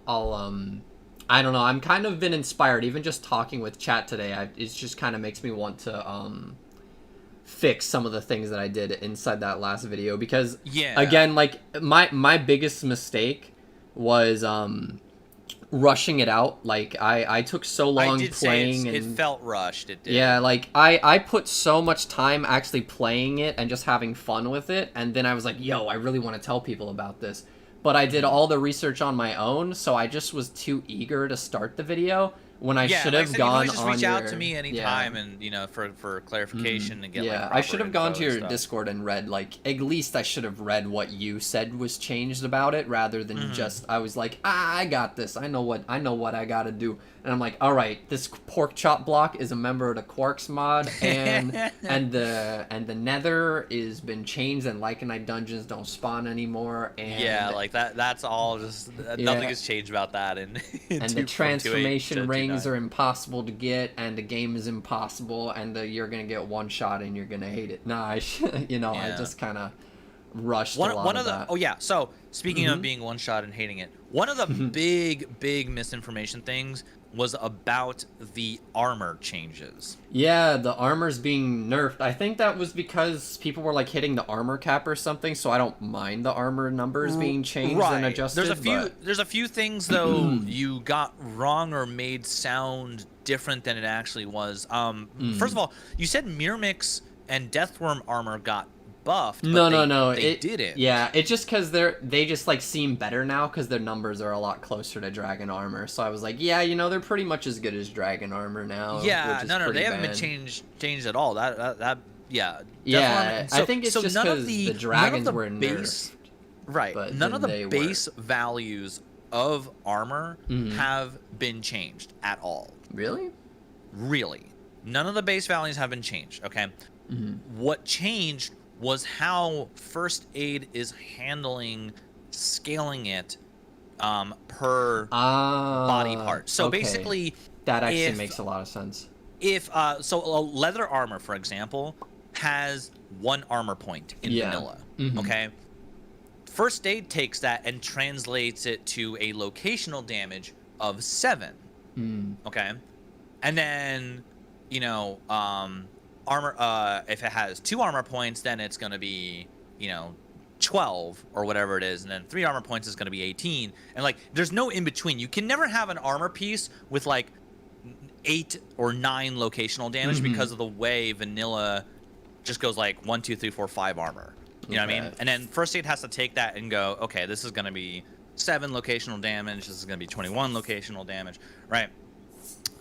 I don't know. I'm kind of been inspired. Even just talking with chat today, it just kind of makes me want to fix some of the things that I did inside that last video because yeah. again, like my biggest mistake was rushing it out. Like I took so long I did playing say and it felt rushed. It did. yeah, like I put so much time actually playing it and just having fun with it, and then I was like, yo, I really want to tell people about this. but I did all the research on my own, so I just was too eager to start the video when I should have gone just on reach your... out to me anytime and, for clarification and get like I should have gone to your stuff. Discord and read, like, at least I should have read what you said was changed about it, rather than just, I was like, I got this, I know what I gotta do. And I'm like, all right, this pork chop block is a member of the Quarks mod, and the Nether is been changed, and Lycanite dungeons don't spawn anymore, and like that's all just nothing has changed about that. And the transformation rings are impossible to get, and the game is impossible, and you're gonna get one shot and you're gonna hate it. Nah, I just kind of rushed one of the that. Oh yeah, so speaking of being one shot and hating it, one of the big misinformation things was about the armor changes. Yeah, the armor's being nerfed. I think that was because people were like hitting the armor cap or something, so I don't mind the armor numbers being changed and adjusted. There's a few things though you got wrong or made sound different than it actually was. First of all, you said Myrmix and Deathworm armor got buffed. But no, they didn't. Yeah, it's just because they just like seem better now because their numbers are a lot closer to Dragon armor. So I was like, yeah, they're pretty much as good as Dragon armor now. Yeah, no, they haven't been changed at all. That yeah. So, I think it's just because the dragons were nerfed. Right. But none of the base values of armor have been changed at all. Really? Really. None of the base values have been changed, okay? What changed was how First Aid is handling scaling it per body part. So basically, that actually makes a lot of sense. If so, a leather armor, for example, has 1 armor point in vanilla. Okay, First Aid takes that and translates it to a locational damage of 7. Okay, and then armor, if it has 2 armor points, then it's going to be 12 or whatever it is, and then 3 armor points is going to be 18, and like there's no in between. You can never have an armor piece with like 8 or 9 locational damage because of the way vanilla just goes like 1 2 3 4 5 armor. You know what I mean? And then First Aid has to take that and go, okay, this is going to be 7 locational damage, this is going to be 21 locational damage, right?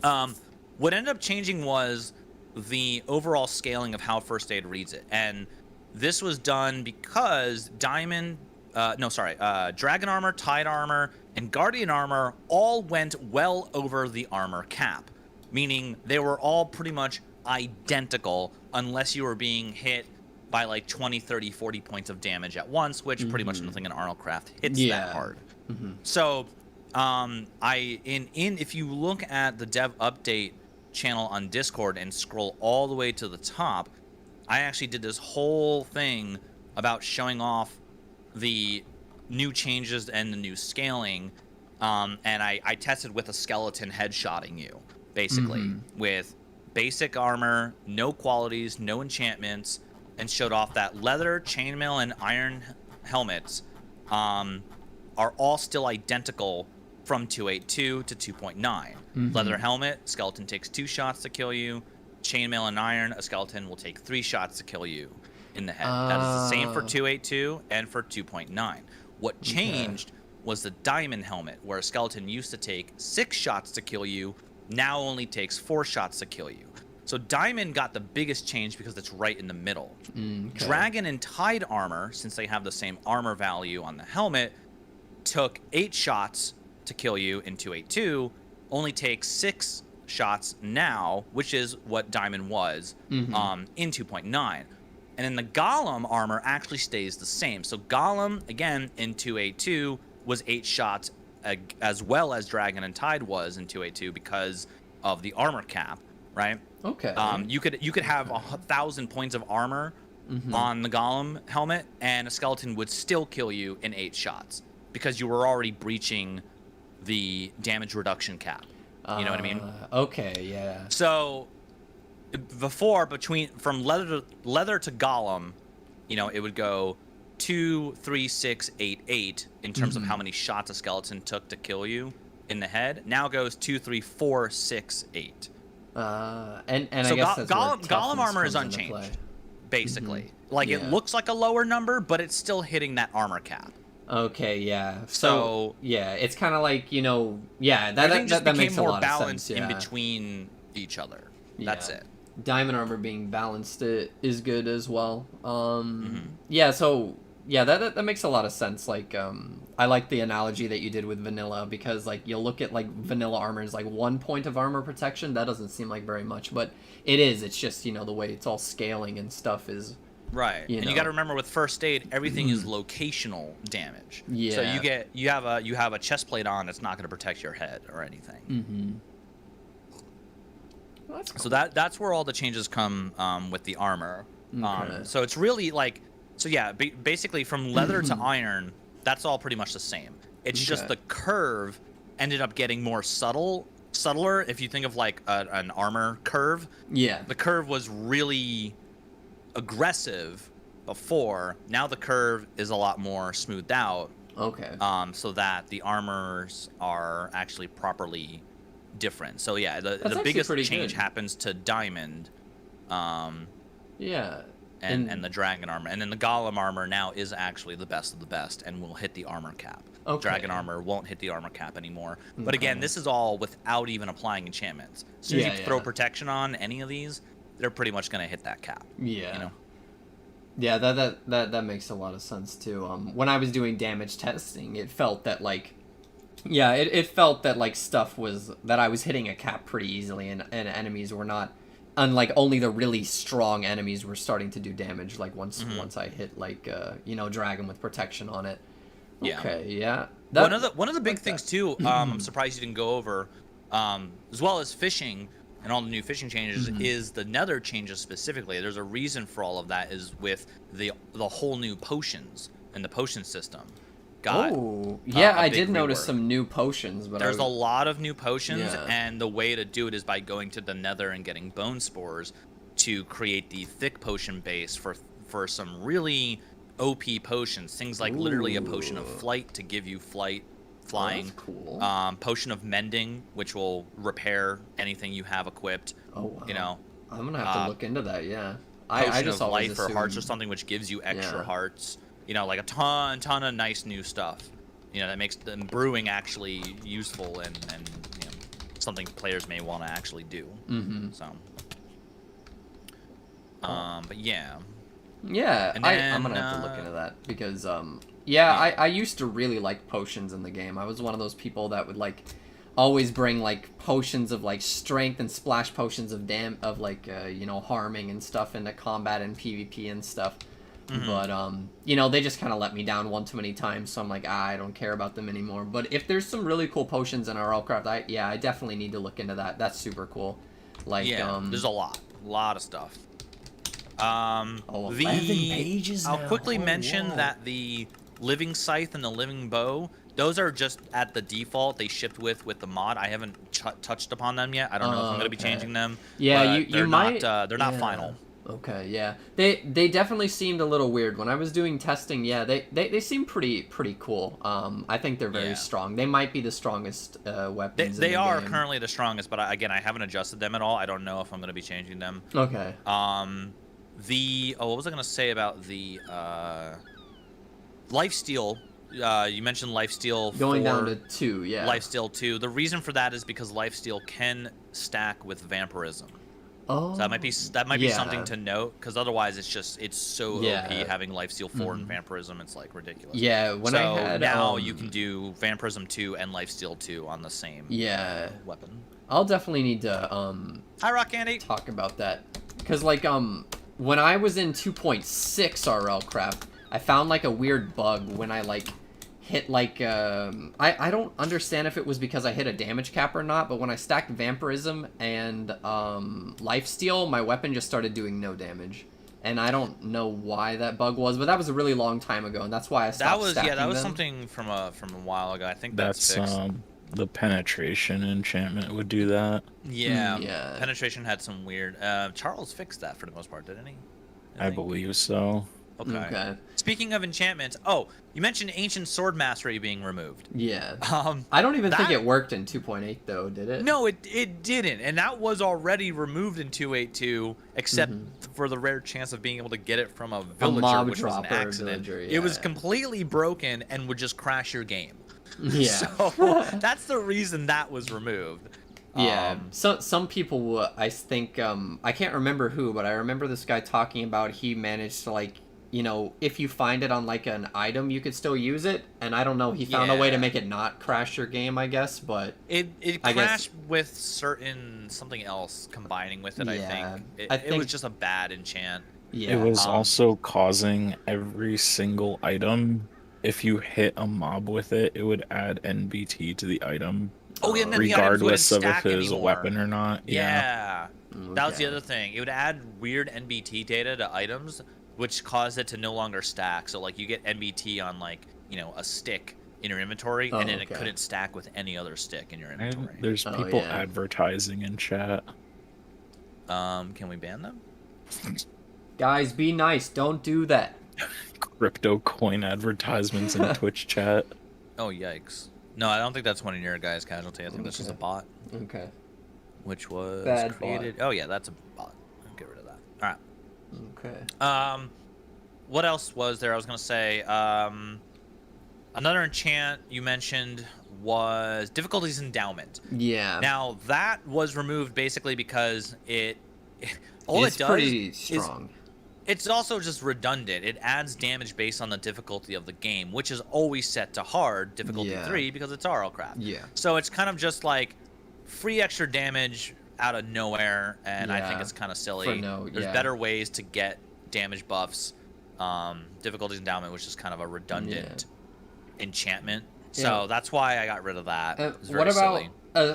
What ended up changing was the overall scaling of how First Aid reads it, and this was done because Dragon armor, Tide armor, and Guardian armor all went well over the armor cap, meaning they were all pretty much identical unless you were being hit by like 20, 30, 40 points of damage at once, which pretty much nothing in RLCRAFT hits that hard. So if you look at the dev update channel on Discord and scroll all the way to the top, I actually did this whole thing about showing off the new changes and the new scaling, and I tested with a skeleton headshotting you, basically, with basic armor, no qualities, no enchantments, and showed off that leather, chainmail, and iron helmets are all still identical from 2.8.2 to 2.9. Leather helmet, skeleton takes 2 shots to kill you. Chainmail and iron, a skeleton will take 3 shots to kill you in the head. That is the same for 2.8.2 and for 2.9. What changed was the diamond helmet, where a skeleton used to take 6 shots to kill you, now only takes 4 shots to kill you. So diamond got the biggest change because it's right in the middle. Dragon and Tide armor, since they have the same armor value on the helmet, took 8 shots to kill you in 2.8.2, only takes 6 shots now, which is what diamond was in 2.9. And then the golem armor actually stays the same. So golem, again, in 2.8.2 was 8 shots, as well as dragon and Tide was in 2.8.2 because of the armor cap, right? Okay. You could have 1,000 points of armor on the golem helmet, and a skeleton would still kill you in 8 shots because you were already breaching the damage reduction cap. You know what I mean? Okay, yeah. So before, from leather to golem, it would go 2, 3, 6, 8, 8 in terms of how many shots a skeleton took to kill you in the head. Now it goes 2, 3, 4, 6, 8. And so I guess that's golem armor is unchanged, basically. Like it looks like a lower number, but it's still hitting that armor cap. Okay, yeah. So yeah, it's kind of like, you know, yeah, everything just that became makes a more lot of balanced sense, yeah. in between each other. That's Yeah. it. Diamond armor being balanced is good as well. Mhm. Yeah, so yeah, that makes a lot of sense. Like, I like the analogy that you did with vanilla because like you'll look at like vanilla armor is like 1 point of armor protection. That doesn't seem like very much, but it is. It's just, you know, the way it's all scaling and stuff is, Right, you and know. you got to remember with first aid, everything is locational damage. So Yeah. you have a chest plate on, it's not going to protect your head or anything. Mm-hmm. Well, that's cool. So that's where all the changes come with the armor. Okay. So it's really like, so yeah, basically from leather to iron, that's all pretty much the same. It's just Okay. the curve ended up getting more subtler. If you think of like an armor curve, Yeah. the curve was really aggressive before. Now the curve is a lot more smoothed out, Okay. so that the armors are actually properly different. So yeah, the actually biggest pretty change good. happens to diamond, Yeah. and the dragon armor, and then the golem armor now is actually the best of the best and will hit the armor cap. Okay. Dragon armor won't hit the armor cap anymore. But again, Okay. this is all without even applying enchantments. As soon as Yeah, you throw yeah. protection on any of these, they're pretty much going to hit that cap. Yeah. You know? Yeah, that makes a lot of sense too. When I was doing damage testing, it felt that like, yeah, it felt that like stuff was that I was hitting a cap pretty easily, and enemies were not, unlike only the really strong enemies were starting to do damage. Like once I hit like you know, dragon with protection on it. Yeah. Okay, yeah. One of the big like things that. too, I'm surprised you didn't go over, as well as fishing and all the new fishing changes, is the nether changes specifically. There's a reason for all of that, is with the whole new potions and the potion system. Oh, yeah, a I big did notice rework. some new potions, but There's a lot of new potions, Yeah. and the way to do it is by going to the nether and getting bone spores to create the thick potion base for some really OP potions. Things like literally a potion of Ooh. flight to give you flying. that's cool. Potion of mending, which will repair anything you have equipped. Oh wow. You know, I'm gonna have to look into that. Yeah. potion I just of always life or hearts or assumed- something, which gives you extra Yeah. hearts. You know, like a ton of nice new stuff. You know, that makes the brewing actually useful and you know, something players may want to actually do. So, but yeah. Yeah, And I'm gonna then, have to look into that because yeah, I used to really like potions in the game. I was one of those people that would like always bring like potions of like strength and splash potions of like you know, harming and stuff into combat and PvP and stuff. But you know, they just kind of let me down one too many times, so I'm like, I don't care about them anymore. But if there's some really cool potions in RLCRAFT, I definitely need to look into that. That's super cool. Like Yeah, there's a lot of stuff. 11 pages I'll now. quickly Oh, mention whoa. that the living scythe and the living bow, those are just at the default they shipped with the mod. I haven't touched upon them yet. I don't know if I'm going to be okay. changing them. Yeah, but you they're might. not they're not Yeah. final. Okay, yeah. They definitely seemed a little weird when I was doing testing. Yeah, they seem pretty cool. I think they're very Yeah. strong. They might be the strongest weapons. They in the are game. currently the strongest, but I haven't adjusted them at all. I don't know if I'm going to be changing them. Okay. What was I going to say about the lifesteal? You mentioned lifesteal Going down 4, to 2. Yeah. lifesteal 2. The reason for that is because lifesteal can stack with vampirism. Oh. So that might be yeah. something to note, because otherwise it's so Yeah. OP having lifesteal 4 and vampirism. It's like ridiculous. Yeah. When so I had now you can do vampirism 2 and lifesteal 2 on the same Yeah. weapon. I'll definitely need to Hi, Rock Candy. talk about that, because like when I was in 2.6 RLCRAFT, I found like a weird bug when I like hit like I don't understand if it was because I hit a damage cap or not, but when I stacked vampirism and lifesteal, my weapon just started doing no damage, and I don't know why that bug was, but that was a really long time ago, and that's why I stopped stacking that was them. something from a while ago. I think That's fixed. the penetration enchantment would do that. Yeah. Yeah. Penetration had some weird. Charles fixed that for the most part, didn't he? I believe so. Okay. Speaking of enchantments, oh, you mentioned Ancient Sword Mastery being removed. Yeah. I don't even think it worked in 2.8 though, did it? No, it didn't, and that was already removed in 2.8.2, except for the rare chance of being able to get it from a villager, mob which was an dropper accident. villager, It was yeah. completely broken and would just crash your game. Yeah. So that's the reason that was removed. Yeah, some people, I think, I can't remember who, but I remember this guy talking about he managed to, like, you know, if you find it on, like, an item, you could still use it, and I don't know, he found a way to make it not crash your game, I guess, but... It crashed with something else combining with it, I think. It was just a bad enchant. Yeah. It was also causing every single item, if you hit a mob with it, it would add NBT to the item. Oh, yeah, and then regardless the of items if it was a anymore. weapon or not. Yeah. Okay. That was the other thing. It would add weird NBT data to items, which caused it to no longer stack. So, like, you get NBT on, like, you know, a stick in your inventory, and then it couldn't stack with any other stick in your inventory. And there's people advertising in chat. Can we ban them? Guys, be nice. Don't do that. Crypto coin advertisements in Twitch chat. Oh, yikes. No, I don't think that's one of your guys' Casualty. I think that's just a bot. Okay. Which was Bad created... bot. Oh, yeah, that's a bot. I'll get rid of that. All right. Okay. What else was there? I was going to say, another enchant you mentioned was Difficulties Endowment. Yeah. Now, that was removed basically because it's pretty strong. It's also just redundant. It adds damage based on the difficulty of the game, which is always set to hard, difficulty 3, because it's RLCRAFT. Yeah. So it's kind of just like free extra damage out of nowhere, and I think it's kind of silly. There's better ways to get damage buffs. Difficulties Endowment, which is kind of a redundant enchantment. So that's why I got rid of that. What about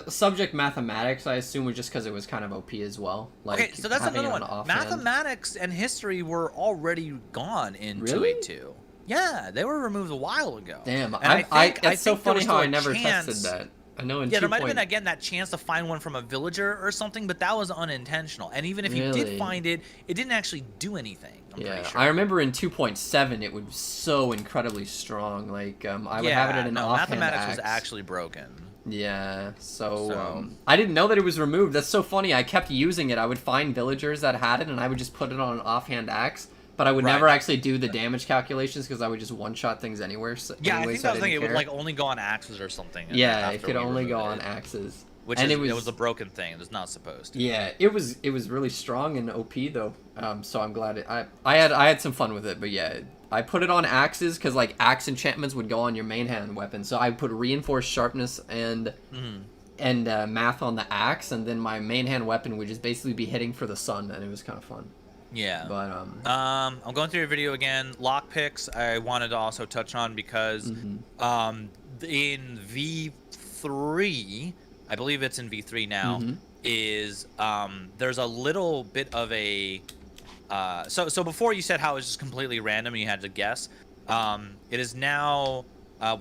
subject mathematics? I assume was just because it was kind of OP as well. Like, okay, so that's another one. Mathematics and history were already gone in 2.8.2. Yeah, they were removed a while ago. Damn, and it's so funny how I never tested that. I know in there might have been again that chance to find one from a villager or something, but that was unintentional. And even if you did find it, it didn't actually do anything. I'm pretty sure. I remember in 2.7 it was so incredibly strong. Like I would have it in an offhand mathematics axe. was actually broken. Yeah, so I didn't know that it was removed. That's so funny. I kept using it. I would find villagers that had it, and I would just put it on an offhand axe. But I would never actually do the damage calculations because I would just one-shot things anywhere. So yeah, I think that was the thing. It would like only go on axes or something. Yeah, it could only go on axes. Which it was a broken thing. It was not supposed to. Yeah, it was really strong and OP though. So I'm glad I had some fun with it. But yeah, I put it on axes because like axe enchantments would go on your main hand weapon. So I put reinforced sharpness and math on the axe, and then my main hand weapon would just basically be hitting for the sun, and it was kind of fun. Yeah. But I'm going through your video again. Lockpicks I wanted to also touch on because in V3, I believe it's in V3 now, is there's a little bit of a so before you said how it was just completely random and you had to guess. It is now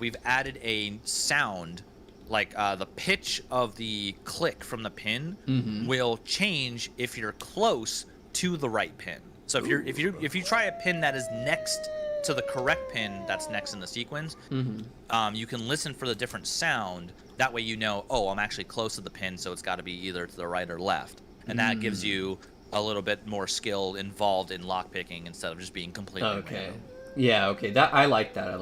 we've added a sound, like the pitch of the click from the pin will change if you're close to the right pin. So if you try a pin that is next to the correct pin that's next in the sequence, you can listen for the different sound. That way you know, oh, I'm actually close to the pin, so it's got to be either to the right or left, and that gives you a little bit more skill involved in lockpicking instead of just being completely random. Yeah, okay. That I like that.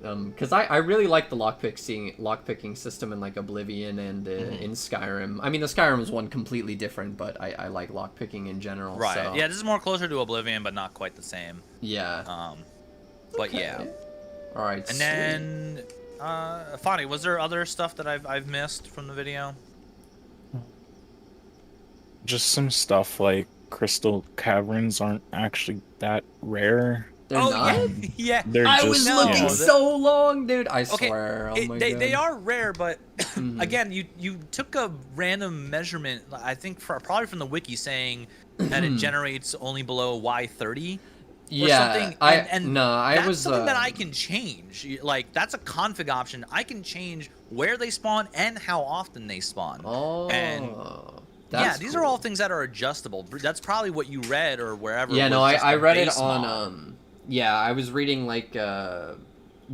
Because I really like the lockpicking system in like Oblivion and in Skyrim. I mean, the Skyrim is one completely different, but I like lockpicking in general. Right. So. Yeah, this is more closer to Oblivion, but not quite the same. Yeah. But yeah. All right. And then, Fani, was there other stuff that I've missed from the video? Just some stuff like crystal caverns aren't actually that rare. They're not? Yeah. I was looking so long, dude. I swear. Oh my God. They are rare, but again, you took a random measurement, I think probably from the wiki, saying that it generates only below Y30. Yeah, something. that's something that I can change. Like, that's a config option. I can change where they spawn and how often they spawn. Oh. And yeah, these are all things that are adjustable. That's probably what you read or wherever. Yeah, no, I read it on Yeah, I was reading like the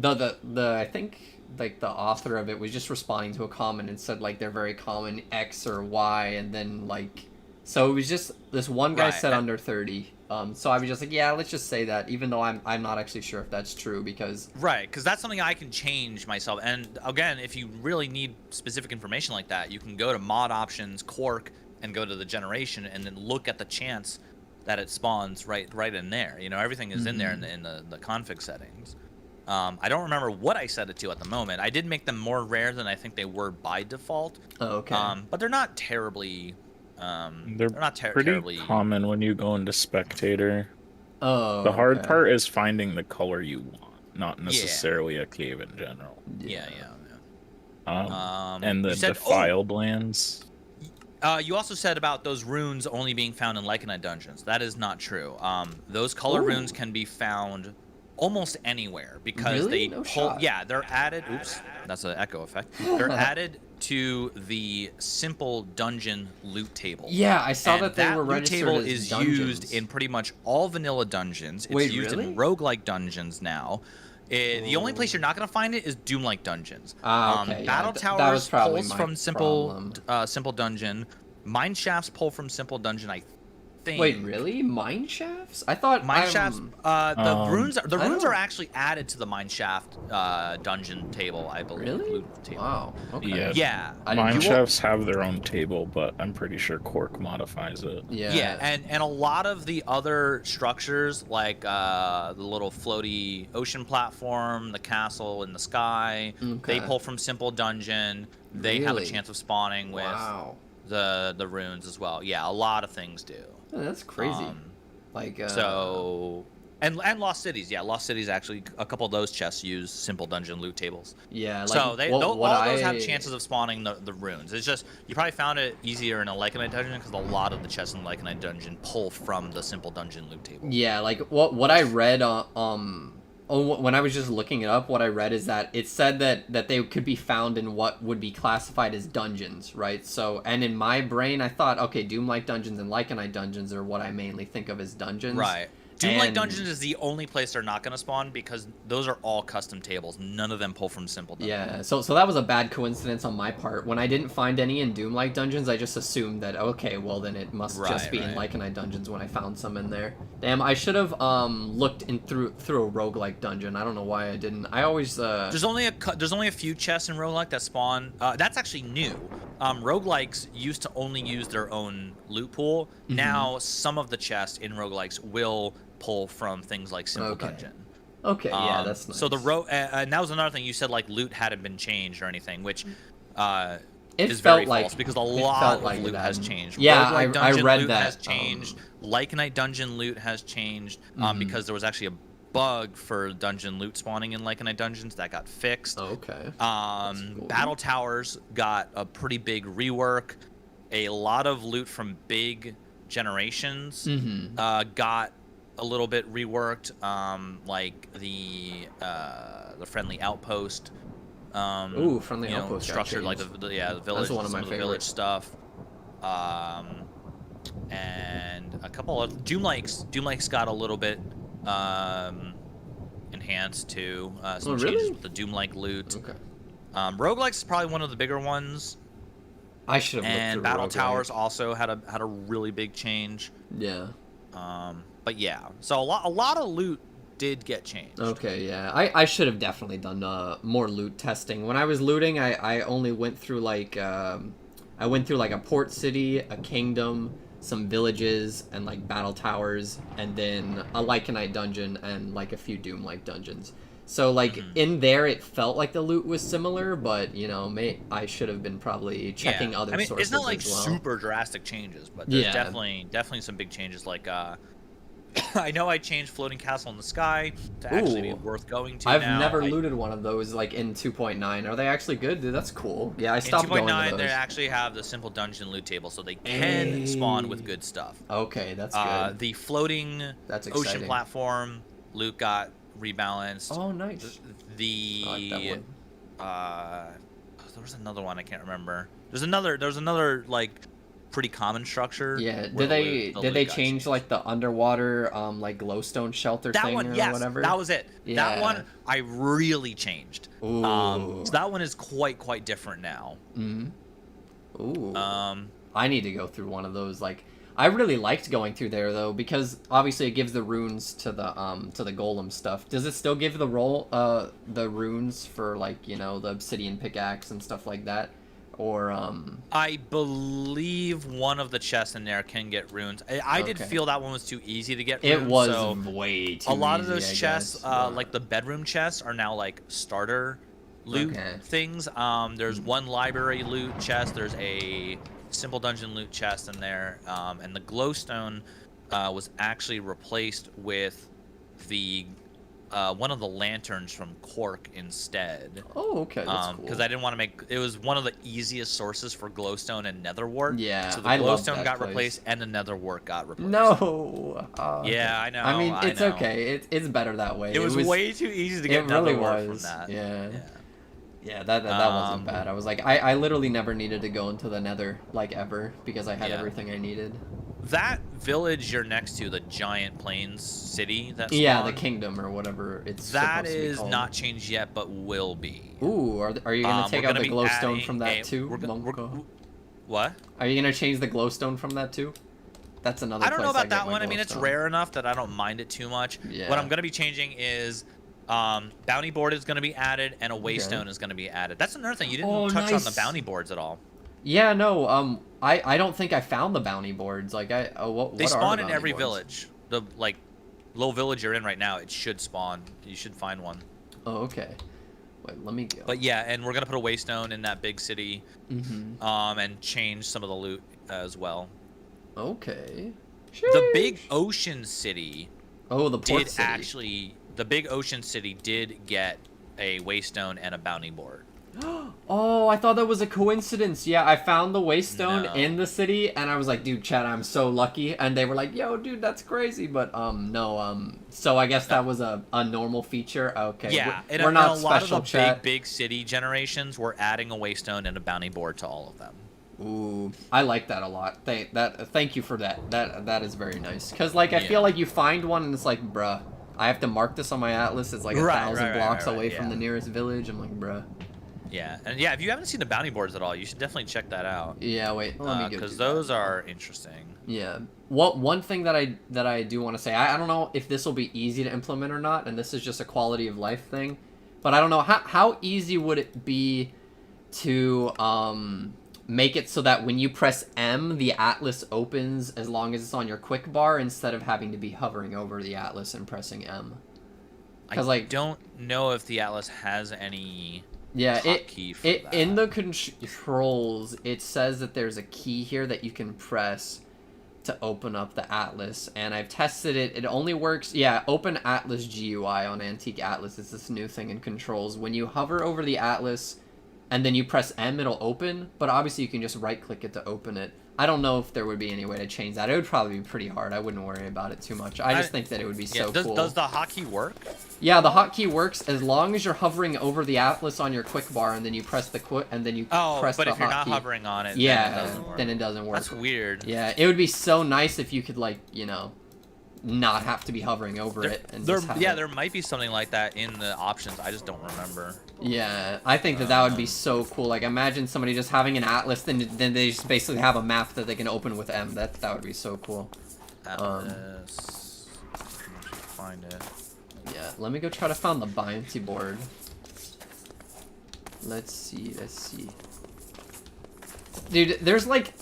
I think like the author of it was just responding to a comment and said like they're very common X or Y, and then like so it was just this one guy Right, said and- under 30. So I was just like, yeah, let's just say that, even though I'm not actually sure if that's true because Right, because that's something I can change myself. And again, if you really need specific information like that, you can go to mod options, Quark, and go to the generation, and then look at the chance that it spawns right in there. You know, everything is in there in the config settings. I don't remember what I set it to at the moment. I did make them more rare than I think they were by default. oh, okay. But they're not terribly. They're not pretty terribly common when you go into spectator. Oh, The hard okay. part is finding the color you want, not necessarily a cave in general. Yeah. And the you said, defiled lands. You also said about those runes only being found in Lycanite dungeons. That is not true. Those color Ooh. runes can be found almost anywhere because Really? they No pull. shot. Yeah, they're added. Oops, that's an echo effect. They're added to the simple dungeon loot table. Yeah, I saw And that they were loot registered table as is dungeons. used in pretty much all vanilla dungeons. It's Wait, used really? in roguelike dungeons now. The only place you're not going to find it is Doom-like dungeons. Okay, yeah, Battle that Towers was probably pulls my from simple problem. simple dungeon. Mine shafts pull from simple dungeon, I think. Wait, really? Mine shafts? I thought Mine shafts. The runes. The I runes don't- are actually added to the mine shaft dungeon table, I believe. Really? Loot table. Wow. Okay. Yeah. Yeah. I didn't- Mine you won't- shafts have their own table, but I'm pretty sure Quark modifies it. Yeah. Yeah, and a lot of the other structures, like the little floaty ocean platform, the castle in the sky, they Okay. pull from simple dungeon. They have a Really? chance of spawning with Wow. the runes as well. Yeah, a lot of things do. Oh, that's crazy. Um, like So and Lost Cities, yeah, Lost Cities actually a couple of those chests use simple dungeon loot tables. yeah. Like, So they what all those have I- chances of spawning the runes. It's just you probably found it easier in a Lycanite dungeon because a lot of the chests in Lycanite dungeon pull from the simple dungeon loot table. Yeah, like what I read when I was just looking it up, what I read is that it said that they could be found in what would be classified as dungeons, right? So, and in my brain, I thought, okay, Doom-like dungeons and Lycanite dungeons are what I mainly think of as dungeons. Right. Doom-like And- dungeons is the only place they're not going to spawn because those are all custom tables. None of them pull from simple dungeons. Yeah, so that was a bad coincidence on my part. When I didn't find any in Doom-like dungeons, I just assumed that, okay, well then it must just Right, be in right. Lycanite dungeons when I found some in there. Damn, I should have looked in through a roguelike dungeon. I don't know why I didn't. I always There's only a few chests in roguelike that spawn. That's actually new. Roguelikes used to only use their own loot pool. Mm-hmm. Now some of the chests in roguelikes will pull from things like simple Okay. dungeon. Okay, yeah, that's nice. So and that was another thing you said, like loot hadn't been changed or anything, which It is felt very like- false because a it lot felt of like loot that. has changed. Yeah, Roguelike I dungeon read loot that, has changed. Lycanite dungeon loot has changed Mhm. because there was actually a bug for dungeon loot spawning in Lycanite dungeons that got fixed. Okay. cool. Battle Towers got a pretty big rework. A lot of loot from big generations got a little bit reworked, like the friendly outpost. Ooh, friendly you know, outpost got structured like changed. the village, one of some my of the village favorites. stuff. And a couple of Doomlikes got a little bit enhanced too. Some Oh, changes really? with the Doom-like loot. Okay. Roguelikes is probably one of the bigger ones. I should have looked And through Battle roguelike. Towers also had a really big change. Yeah. But yeah, so a lot of loot did get changed. Okay, yeah. I should have definitely done more loot testing. When I was looting, I only went through like a port city, a kingdom, some villages, and like battle towers, and then a Lycanite dungeon and like a few Doom-like dungeons. So like in there, it felt like the loot was similar, but you know, I should have been probably checking other sources it's not like as well. super drastic changes, but there's Yeah. definitely some big changes. Like I know I changed floating castle in the sky to actually be Ooh. worth going to. I've now. never I- looted one of those like in 2.9. Are they actually good? Dude, that's cool. Yeah, I In stopped going to 2.9, those. they actually have the simple dungeon loot table, so they can spawn with good stuff. Okay, that's good. The floating That's ocean exciting. platform loot got rebalanced. Oh, nice. The I like that one. there was another one I can't remember. There's another like pretty common structure. Yeah. where Did the they loot got change changed. like the underwater like glowstone shelter That thing one? or Yes, whatever? that was it. That Yeah. one I really changed. Ooh. So that one is quite different now. Ooh. Um, I need to go through one of those. Like, I really liked going through there though, because obviously it gives the runes to the golem stuff. Does it still give the the runes for, like, you know, the obsidian pickaxe and stuff like that? Or I believe one of the chests in there can get runes. I did Okay. feel that one was too easy to get runes. It was so way too a lot of easy, those I chests, guess, but- like the bedroom chests, are now like starter loot things. There's one library loot chest. There's a simple dungeon loot chest in there, and the glowstone was actually replaced with the one of the lanterns from Cork instead. Oh, okay, that's cool. Because I didn't want to make it was one of the easiest sources for glowstone and netherwart. Yeah, so the I love glowstone that got place. replaced and the netherwart got replaced. No. Yeah, I know. I mean, it's know. okay. It's better that way. It was way too easy to get It really netherwart was. from that. Yeah. Yeah, that wasn't bad. I was like, I literally never needed to go into the nether, like, ever, because I had Yeah. everything I needed. That village you're next to, the giant plains city that Yeah, the spawned, kingdom or whatever it's that supposed to be is called. not changed yet, but will be. Ooh, are you gonna take we're out gonna the be glowstone adding from that a- too? we're go- Monko? What? Are you gonna change the glowstone from that too? That's another. I don't know place about get that my one. I mean, it's glowstone. rare enough that I don't mind it too much. Yeah. What I'm gonna be changing is bounty board is gonna be added and a waystone is gonna be added. That's another thing. You didn't touch on the nice. bounty boards at all. Yeah, no. I don't think I found the bounty boards. Like, what They what are spawn the in bounty every boards? village. The like little village you're in right now, it should spawn. You should find one. Oh, okay. Wait, let me go. But yeah, and we're gonna put a waystone in that big city, Mm-hmm. and change some of the loot as well. Okay. The big ocean city Oh, the port did city. actually. The big ocean city did get a waystone and a bounty board. Oh, I thought that was a coincidence. Yeah, I found the waystone No. in the city, and I was like, dude, Chad, I'm so lucky. And they were like, yo, dude, that's crazy. But, no, so I guess that was a normal feature? Okay. Yeah, We're and not a lot special, of the chat. big city generations were adding a waystone and a bounty board to all of them. Ooh, I like that a lot. Thank you for that. That is very nice. Because, like, I Yeah. feel like you find one, and it's like, bruh, I have to mark this on my atlas. It's like a Right, 1,000 right, blocks right, away from yeah. the nearest village. I'm like, bruh. Yeah, and yeah, if you haven't seen the bounty boards at all, you should definitely check that out. Yeah, wait, let me go Because do those that. are interesting. Yeah. One thing that I do want to say, I don't know if this will be easy to implement or not, and this is just a quality of life thing, but I don't know how easy would it be to make it so that when you press M, the atlas opens as long as it's on your quick bar instead of having to be hovering over the atlas and pressing M. I like, don't know if the Atlas has any yeah, hotkey for that. in the controls, it says that there's a key here that you can press to open up the Atlas, and I've tested it. It only works, yeah, open Atlas GUI on Antique Atlas is this new thing in controls. When you hover over the Atlas and then you press M, it'll open, but obviously you can just right-click it to open it. I don't know if there would be any way to change that. It would probably be pretty hard. I wouldn't worry about it too much. I just think that it would be so cool. Does the hotkey work? Yeah, the hotkey works as long as you're hovering over the Atlas on your quick bar, and then you press the press But the if hotkey. you're not hovering on it, Yeah, then it doesn't work. That's weird. Yeah, it would be so nice if you could, like, you know, not have to be hovering over it. And just have it. There might be something like that in the options. I just don't remember. Yeah, I think that would be so cool. Like, imagine somebody just having an Atlas, then they just basically have a map that they can open with M. That would be so cool. Atlas. Find it. Yeah, let me go try to find the bounty board. Let's see. Dude, there's like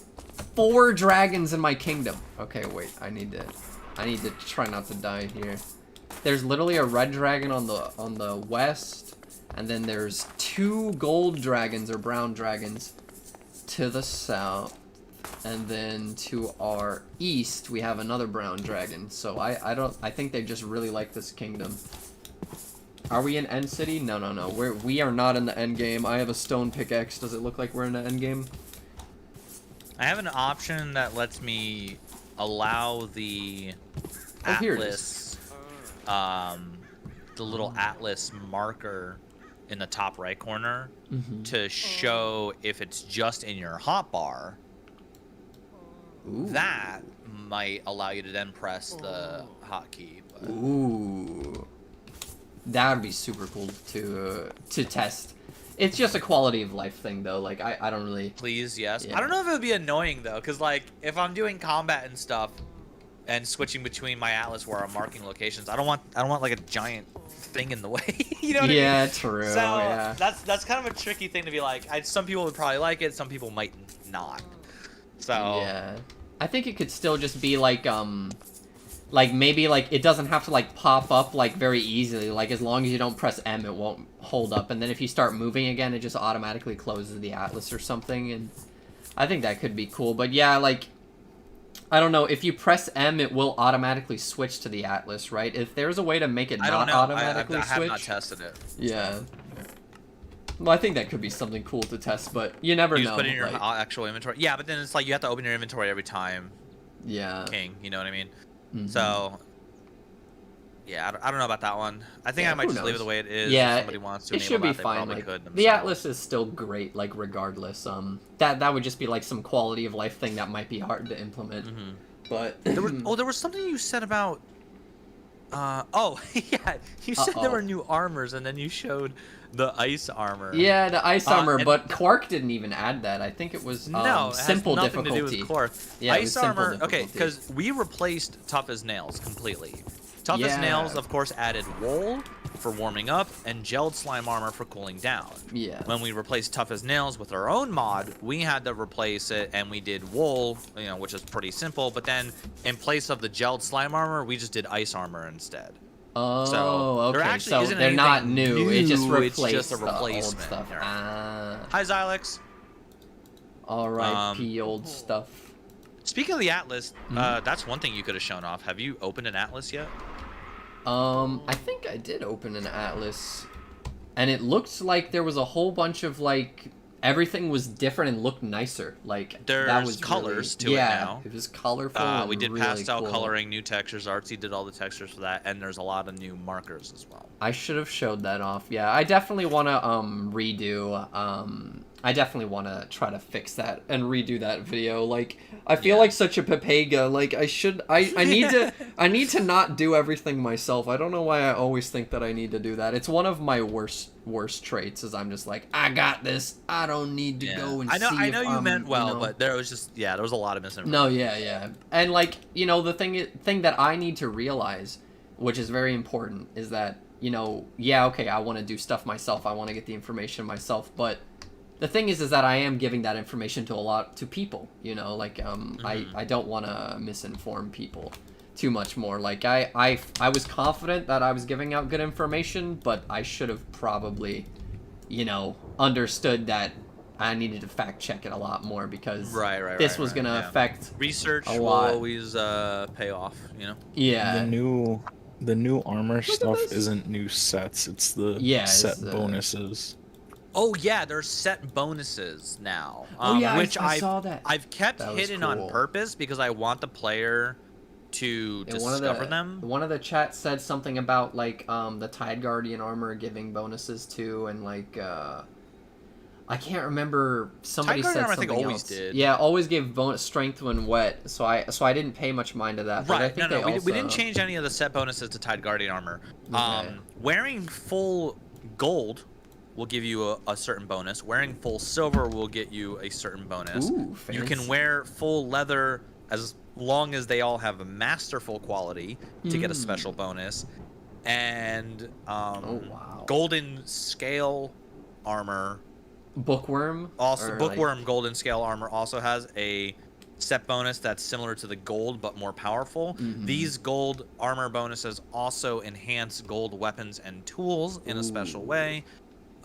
4 dragons in my kingdom. Okay, wait, I need to try not to die here. There's literally a red dragon on the west, and then there's 2 gold dragons or brown dragons to the south. And then to our east, we have another brown dragon. So I think they just really like this kingdom. Are we in End City? No. We are not in the end game. I have a stone pickaxe. Does it look like we're in the end game? I have an option that lets me allow the Here it Atlas, the little Atlas marker in the top right corner to show if it's just in your hotbar Ooh. That might allow you to then press the hotkey. But... Ooh. That would be super cool to test. It's just a quality of life thing, though. Like, I don't really... Please, yes. Yeah. I don't know if it would be annoying, though, because, like, if I'm doing combat and stuff and switching between my atlas where I'm marking locations, I don't want like, a giant thing in the way. You know what I mean? Yeah, true. So, yeah. that's kind of a tricky thing to be like. Some people would probably like it, some people might not. So... Yeah. I think it could still just be, like maybe, like, it doesn't have to, like, pop up, like, very easily. Like, as long as you don't press M, it won't hold up. And then if you start moving again, it just automatically closes the atlas or something. And I think that could be cool. But, yeah, like, I don't know. If you press M, it will automatically switch to the atlas, right? If there's a way to make it I don't not know. automatically I switch... have not tested it. Yeah. Well, I think that could be something cool to test, but you never You know. just put it in your like... actual inventory. Yeah, but then it's like you have to open your inventory every time. Yeah. King, you know what I mean? Mhm. So, yeah, I don't know about that one. I think Yeah, I might who just leave it knows? the way it is. Yeah, if somebody wants to it enable should be that, they fine. probably Like, could the themselves. atlas is still great, like, regardless. That would just be like some quality of life thing that might be hard to implement. Mhm. But There was something you said about. Oh, yeah, you said there were new armors, and then you showed the ice armor. yeah, the ice armor, and- but Quark didn't even add that. I think it was No, it simple has nothing difficulty. to do with core. Yeah, it was Ice simple armor. Okay, difficulty. because we replaced tough as nails completely. Tough as Yeah. nails, of course, added wool for warming up and gelled slime armor for cooling down. Yeah. When we replaced tough as nails with our own mod, we had to replace it, and we did wool, which is pretty simple. But then, in place of the gelled slime armor, we just did ice armor instead. Oh, So, there okay. actually So isn't they're not anything new. It just new, it's replaced just a the old replacement. stuff. Yeah. Ah. Hi, Xylex. R.I.P. old stuff. Speaking of the Atlas, Mhm. that's one thing you could have shown off. Have you opened an Atlas yet? I think I did open an atlas, and it looked like there was a whole bunch of, like, everything was different and looked nicer. Like, that There's was colors really, to it yeah, now. it was colorful. And We did really pastel cool. coloring, new textures. Artsy did all the textures for that, and there's a lot of new markers as well. I should have showed that off. Yeah, I definitely want to redo. I definitely want to try to fix that and redo that video. Like, I feel like such a papega. Like, I need to I need to not do everything myself. I don't know why I always think that I need to do that. It's one of my worst traits. Is I'm just like, I got this. I don't need to go and I know see you if I'm, meant well, you know. but there was a lot of misinformation. No, yeah. And, like, the thing that I need to realize, which is very important, is that, okay, I want to do stuff myself. I want to get the information myself, but the thing is that I am giving that information to people, like, I don't want to misinform people too much more. Like, I was confident that I was giving out good information, but I should have probably, understood that I needed to fact check it a lot more, because this was going to affect research a will lot. always pay off, Yeah. The new armor stuff this. isn't new sets, it's the Yeah, set it's the- bonuses. Oh yeah, there's set bonuses now. I I've, saw that. I've kept That was hidden cool. on purpose because I want the player to discover them. One of the chat said something about, like, the Tide Guardian armor giving bonuses too, and, like, I can't remember. Somebody Tide said Guardian armor, I something think, always else. did. Yeah, always gave bonus strength when wet. So I didn't pay much mind to that. But I Right. think No, they we didn't also- change any of the set bonuses to Tide Guardian armor. Okay. Wearing full gold will give you a certain bonus. Wearing full silver will get you a certain bonus. Ooh, You can fancy. wear full leather as long as they all have a masterful quality to get a special bonus. And Oh wow. golden scale armor Bookworm. also Or, bookworm golden scale armor also has a set bonus that's similar to the gold but more powerful. These gold armor bonuses also enhance gold weapons and tools in a special way.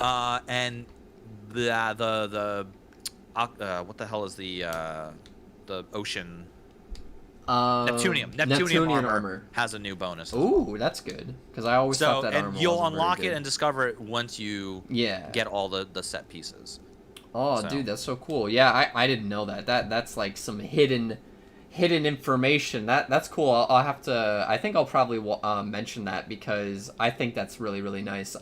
And the what the hell is the ocean Neptunium armor has a new bonus as well. Ooh, that's good, because I always thought that armor and you'll wasn't very unlock it good. and discover it once you get all the set pieces. Oh, So. dude, that's so cool. Yeah, I didn't know that. That's like some hidden information. That's cool. I'll have to. I think I'll probably mention that, because I think that's really, really nice.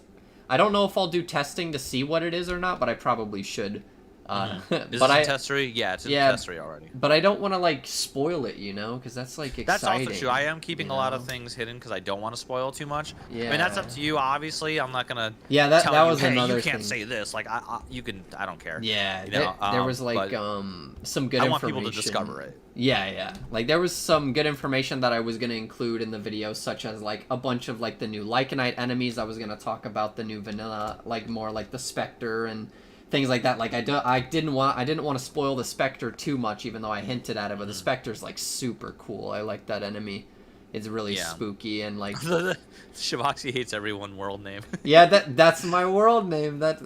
I don't know if I'll do testing to see what it is or not, but I probably should Uh, Is this but in I test 3? Yeah, it's in yeah, test 3 already. but I don't want to like spoil it, you know, because that's like exciting. That's also true. I am keeping you a lot know? of things hidden because I don't want to spoil too much. Yeah. I mean, that's up to you. Obviously, I'm not gonna Yeah, that tell that you, was hey, another you can't thing. say this. Like, you can. I don't care. Yeah, You know, there was like but some good I information. want people to discover it. Yeah. Like there was some good information that I was gonna include in the video, such as like a bunch of like the new Lycanite enemies. I was gonna talk about the new vanilla, like more like the Spectre and things like that. Like I didn't want to spoil the Spectre too much, even though I hinted at it. But the Spectre's like super cool. I like that enemy. It's really spooky and like. Shivaxi hates every one world name. Yeah, that's my world name. That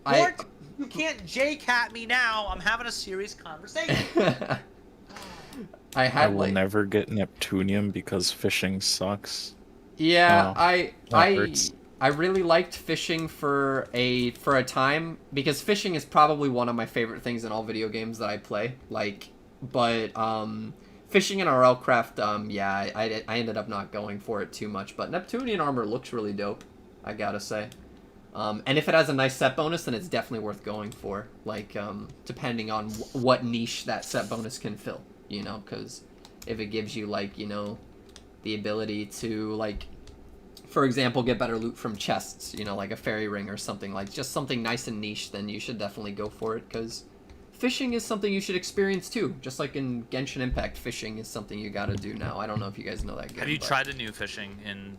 Mort, you can't J-cat me now. I'm having a serious conversation. I will never get Neptunium because fishing sucks. Yeah, that hurts. I really liked fishing for a time because fishing is probably one of my favorite things in all video games that I play. Like, but fishing in RLCRAFT, yeah, I ended up not going for it too much. But Neptunian armor looks really dope, I gotta say. And if it has a nice set bonus, then it's definitely worth going for. Like, depending on what niche that set bonus can fill, you know, because if it gives you like, you know, the ability to like, for example, get better loot from chests, you know, like a fairy ring or something, like just something nice and niche, then you should definitely go for it, because fishing is something you should experience too. Just like in Genshin Impact, fishing is something you gotta do now. I don't know if you guys know that game. Have you tried the new fishing in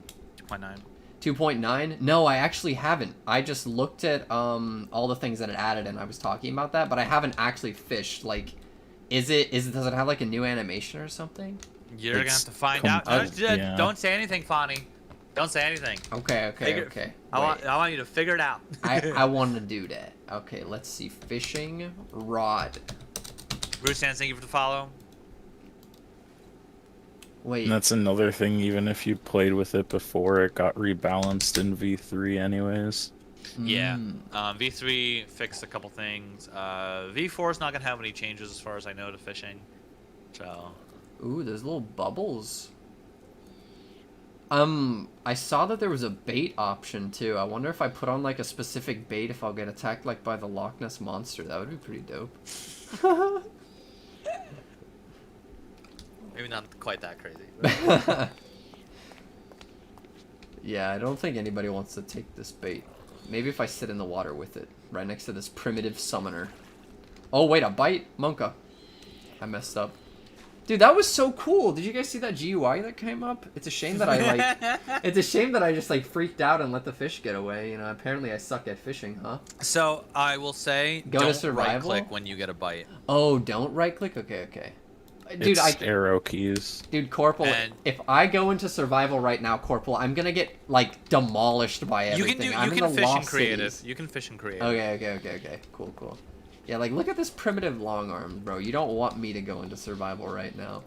2.9? 2.9? No, I actually haven't. I just looked at all the things that it added and I was talking about that, but I haven't actually fished. Like, does it have like a new animation or something? You're gonna have to find out. No, don't say anything, Fonny. Don't say anything. Okay. I want you to figure it out. I want to do that. Okay, let's see. Fishing rod. Bruce Sands, thank you for the follow. Wait. And that's another thing. Even if you played with it before, it got rebalanced in V3 anyways. Yeah. V3 fixed a couple things. V4 is not gonna have any changes as far as I know to fishing. So. Ooh, there's little bubbles. I saw that there was a bait option too. I wonder if I put on like a specific bait, if I'll get attacked like by the Loch Ness Monster. That would be pretty dope. Maybe not quite that crazy. Yeah, I don't think anybody wants to take this bait. Maybe if I sit in the water with it, right next to this primitive summoner. Oh wait, a bite? Monka. I messed up. Dude, that was so cool. Did you guys see that GUI that came up? It's a shame that I like. It's a shame that I just like freaked out and let the fish get away. You know, apparently I suck at fishing, huh? So I will say, Go to don't survival? right-click when you get a bite. Oh, don't right click. Okay. Dude, it's arrow keys. Dude, Corporal, if I go into survival right now, Corporal, I'm gonna get like demolished by everything. You can fish in creative. You can fish in creative. Okay. Cool. Yeah, like, look at this primitive long arm, bro. You don't want me to go into survival right now.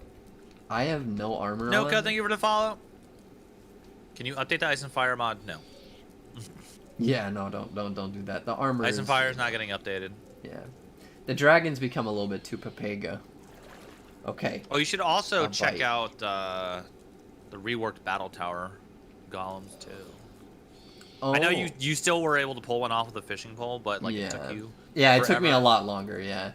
I have no armor on. Noka, thank you for the follow. Can you update the Ice and Fire mod? No. Yeah, no, don't do that. The armor Ice and Fire is not getting updated. Yeah. The dragons become a little bit too Papega. Okay. Oh, you should also check out the reworked Battle Tower golems, too. Oh. I know you still were able to pull one off with a fishing pole, but like it took you. Yeah, forever. It took me a lot longer. Yeah.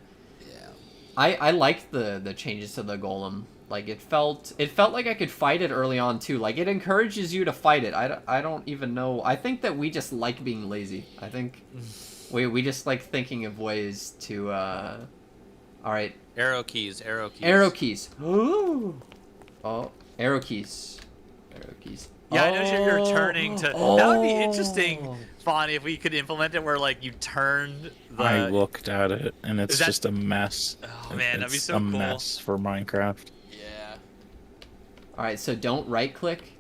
I liked the changes to the golem. Like it felt like I could fight it early on too. Like it encourages you to fight it. I don't even know. I think that we just like being lazy. I think we just like thinking of ways to. All right. Arrow keys. Ooh. Oh, arrow keys. Yeah, I know you're turning to. That would be interesting, Fonny, if we could implement it where like you turned. I looked at it and it's just a mess. Oh man, that'd be so cool. It's a mess for Minecraft. Yeah. All right, so don't right click.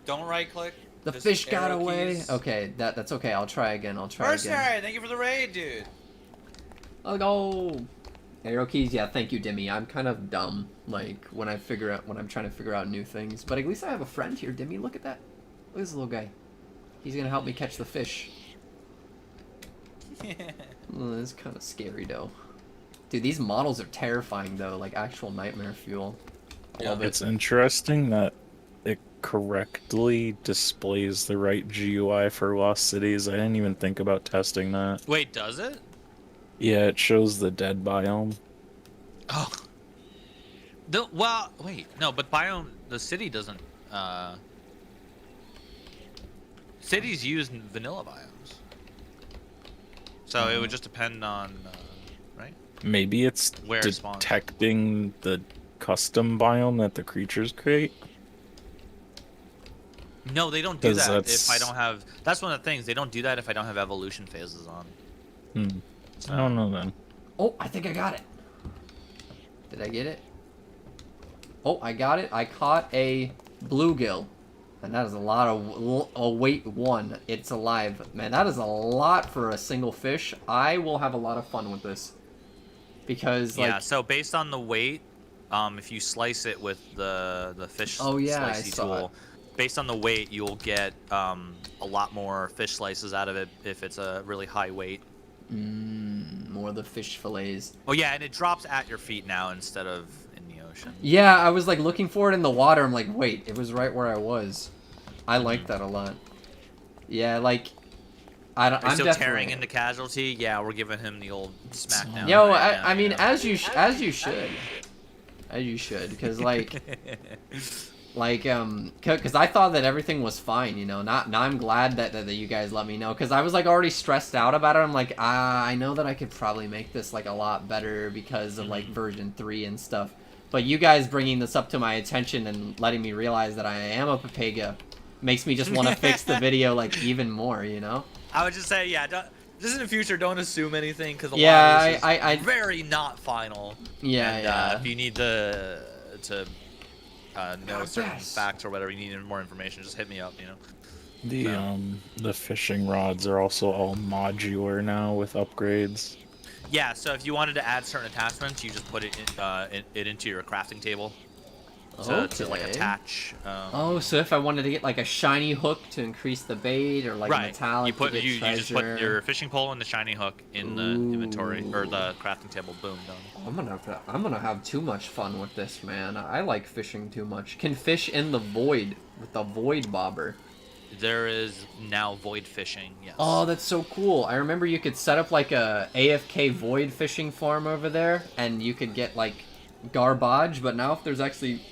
Don't right click. The fish got away. Keys. Okay, that's okay. I'll try again. Mercenary, thank you for the raid, dude. I'll go. Arrow keys, yeah, thank you, Dimmy. I'm kind of dumb, like, when I'm trying to figure out new things. But at least I have a friend here, Dimmy. Look at that. Look at this little guy. He's gonna help me catch the fish. Oh, that's kind of scary, though. Dude, these models are terrifying, though. Like, actual nightmare fuel. I love it. It's interesting that it correctly displays the right GUI for Lost Cities. I didn't even think about testing that. Wait, does it? Yeah, it shows the dead biome. Oh. Well, wait, no, but biome, the city doesn't. Cities use vanilla biomes, so it would just depend on, right? Maybe it's Where it spawns. detecting the custom biome that the creatures create. No, they don't do 'Cause that that's- if I don't have. That's one of the things. They don't do that if I don't have evolution phases on. I don't know then. Oh, I think I got it. Did I get it? Oh, I got it. I caught a bluegill. And that is a lot of... Oh, wait, 1. It's alive. Man, that is a lot for a single fish. I will have a lot of fun with this. Because, like... Yeah, so based on the weight, if you slice it with the fish slicey tool, based on the weight, you'll get a lot more fish slices out of it if it's a really high weight. More of the fish fillets. Oh yeah, and it drops at your feet now instead of in the ocean. Yeah, I was like looking for it in the water. I'm like, wait, it was right where I was. I like that a lot. Yeah, like I'm still definitely tearing into Casualty. Yeah, we're giving him the old smackdown. Yo, right now, I mean, you know? as you should, because like, because I thought that everything was fine, you know. Now I'm glad that you guys let me know, because I was like already stressed out about it. I'm like, I know that I could probably make this like a lot better because of like version 3 and stuff. But you guys bringing this up to my attention and letting me realize that I am a Papega makes me just want to fix the video like even more, you know. I would just say, yeah, just in the future, don't assume anything because Yeah, lot of this I is very not final. Yeah, and, yeah. If you need to know certain facts or whatever, you need more information, just hit me up, you know. The fishing rods are also all modular now with upgrades. Yeah, so if you wanted to add certain attachments, you just put it into your crafting table to like attach. Oh, so if I wanted to get like a shiny hook to increase the bait, or like a metallic, you just put your fishing pole and the shiny hook in the inventory or the crafting table. Boom, done. I'm gonna have too much fun with this, man. I like fishing too much. Can fish in the void with the void bobber. There is now void fishing, yes. Oh, that's so cool. I remember you could set up like a AFK void fishing farm over there, and you could get like garbage, but now if there's actually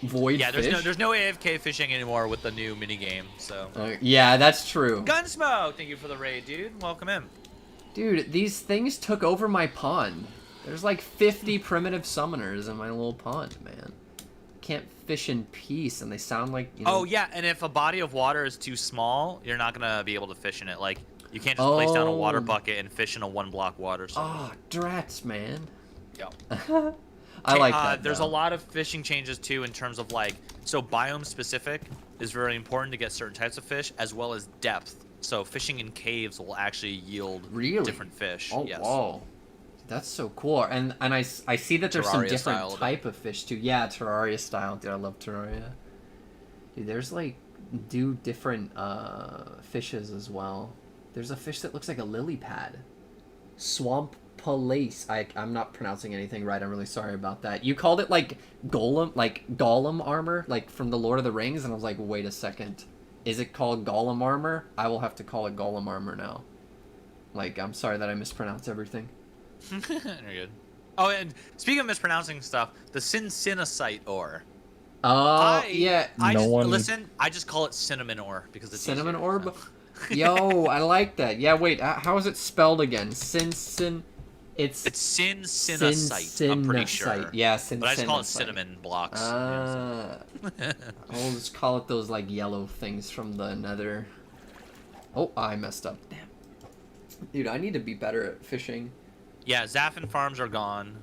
void fish... Yeah, there's no AFK fishing anymore with the new minigame, so... yeah, that's true. Gunsmoke! Thank you for the raid, dude. Welcome in. Dude, these things took over my pond. There's like 50 primitive summoners in my little pond, man. Can't fish in peace, and they sound like, you know... Oh yeah, and if a body of water is too small, you're not gonna be able to fish in it. Like, you can't just place down a water bucket and fish in a 1-block water. Oh, drats, man. Yep. I like that. There's a lot of fishing changes too in terms of like, so biome specific is very important to get certain types of fish, as well as depth. So fishing in caves will actually yield different fish. Oh, yes. whoa. That's so cool. And I see that there's some different type of fish too. Yeah, Terraria style. Dude, I love Terraria. Dude, there's like different fishes as well. There's a fish that looks like a lily pad. Swamp Palace. I'm not pronouncing anything right. I'm really sorry about that. You called it like Golem armor, like from the Lord of the Rings, and I was like, wait a second. Is it called Golem armor? I will have to call it Golem armor now. Like, I'm sorry that I mispronounced everything. You're good. Oh, and speaking of mispronouncing stuff, the Cincinnacyte ore. Oh, yeah. Listen, I just call it cinnamon ore because it's cinnamon easier, orb. So. Yo, I like that. Yeah, wait. How is it spelled again? It's Cincinnacyte. I'm pretty sure. Yeah, Cincinnacyte. But I just call it cinnamon blocks. I'll just call it those like yellow things from the Nether. Oh, I messed up. Damn. Dude, I need to be better at fishing. Yeah, Zaffin farms are gone.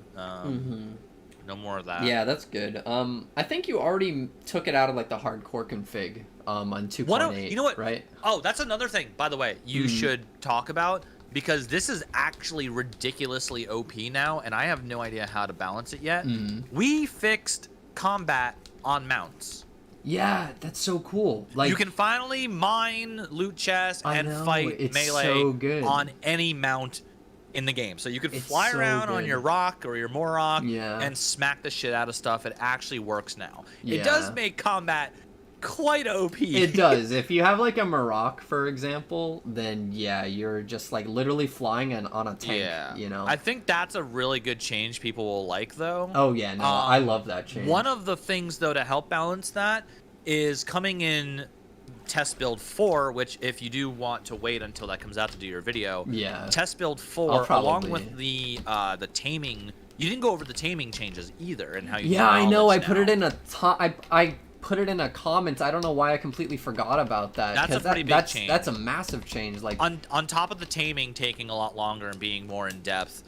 No more of that. Yeah, that's good. I think you already took it out of like the hardcore config on 2.8. You know what? Right? Oh, that's another thing, by the way, you should talk about, because this is actually ridiculously OP now, and I have no idea how to balance it yet. We fixed combat on mounts. Yeah, that's so cool. Like, you can finally mine loot chests and fight melee on any mount in the game. So you could fly around on your rock or your Morok and smack the shit out of stuff. It actually works now. It does make combat quite OP. It does. If you have like a Maroc, for example, then yeah, you're just like literally flying on a tank. Yeah. You know. I think that's a really good change people will like, though. Oh yeah, no, I love that change. One of the things, though, to help balance that is coming in test build 4, which if you do want to wait until that comes out to do your video, yeah, test build I'll 4 probably- along with the taming. You didn't go over the taming changes either and how you Yeah, I know. I now. put it in I put it in a comment. I don't know why I completely forgot about that. That's a 'cause pretty big change. That's a massive change. Like on top of the taming taking a lot longer and being more in depth,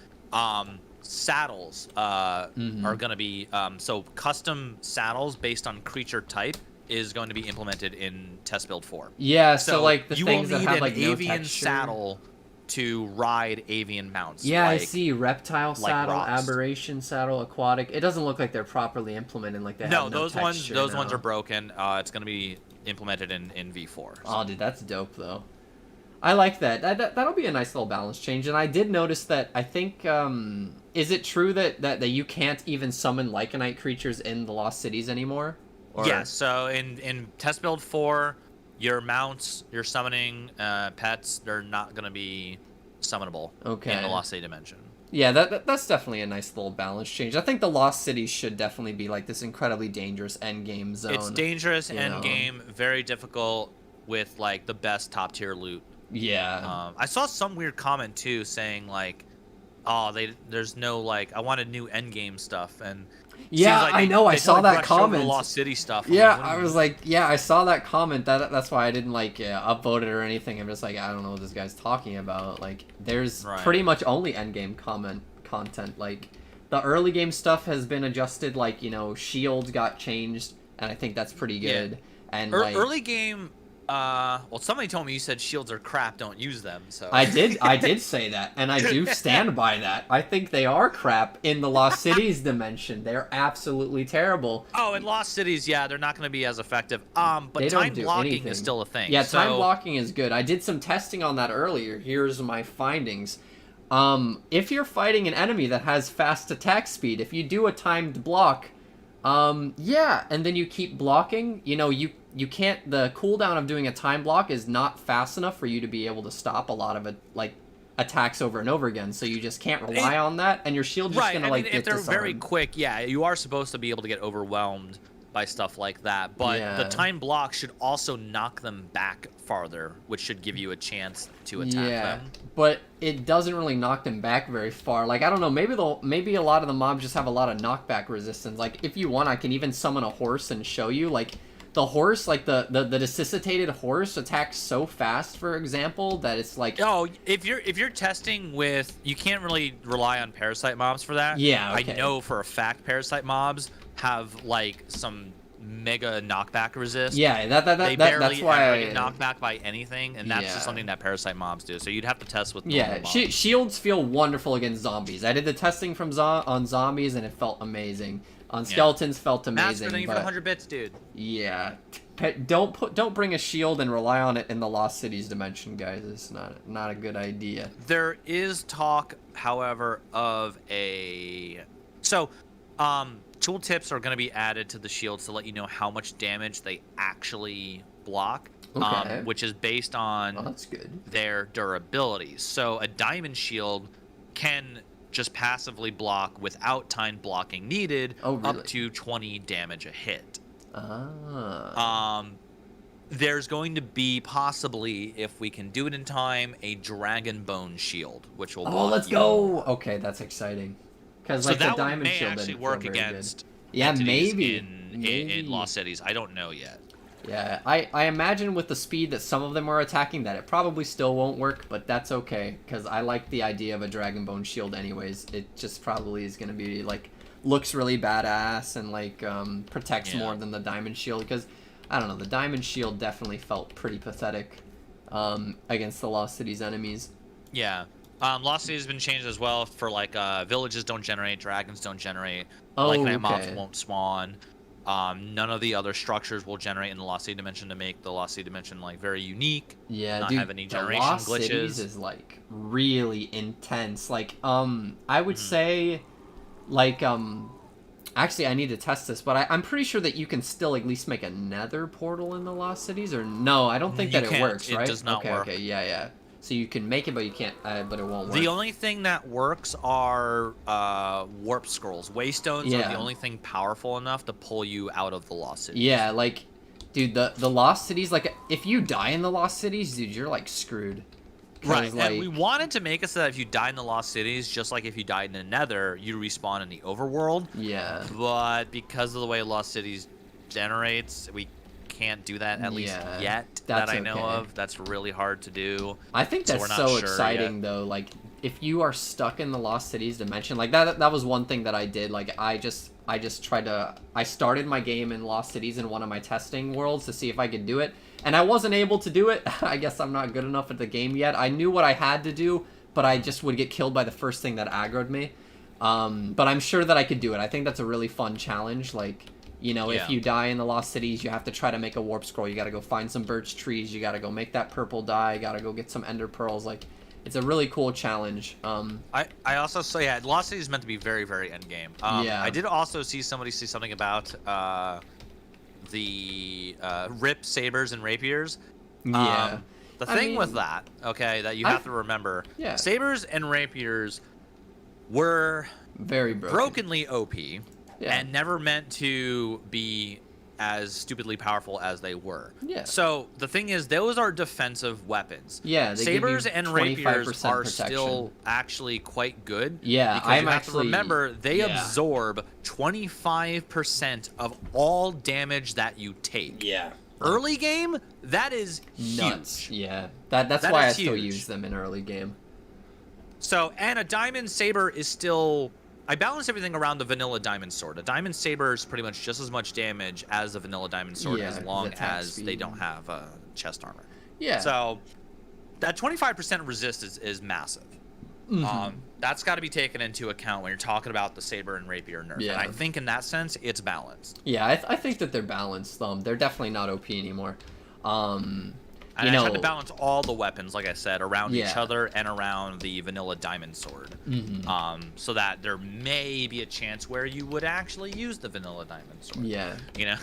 saddles are going to be so custom saddles based on creature type is going to be implemented in test build 4. yeah, so like the you things will that need have an like no avian texture. saddle to ride avian mounts. Yeah, I like, see. Reptile saddle, rocks. aberration saddle, aquatic. It doesn't look like they're properly implemented. Like they have no those texture ones now. are broken. It's going to be implemented in V4. Oh, dude, that's dope though. I like that. That'll be a nice little balance change. And I did notice that. I think is it true that you can't even summon Lycanite creatures in the Lost Cities anymore? Or... Yeah. So in test build 4. Your mounts, your summoning pets, they're not going to be summonable in the Lost City dimension. Yeah, that's definitely a nice little balance change. I think the Lost Cities should definitely be like this incredibly dangerous endgame zone. It's dangerous you endgame, very difficult with like the best top tier loot. Yeah. I saw some weird comment too saying like, oh, there's no like I wanted new endgame stuff and. Yeah, like I know. I saw that comment. Lost City stuff. Yeah, I was like, yeah, I saw that comment. That's why I didn't like upvote it or anything. I'm just like, I don't know what this guy's talking about. Like, there's pretty much only endgame content. Like, the early game stuff has been adjusted. Like, you know, shield got changed, and I think that's pretty good. Yeah. And early game. Well, somebody told me you said shields are crap. Don't use them. So I did say that, and I do stand by that. I think they are crap in the Lost Cities dimension. They're absolutely terrible. Oh, in Lost Cities, yeah, they're not going to be as effective. But they time don't do blocking anything. is still a thing. Yeah, time blocking is good. I did some testing on that earlier. Here's my findings. If you're fighting an enemy that has fast attack speed, if you do a timed block, yeah, and then you keep blocking, you know, you can't, the cooldown of doing a time block is not fast enough for you to be able to stop a lot of it, like, attacks over and over again, so you just can't rely on that, and your shield's just gonna, like, get if they're disarmed. very quick, yeah, you are supposed to be able to get overwhelmed by stuff like that, but Yeah. the time block should also knock them back farther, which should give you a chance to attack them. But it doesn't really knock them back very far. Like, I don't know, maybe a lot of the mobs just have a lot of knockback resistance. Like, if you want, I can even summon a horse and show you, like, the horse, like the desiccated horse attacks so fast, for example, that it's like... Oh, if you're testing with... You can't really rely on parasite mobs for that. Yeah, okay. I know for a fact parasite mobs have, like, some mega knockback resist. Yeah, they barely that's why ever get knocked back by anything, and that's just something that parasite mobs do. So you'd have to test with normal mobs. Shields feel wonderful against zombies. I did the testing on zombies, and it felt amazing. On skeletons, felt amazing. Master, for 100 bits, dude. Yeah, don't bring a shield and rely on it in the Lost Cities dimension, guys. It's not a good idea. There is talk, however, of a tooltips are going to be added to the shields to let you know how much damage they actually block, which is based on that's good. their durability. So a diamond shield can just passively block without time blocking needed, up to 20 damage a hit. There's going to be possibly, if we can do it in time, a dragon bone shield, which will block. Oh, let's go! Okay, that's exciting. Because like that the diamond may shield actually didn't work feel very against. Good. Yeah, maybe in Lost Cities. I don't know yet. Yeah, I imagine with the speed that some of them are attacking that it probably still won't work, but that's okay, because I like the idea of a Dragon Bone shield anyways. It just probably is going to be, like, looks really badass and, like, protects more than the Diamond Shield, because, I don't know, the Diamond Shield definitely felt pretty pathetic against the Lost Cities enemies. Yeah. Lost Cities has been changed as well for, like, villages don't generate, dragons don't generate, mobs won't spawn. None of the other structures will generate in the Lost City dimension to make the Lost City dimension like very unique. Yeah, not dude, have any generation the Lost glitches. Cities is like really intense. Like, I would say, like, Actually, I need to test this, but I'm pretty sure that you can still at least make a nether portal in the Lost Cities, or no, I don't think You that it can't. works, right? It does not okay, work. Okay, yeah. So you can make it, but you can't, but it won't work. The only thing that works are warp scrolls. Waystones are the only thing powerful enough to pull you out of the Lost Cities. Yeah, like, dude, the Lost Cities, like, if you die in the Lost Cities, dude, you're, like, screwed. Right, Like, and we wanted to make it so that if you die in the Lost Cities, just like if you died in the Nether, you respawn in the Overworld. Yeah. But because of the way Lost Cities generates, we can't do that at least yet that I know of. That's really hard to do. I think that's so exciting though. Like if you are stuck in the Lost Cities dimension, like that was one thing that I did. Like I just tried to I started my game in Lost Cities in one of my testing worlds to see if I could do it. And I wasn't able to do it. I guess I'm not good enough at the game yet. I knew what I had to do, but I just would get killed by the first thing that aggroed me. But I'm sure that I could do it. I think that's a really fun challenge. Like, you know, if you die in the Lost Cities, you have to try to make a warp scroll. You got to go find some birch trees. You got to go make that purple dye. You got to go get some ender pearls. Like, it's a really cool challenge. I also say, Lost Cities is meant to be very, very endgame. I did also see somebody say something about the rip sabers and rapiers. Yeah. The thing with that, okay, that you have to remember, sabers and rapiers were very brokenly OP and never meant to be as stupidly powerful as they were. Yeah. So the thing is, those are defensive weapons. Yeah. Sabers and rapiers are still actually quite good. Yeah. Because you have to remember, they absorb 25% of all damage that you take. Yeah. Early game, that is nuts. Huge. Yeah. That's why I still use them in early game. So, and a diamond saber is still... I balance everything around the vanilla diamond sword. A diamond saber is pretty much just as much damage as a vanilla diamond sword, as long as they don't have chest armor. Yeah. So that 25% resist is massive. That's got to be taken into account when you're talking about the saber and rapier nerf. Yeah. And I think in that sense, it's balanced. Yeah, I think that they're balanced. They're definitely not OP anymore. And I tried to balance all the weapons, like I said, around each other and around the vanilla diamond sword. So that there may be a chance where you would actually use the vanilla diamond sword. Yeah. You know?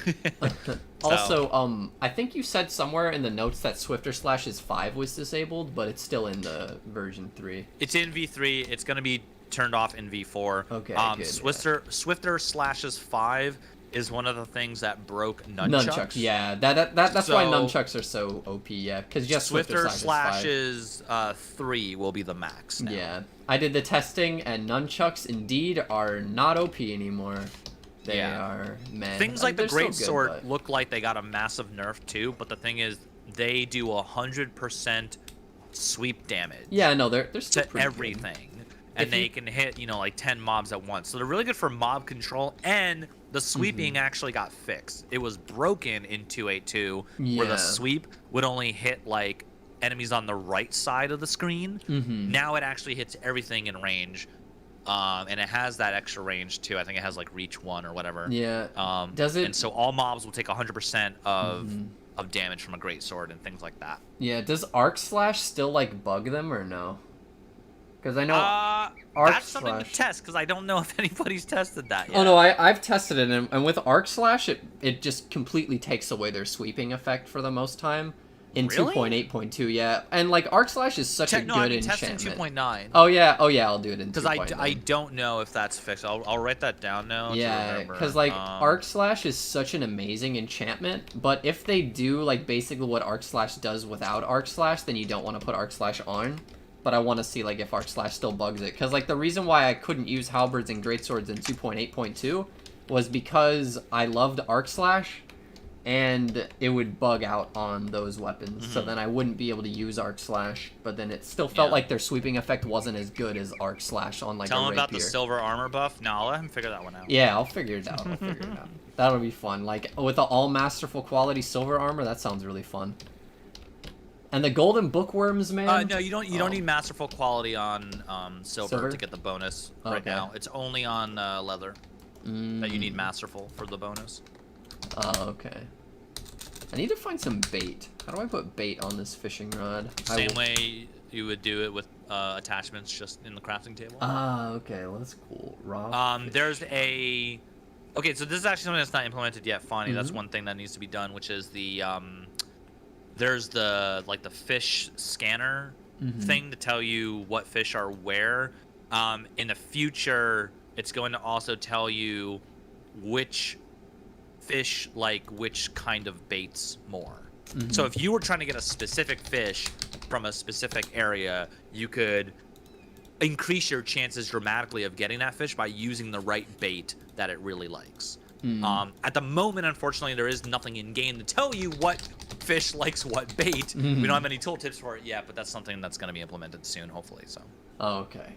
Also, I think you said somewhere in the notes that Swifter Slashes 5 was disabled, but it's still in the version 3. It's in V3. It's going to be turned off in V4. Okay, good, Swifter Slashes 5 is one of the things that broke nunchucks. Yeah, that's why nunchucks are so OP. Yeah, because just Swifter Slashes 3 will be the max now. Yeah, I did the testing, and nunchucks indeed are not OP anymore. They are, man. Things like the Great Sword look like they got a massive nerf too, but the thing is, they do 100% sweep damage. Yeah, no, they're still to everything. And they can hit, like 10 mobs at once. So they're really good for mob control, and the sweeping actually got fixed. It was broken in 2.8.2, where the sweep would only hit, like, enemies on the right side of the screen. Now it actually hits everything in range, and it has that extra range, too. I think it has, like, reach 1 or whatever. Yeah. Does it? And so all mobs will take 100% of damage from a great sword and things like that. Yeah, does Arc Slash still, like, bug them or no? Because I know that's something to test, because I don't know if anybody's tested that yet. Oh no, I've tested it, and with Arc Slash, it just completely takes away their sweeping effect for the most time. In 2.8.2, yeah, and like Arc Slash is such a good enchantment. Testing 2.9. Oh yeah, I'll do it in 2.9. Because I don't know if that's fixed. I'll write that down now. Yeah, because like Arc Slash is such an amazing enchantment, but if they do like basically what Arc Slash does without Arc Slash, then you don't want to put Arc Slash on. But I want to see like if Arc Slash still bugs it, because like the reason why I couldn't use halberds and greatswords in 2.8.2 was because I loved Arc Slash, and it would bug out on those weapons. So then I wouldn't be able to use Arc Slash, but then it still felt like their sweeping effect wasn't as good as Arc Slash on like a rapier. Tell him about the silver armor buff. No, I'll let him figure that one out. Yeah, I'll figure it out. That'll be fun. Like with the all masterful quality silver armor, that sounds really fun. And the golden bookworms, man. No, you don't need masterful quality on silver to get the bonus right now. It's only on leather that you need masterful for the bonus. Oh, okay. I need to find some bait. How do I put bait on this fishing rod? Same way you would do it with attachments just in the crafting table. Ah, okay. Well, that's cool. Raw there's a Okay, so this is actually something that's not implemented yet, Fonny. That's Mhm. one thing that needs to be done, which is the there's the like the fish scanner thing to tell you what fish are where. In the future, it's going to also tell you which fish like which kind of baits more. So if you were trying to get a specific fish from a specific area, you could increase your chances dramatically of getting that fish by using the right bait that it really likes. At the moment, unfortunately, there is nothing in game to tell you what fish likes what bait. We don't have any tooltips for it yet, but that's something that's going to be implemented soon, hopefully. So. Oh, okay.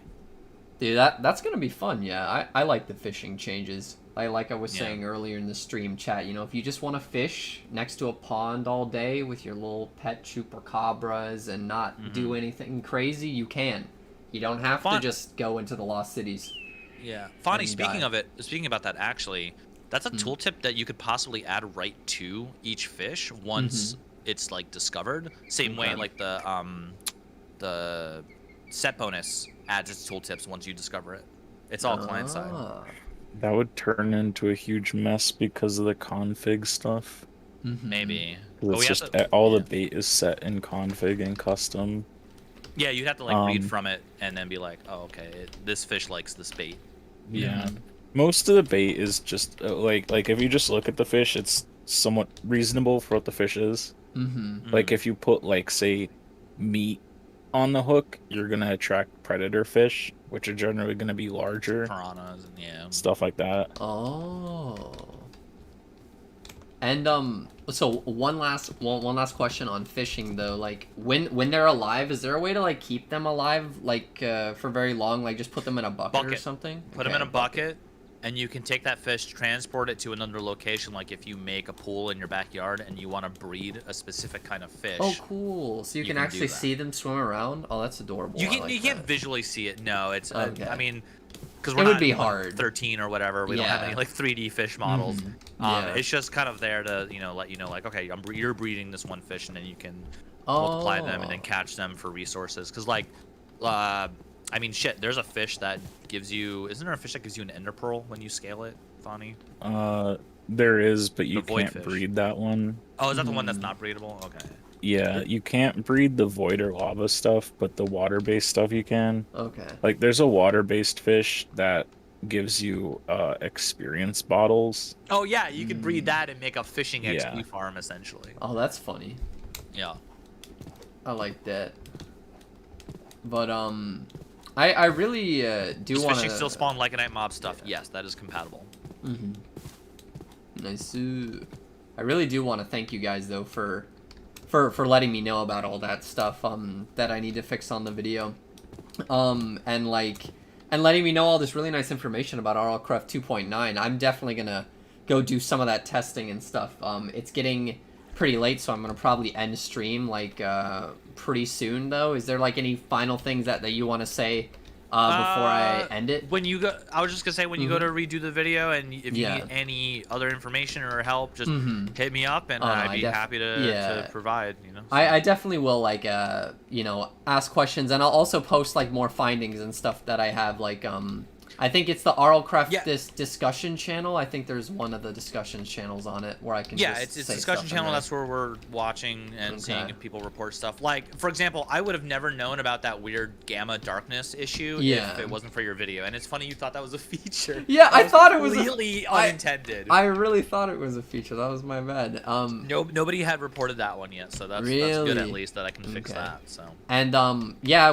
Dude, that's gonna be fun. Yeah, I like the fishing changes. Like I was saying earlier in the stream chat, you know, if you just want to fish next to a pond all day with your little pet chupacabras and not do anything crazy, you can. You don't have to just go into the lost cities. Yeah. Fonny, speaking about that, actually, that's a tooltip that you could possibly add right to each fish once it's like discovered. Same way like the set bonus adds its tooltips once you discover it. It's all client side. That would turn into a huge mess because of the config stuff. Maybe. It's just all the bait is set in config and custom. Yeah, you'd have to like read from it and then be like, oh, okay, this fish likes this bait. Yeah. Most of the bait is just like if you just look at the fish, it's somewhat reasonable for what the fish is. Like if you put like say meat on the hook, you're gonna attract predator fish, which are generally gonna be larger. Piranhas and stuff like that. Oh. And so one last question on fishing though. Like when they're alive, is there a way to like keep them alive like for very long? Like just put them in a bucket or something? Put them in a bucket. And you can take that fish, transport it to another location. Like if you make a pool in your backyard and you want to breed a specific kind of fish. Oh, cool! So you can actually see them swim around. Oh, that's adorable. You can't visually see it. No, it's. Okay. I mean, because it would be hard. 13 or whatever. We don't have any like 3D fish models. It's just kind of there to let you know like okay, you're breeding this one fish and then you can multiply them and then catch them for resources. Because like. I mean, shit, there's a fish that gives you... Isn't there a fish that gives you an ender pearl when you scale it, Fonny? There is, but you can't fish. breed that one. Oh, is that the one that's not breedable? Okay. Yeah, you can't breed the void or lava stuff, but the water-based stuff you can. Okay. Like, there's a water-based fish that gives you experience bottles. Oh, yeah, you can breed that and make a fishing XP farm, essentially. Oh, that's funny. Yeah. I like that. But, I really do want to... fishing still spawn Lycanite mob stuff. Yes, that is compatible. Nice. I really do want to thank you guys though for letting me know about all that stuff that I need to fix on the video, and letting me know all this really nice information about RLCRAFT 2.9. I'm definitely gonna go do some of that testing and stuff. It's getting pretty late, so I'm gonna probably end stream like pretty soon though. Is there like any final things that you want to say before I end it? When you go, I was just gonna say when you go to redo the video, and if you need any other information or help, just hit me up, and I'd be happy to provide. You know, I definitely will like ask questions, and I'll also post like more findings and stuff that I have like I think it's the RLCRAFT this discussion channel. I think there's one of the discussion channels on it where I can it's discussion channel. That's where we're watching and seeing if people report stuff. Like for example, I would have never known about that weird gamma darkness issue if it wasn't for your video. And it's funny you thought that was a feature. Yeah, I thought it was completely unintended. I really thought it was a feature. That was my bad. Nobody had reported that one yet, so that's good at least that I can fix that. So and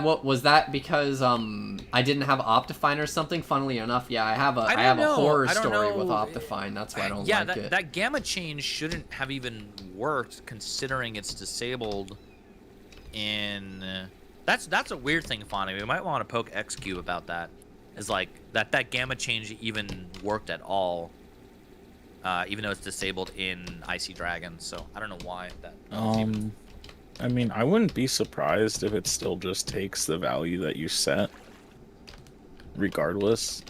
what was that because I didn't have optifine or something? Funnily enough, I have a horror story with optifine. That's why I don't like it. That gamma change shouldn't have even worked considering it's disabled in that's a weird thing, Fonny. We might want to poke XCube about that. Is like that gamma change even worked at all, even though it's disabled in Icy Dragon. So I don't know why that. I mean, I wouldn't be surprised if it still just takes the value that you set, regardless.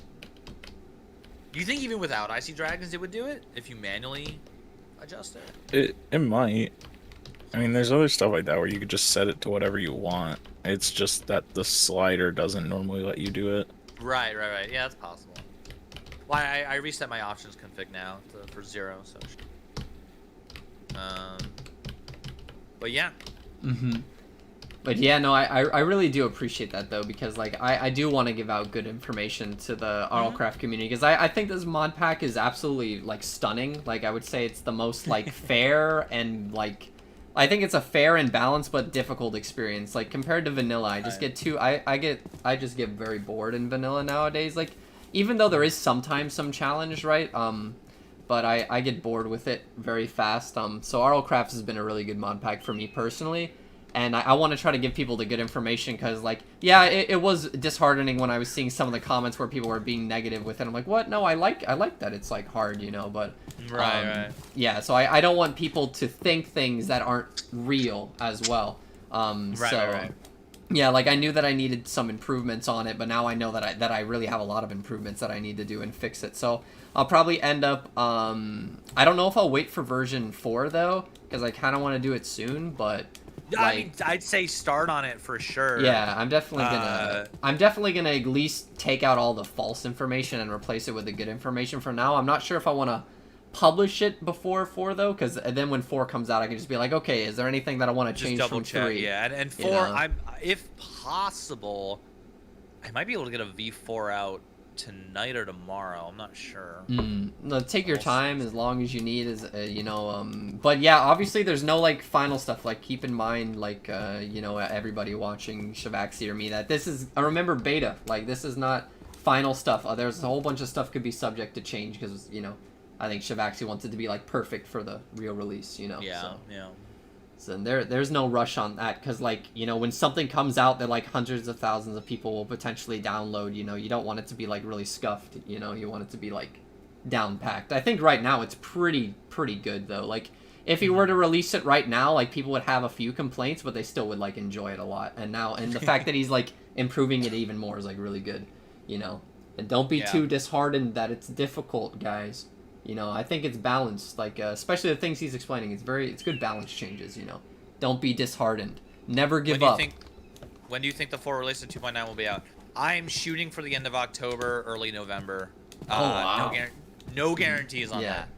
Do you think even without Icy Dragons it would do it if you manually adjust it? It might. I mean, there's other stuff like that where you could just set it to whatever you want. It's just that the slider doesn't normally let you do it. Right. Yeah, that's possible. Well, I reset my options config now for 0, so. But yeah. Mm-hmm. But yeah, no, I really do appreciate that though, because like I do want to give out good information to the RLCRAFT community, because I think this mod pack is absolutely like stunning. Like I would say it's the most like fair and like I think it's a fair and balanced but difficult experience. Like compared to vanilla, I just get too I just get very bored in vanilla nowadays. Like even though there is sometimes some challenge, right? But I get bored with it very fast. So RLCRAFT has been a really good mod pack for me personally. And I want to try to give people the good information because, like, yeah, it was disheartening when I was seeing some of the comments where people were being negative with it. I'm like, what? No, I like that it's, like, hard, you know, but... Right. Yeah, so I don't want people to think things that aren't real as well. Right. Yeah, like, I knew that I needed some improvements on it, but now I know that I really have a lot of improvements that I need to do and fix it. So I'll probably end up... I don't know if I'll wait for version 4, though, because I kind of want to do it soon, but... Like, I mean, I'd say start on it for sure. Yeah, I'm definitely gonna at least take out all the false information and replace it with the good information for now. I'm not sure if I want to publish it before 4 though, because then when 4 comes out, I can just be like, okay, is there anything that I want to change from 3? Yeah, and 4, you know? If possible, I might be able to get a V4 out tonight or tomorrow. I'm not sure. No, take your time as long as you need, as you know. But yeah, obviously there's no like final stuff. Like keep in mind, like you know, everybody watching Shivaxi or me, that this is remember beta. Like this is not final stuff. There's a whole bunch of stuff could be subject to change because you know, I think Shivaxi wants it to be like perfect for the real release. You know. Yeah. So. Yeah. So there's no rush on that because like you know when something comes out that like hundreds of thousands of people will potentially download, you know, you don't want it to be like really scuffed, you know, you want it to be like down packed. I think right now it's pretty good though. Like if he were to release it right now, like people would have a few complaints, but they still would like enjoy it a lot. And the fact that he's like improving it even more is like really good, you know. And don't be too disheartened that it's difficult, guys. You know, I think it's balanced, like, especially the things he's explaining. It's good balance changes, you know. Don't be disheartened. Never give up. When do you think the 4 release of 2.9 will be out? I'm shooting for the end of October, early November. Wow. No guarantees on that.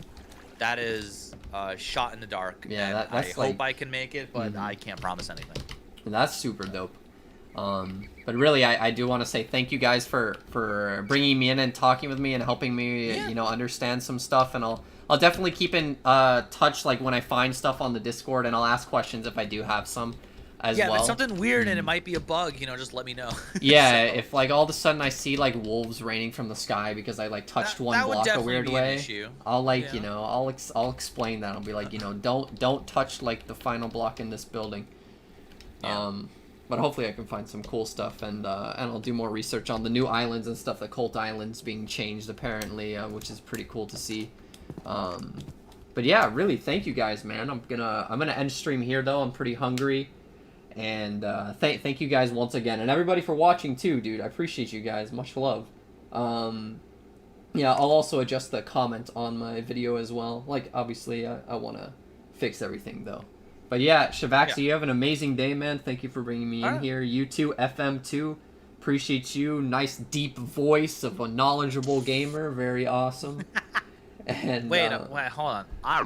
That is a shot in the dark. Yeah, that's I hope I can make it, but I can't promise anything. That's super dope. But really, I do want to say thank you guys for bringing me in and talking with me and helping me, you know, understand some stuff. And I'll definitely keep in touch, like when I find stuff on the Discord, and I'll ask questions if I do have some as well. Yeah, if it's something weird and it might be a bug, you know, just let me know. Yeah, if like all of a sudden I see like wolves raining from the sky because I like touched one block a weird way, I'll like you know I'll explain that. I'll be like, you know, don't touch like the final block in this building. But hopefully I can find some cool stuff, and I'll do more research on the new islands and stuff. The Cult Islands being changed apparently, which is pretty cool to see. But yeah, really, thank you guys, man. I'm gonna end stream here though. I'm pretty hungry, and thank you guys once again, and everybody for watching too, dude. I appreciate you guys. Much love. Yeah, I'll also adjust the comment on my video as well. Like obviously, I want to fix everything though. But yeah, Shivaxi, you have an amazing day, man. Thank you for bringing me in here. You too, FM2. Appreciate you. Nice, deep voice of a knowledgeable gamer. Very awesome. And wait, hold on. I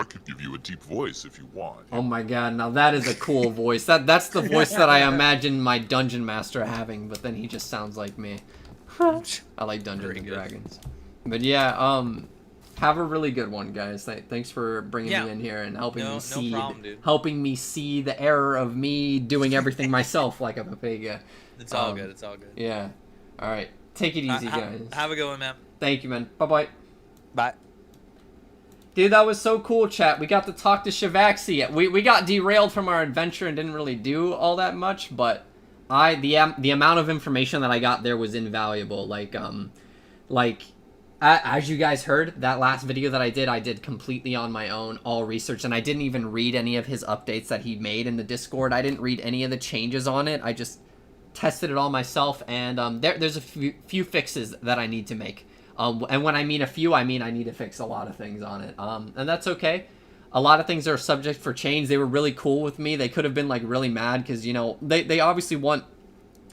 could give you a deep voice if you want. Oh my god, now that is a cool voice. That's the voice that I imagine my Dungeon Master having, but then he just sounds like me. I like Dungeons and Dragons. But yeah, have a really good one, guys. Thanks for bringing me in here and helping me see the error of me doing everything myself like a Papega. It's all good. It's all good. Yeah. All right. Take it easy, guys. Have a good one, man. Thank you, man. Bye-bye. Bye. Dude, that was so cool, chat. We got to talk to Shivaxi. We got derailed from our adventure and didn't really do all that much, but the amount of information that I got there was invaluable. As you guys heard, that last video that I did completely on my own, all research, and I didn't even read any of his updates that he made in the Discord. I didn't read any of the changes on it. I just tested it all myself, and there's a few fixes that I need to make. And when I mean a few, I mean I need to fix a lot of things on it. And that's okay. A lot of things are subject for change. They were really cool with me. They could have been like really mad because, you know, they obviously want,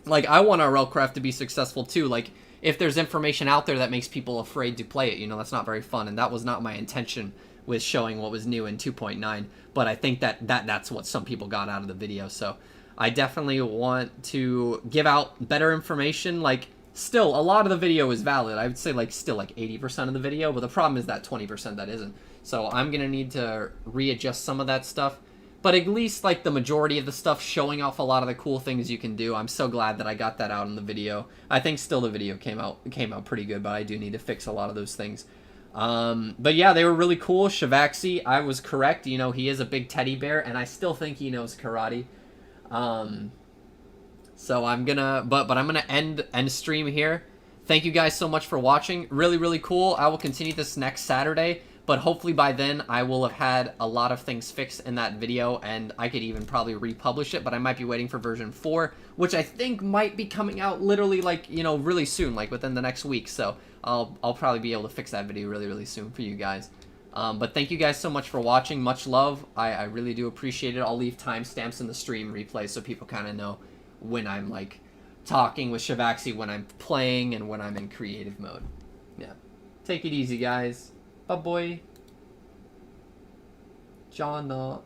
like, I want RLCRAFT to be successful too. Like, if there's information out there that makes people afraid to play it, you know, that's not very fun, and that was not my intention with showing what was new in 2.9, but I think that's what some people got out of the video. So I definitely want to give out better information. Like, still, a lot of the video is valid. I would say, like, still, like, 80% of the video, but the problem is that 20% that isn't. So I'm going to need to readjust some of that stuff. But at least, like, the majority of the stuff showing off a lot of the cool things you can do. I'm so glad that I got that out in the video. I think still the video came out pretty good, but I do need to fix a lot of those things. But yeah, they were really cool. Shivaxi, I was correct. You know, he is a big teddy bear, and I still think he knows karate. So I'm gonna, but I'm gonna end stream here. Thank you guys so much for watching. Really, really cool. I will continue this next Saturday, but hopefully by then I will have had a lot of things fixed in that video, and I could even probably republish it, but I might be waiting for version 4, which I think might be coming out literally, like, you know, really soon, like within the next week. So I'll probably be able to fix that video really, really soon for you guys. But thank you guys so much for watching. Much love. I really do appreciate it. I'll leave timestamps in the stream replay so people kind of know when I'm, like, talking with Shivaxi, when I'm playing, and when I'm in creative mode. Yeah. Take it easy, guys. Bye-bye. John.